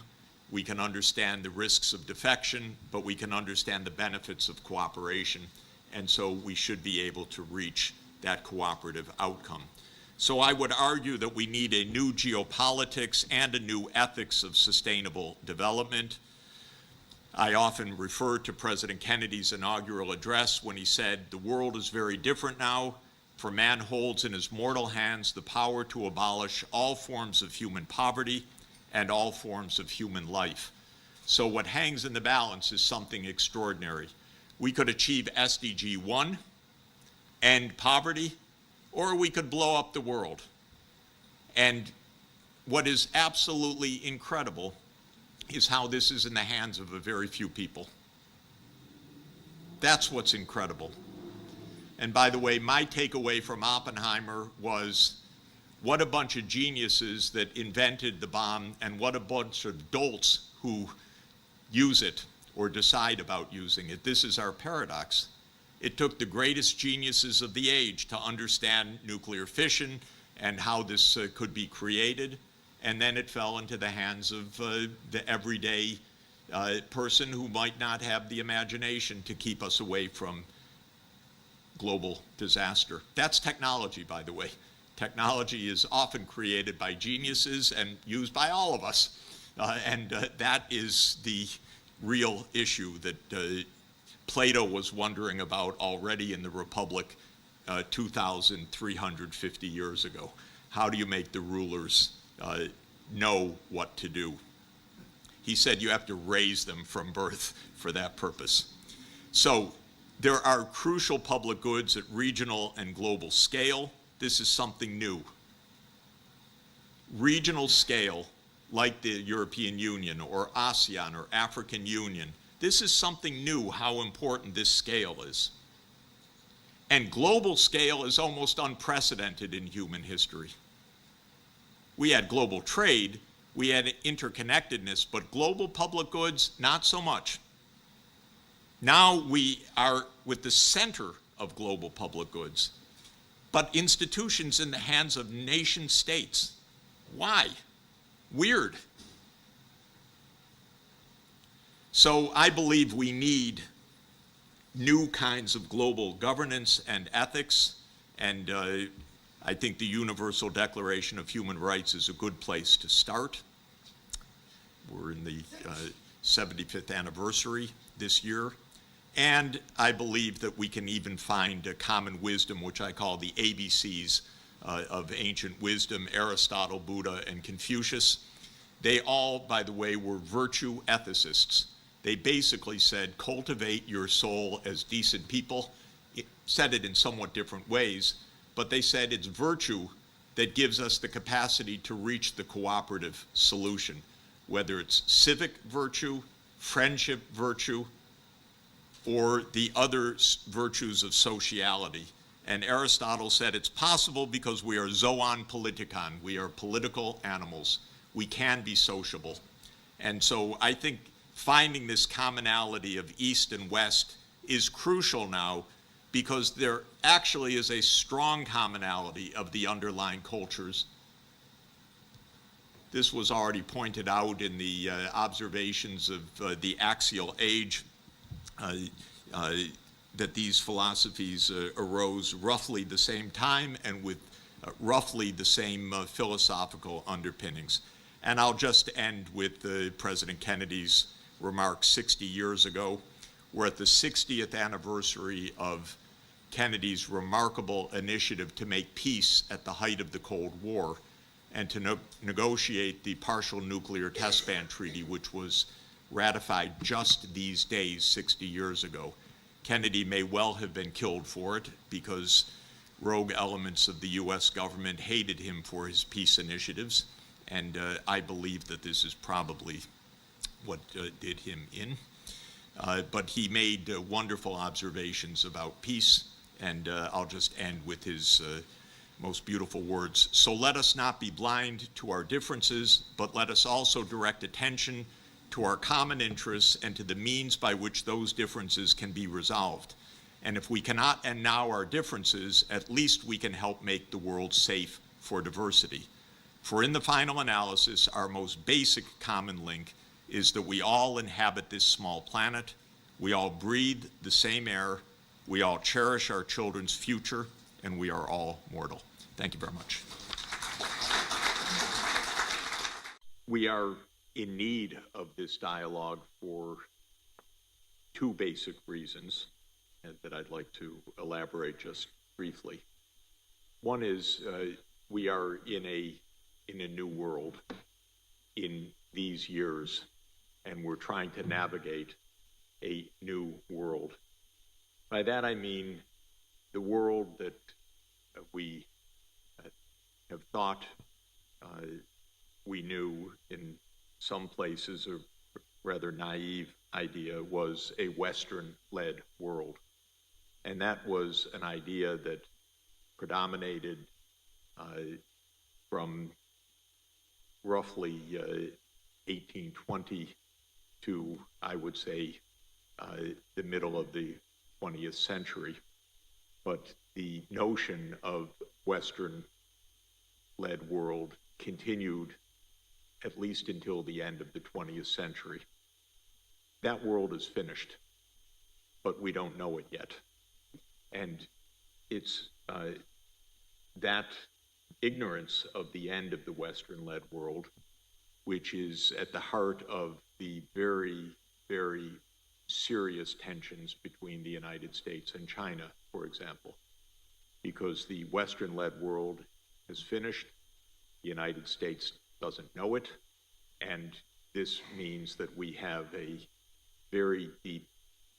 we can understand the risks of defection, but we can understand the benefits of cooperation. And so we should be able to reach that cooperative outcome. So I would argue that we need a new geopolitics and a new ethics of sustainable development. I often refer to President Kennedy's inaugural address when he said, "The world is very different now, for man holds in his mortal hands the power to abolish all forms of human poverty and all forms of human life." So what hangs in the balance is something extraordinary. We could achieve SDG 1, end poverty, or we could blow up the world. And what is absolutely incredible is how this is in the hands of a very few people. That's what's incredible. And by the way, my takeaway from Oppenheimer was what a bunch of geniuses that invented the bomb and what a bunch of dolts who use it or decide about using it. This is our paradox. It took the greatest geniuses of the age to understand nuclear fission and how this could be created, and then it fell into the hands of the everyday person who might not have the imagination to keep us away from global disaster. That's technology, by the way. Technology is often created by geniuses and used by all of us. That is the real issue that Plato was wondering about already in the Republic 2,350 years ago. How do you make the rulers know what to do? He said you have to raise them from birth for that purpose. So there are crucial public goods at regional and global scale. This is something new. Regional scale, like the European Union or ASEAN or African Union, this is something new, how important this scale is. And global scale is almost unprecedented in human history. We had global trade, we had interconnectedness, but global public goods, not so much. Now we are with the center of global public goods, but institutions in the hands of nation states. Why? Weird. So I believe we need new kinds of global governance and ethics, and I think the Universal Declaration of Human Rights is a good place to start. We're in the 75th anniversary this year, and I believe that we can even find a common wisdom, which I call the ABCs of ancient wisdom: Aristotle, Buddha, and Confucius. They all, by the way, were virtue ethicists. They basically said, cultivate your soul as decent people. It said it in somewhat different ways, but they said it's virtue that gives us the capacity to reach the cooperative solution, whether it's civic virtue, friendship virtue, or the other virtues of sociality. And Aristotle said it's possible because we are zoon politikon. We are political animals. We can be sociable. And so I think finding this commonality of East and West is crucial now, because there actually is a strong commonality of the underlying cultures. This was already pointed out in the observations of the axial age, that these philosophies arose roughly the same time and with roughly the same philosophical underpinnings. And I'll just end with President Kennedy's remarks 60 years ago. We're at the 60th anniversary of Kennedy's remarkable initiative to make peace at the height of the Cold War and to negotiate the partial nuclear test ban treaty, which was ratified just these days 60 years ago. Kennedy may well have been killed for it, because rogue elements of the US government hated him for his peace initiatives, and I believe that this is probably what did him in. But he made wonderful observations about peace, and I'll just end with his most beautiful words. So let us not be blind to our differences, but let us also direct attention to our common interests and to the means by which those differences can be resolved. And if we cannot end now our differences, at least we can help make the world safe for diversity. For in the final analysis, our most basic common link is that we all inhabit this small planet, we all breathe the same air, we all cherish our children's future, and we are all mortal. Thank you very much. We are in need of this dialogue for two basic reasons that I'd like to elaborate just briefly. One is we are in a new world in these years, and we're trying to navigate a new world. By that I mean the world that we have thought we knew in some places, a rather naive idea, was a Western-led world. And that was an idea that predominated from roughly 1820 to, I would say, the middle of the 20th century. But the notion of Western-led world continued at least until the end of the 20th century. That world is finished, but we don't know it yet. And it's that ignorance of the end of the Western-led world, which is at the heart of the very, very serious tensions between the United States and China, for example, because the Western-led world is finished, the United States doesn't know it, and this means that we have a very deep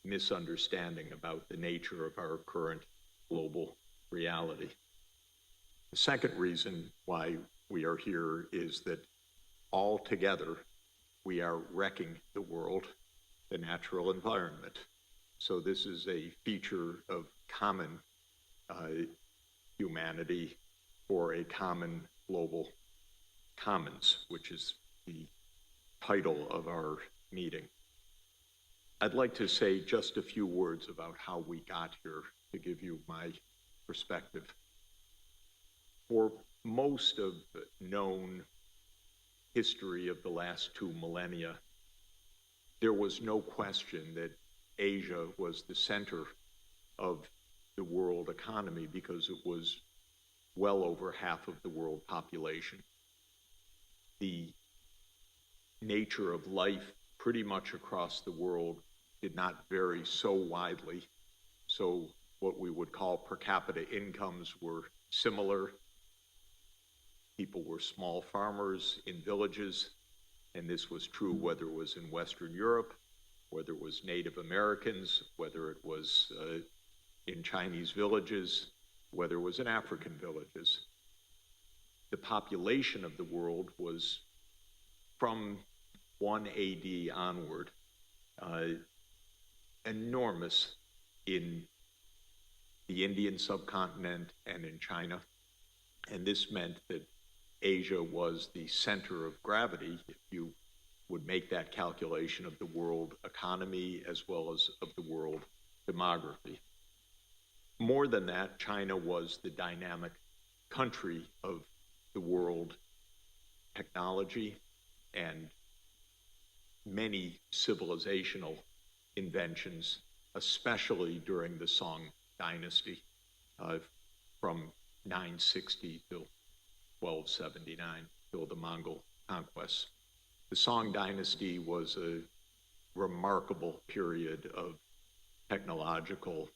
misunderstanding about the nature of our current global reality. The second reason why we are here is that all together we are wrecking the world, the natural environment. So this is a feature of common humanity for a common global commons, which is the title of our meeting. I'd like to say just a few words about how we got here to give you my perspective. For most of the known history of the last 2 millennia, there was no question that Asia was the center of the world economy because it was well over half of the world population. The nature of life pretty much across the world did not vary so widely. So what we would call per capita incomes were similar. People were small farmers in villages, and this was true whether it was in Western Europe, whether it was Native Americans, whether it was in Chinese villages, whether it was in African villages. The population of the world was, from 1 AD onward, enormous in the Indian subcontinent and in China. And this meant that Asia was the center of gravity, if you would make that calculation, of the world economy as well as of the world demography. More than that, China was the dynamic country of the world technology and many civilizational inventions, especially during the Song dynasty from 960 till 1279, till the Mongol conquest. The Song dynasty was a remarkable period of technological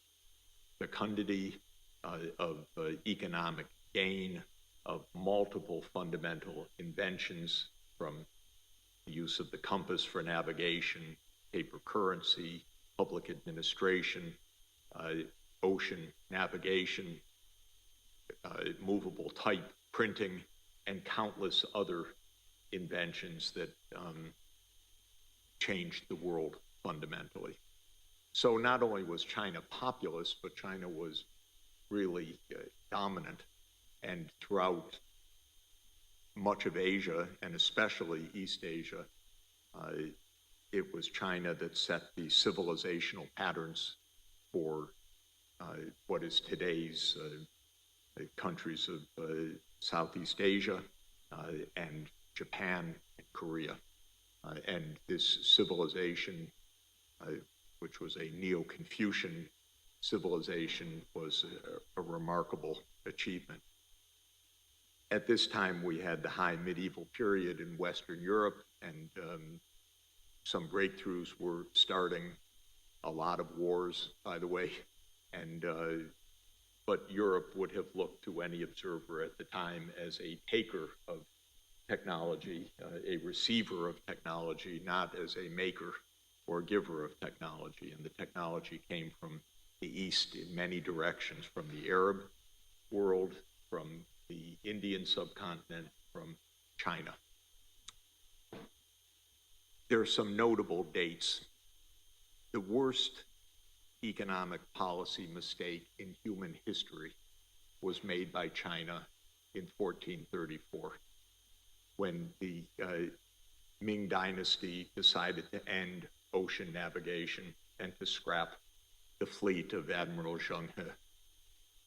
fecundity, of economic gain, of multiple fundamental inventions, from the use of the compass for navigation, paper currency, public administration, ocean navigation, movable type printing, and countless other inventions that changed the world fundamentally. So not only was China populous, but China was really dominant. And throughout much of Asia, and especially East Asia, it was China that set the civilizational patterns for what is today's countries of Southeast Asia and Japan and Korea. And this civilization, which was a Neo-Confucian civilization, was a remarkable achievement. At this time, we had the high medieval period in Western Europe, and some breakthroughs were starting, a lot of wars, by the way, and but Europe would have looked to any observer at the time as a taker of technology, a receiver of technology, not as a maker or giver of technology. And the technology came from the East in many directions, from the Arab world, from the Indian subcontinent, from China. There are some notable dates. The worst economic policy mistake in human history was made by China in 1434, when the Ming Dynasty decided to end ocean navigation and to scrap the fleet of Admiral Zheng He,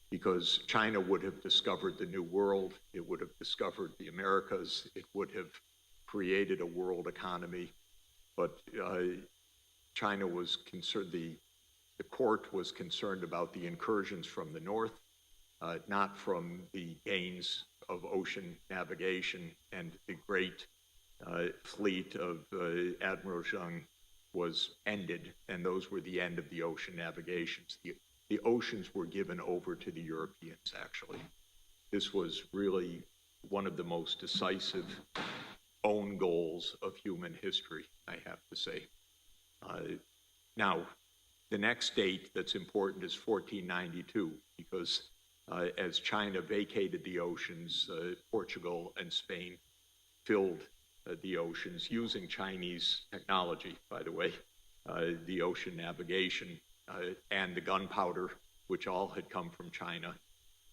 because China would have discovered the New World, it would have discovered the Americas, it would have created a world economy. But China was concerned, the court was concerned about the incursions from the north, not from the gains of ocean navigation, and the great fleet of Admiral Zheng was ended, and those were the end of the ocean navigations. The oceans were given over to the Europeans, actually. This was really one of the most decisive own goals of human history, I have to say. Now, the next date that's important is 1492, because as China vacated the oceans, Portugal and Spain filled the oceans using Chinese technology, by the way, the ocean navigation and the gunpowder, which all had come from China,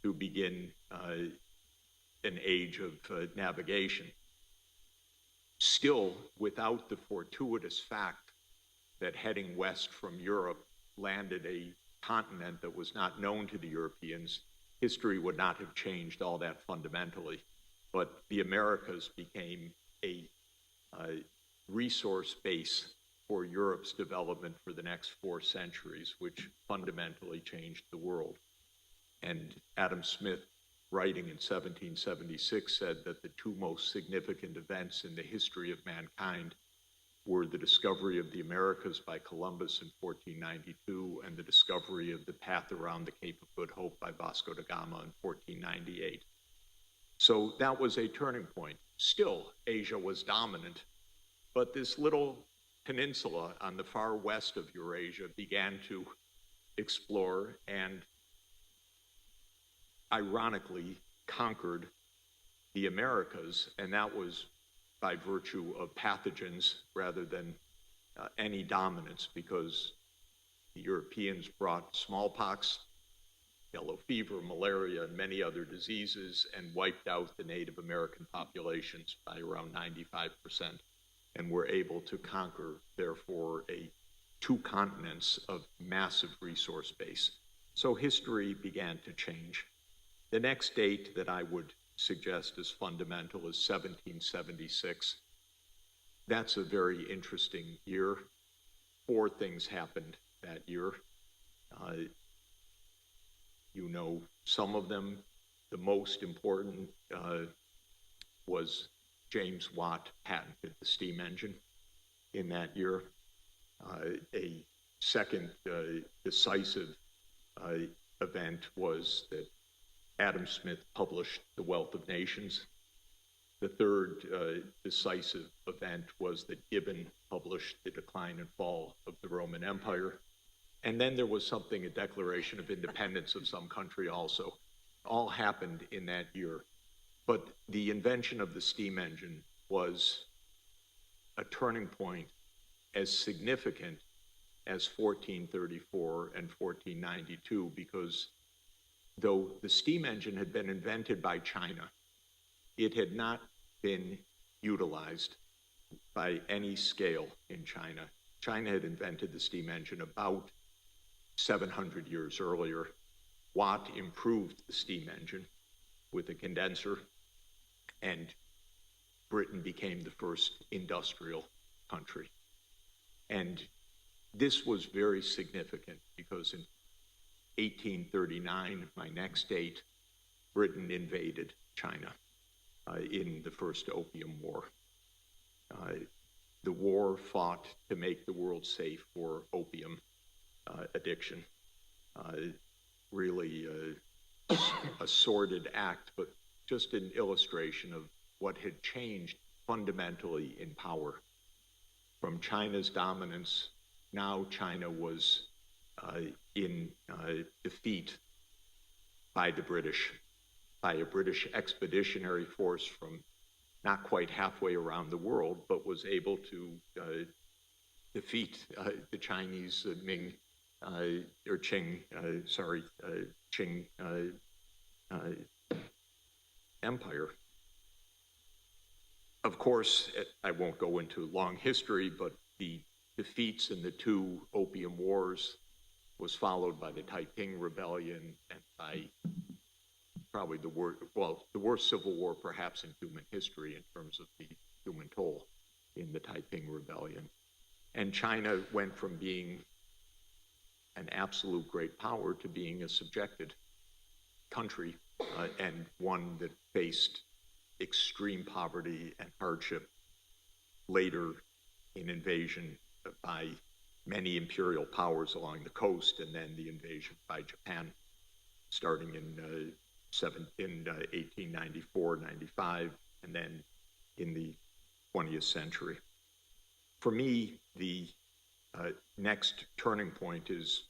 to begin an age of navigation. Still, without the fortuitous fact that heading west from Europe landed a continent that was not known to the Europeans, history would not have changed all that fundamentally. But the Americas became a resource base for Europe's development for the next 4 centuries, which fundamentally changed the world. And Adam Smith, writing in 1776, said that the 2 most significant events in the history of mankind were the discovery of the Americas by Columbus in 1492 and the discovery of the path around the Cape of Good Hope by Vasco da Gama in 1498. So that was a turning point. Still, Asia was dominant, but this little peninsula on the far west of Eurasia began to explore and ironically conquered the Americas, and that was by virtue of pathogens rather than any dominance, because the Europeans brought smallpox, yellow fever, malaria, and many other diseases, and wiped out the Native American populations by around 95%, and were able to conquer, therefore, 2 continents of massive resource base. So history began to change. The next date that I would suggest is fundamental is 1776. That's a very interesting year. 4 things happened that year. You know some of them. The most important was James Watt patented the steam engine in that year. A second decisive event was that Adam Smith published The Wealth of Nations. The third decisive event was that Gibbon published The Decline and Fall of the Roman Empire. And then there was something, a Declaration of Independence of some country also. All happened in that year. But the invention of the steam engine was a turning point as significant as 1434 and 1492, because though the steam engine had been invented by China, it had not been utilized by any scale in China. China had invented the steam engine about 700 years earlier. Watt improved the steam engine with a condenser, and Britain became the first industrial country. And this was very significant because in 1839, my next date, Britain invaded China in the First Opium War. The war fought to make the world safe for opium addiction. Really a sordid act, but just an illustration of what had changed fundamentally in power. From China's dominance, now China was in defeat by the British, by a British expeditionary force from not quite halfway around the world, but was able to defeat the Chinese Ming or Qing, Qing Empire. Of course, I won't go into long history, but the defeats in the two Opium Wars was followed by the Taiping Rebellion and by probably the worst civil war perhaps in human history in terms of the human toll in the Taiping Rebellion. And China went from being an absolute great power to being a subjected country, and one that faced extreme poverty and hardship later in invasion by many imperial powers along the coast, and then the invasion by Japan starting in 1894, 95, and then in the 20th century. For me, the next turning point is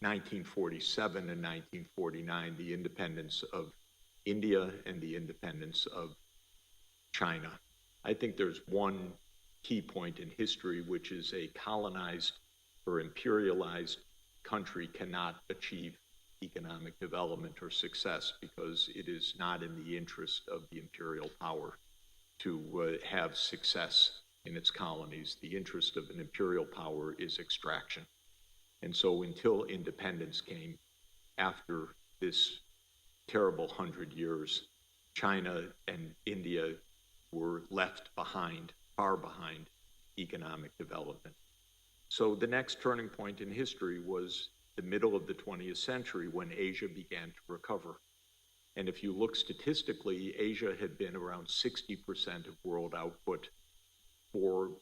1947 and 1949, the independence of India and the independence of China. I think there's one key point in history, which is a colonized or imperialized country cannot achieve economic development or success because it is not in the interest of the imperial power to have success in its colonies. The interest of an imperial power is extraction. And so until independence came after this terrible 100 years, China and India were left behind, far behind economic development. So the next turning point in history was the middle of the 20th century when Asia began to recover. And if you look statistically, Asia had been around 60% of world output for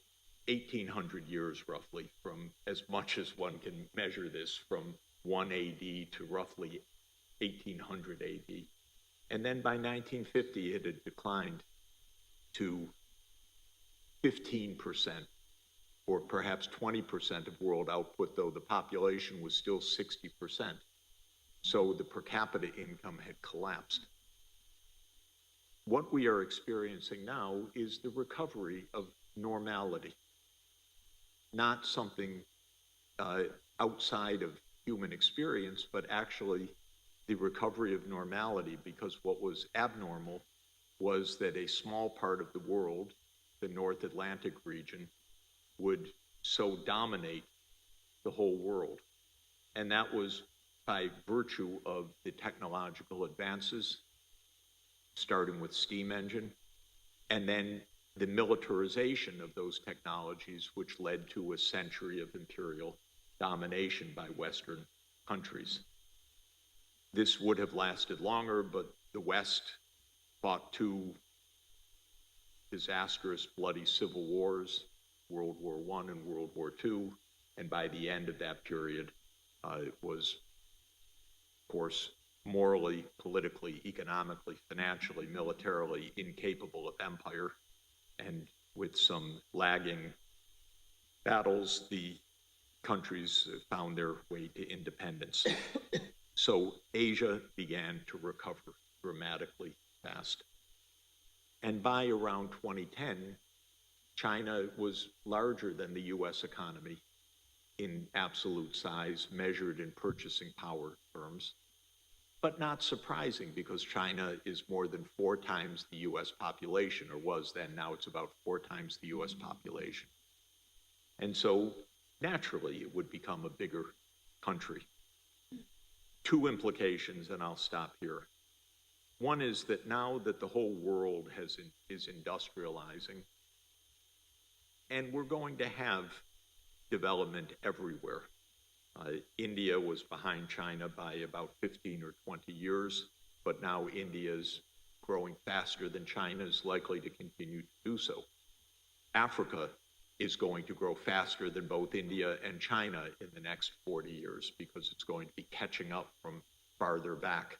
1,800 years roughly, from as much as one can measure this, from 1 AD to roughly 1800 AD. And then by 1950, it had declined to 15%, or perhaps 20% of world output, though the population was still 60%. So the per capita income had collapsed. What we are experiencing now is the recovery of normality, not something outside of human experience, but actually the recovery of normality, because what was abnormal was that a small part of the world, the North Atlantic region, would so dominate the whole world. And that was by virtue of the technological advances, starting with steam engine, and then the militarization of those technologies, which led to a century of imperial domination by Western countries. This would have lasted longer, but the West fought two disastrous, bloody civil wars, World War I and World War II, and by the end of that period, it was, of course, morally, politically, economically, financially, militarily incapable of empire. And with some lagging battles, the countries found their way to independence. So Asia began to recover dramatically fast. And by around 2010, China was larger than the US economy in absolute size, measured in purchasing power terms, but not surprising because China is more than 4 times the US population, or was then. Now it's about 4 times the US population. And so naturally it would become a bigger country. 2 implications, and I'll stop here. One is that now that the whole world is industrializing, and we're going to have development everywhere. India was behind China by about 15 or 20 years, but now India is growing faster than China, is likely to continue to do so. Africa is going to grow faster than both India and China in the next 40 years because it's going to be catching up from farther back.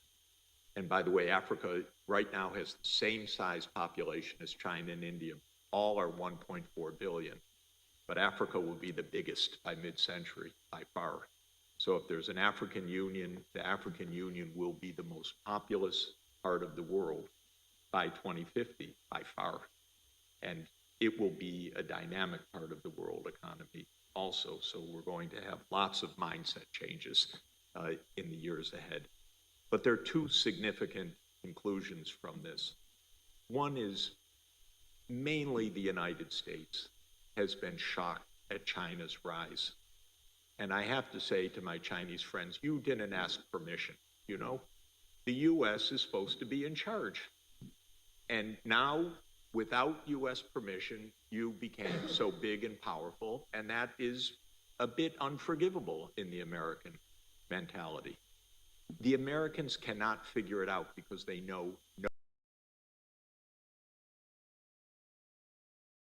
And by the way, Africa right now has the same size population as China and India. All are 1.4 billion. But Africa will be the biggest by mid-century, by far. So if there's an African Union, the African Union will be the most populous part of the world by 2050, by far. And it will be a dynamic part of the world economy also. So we're going to have lots of mindset changes in the years ahead. But there are 2 significant conclusions from this. One is mainly the United States, has been shocked at China's rise. And I have to say to my Chinese friends, you didn't ask permission, you know? The US is supposed to be in charge. And now, without US permission, you became so big and powerful, and that is a bit unforgivable in the American mentality. The Americans cannot figure it out because they know no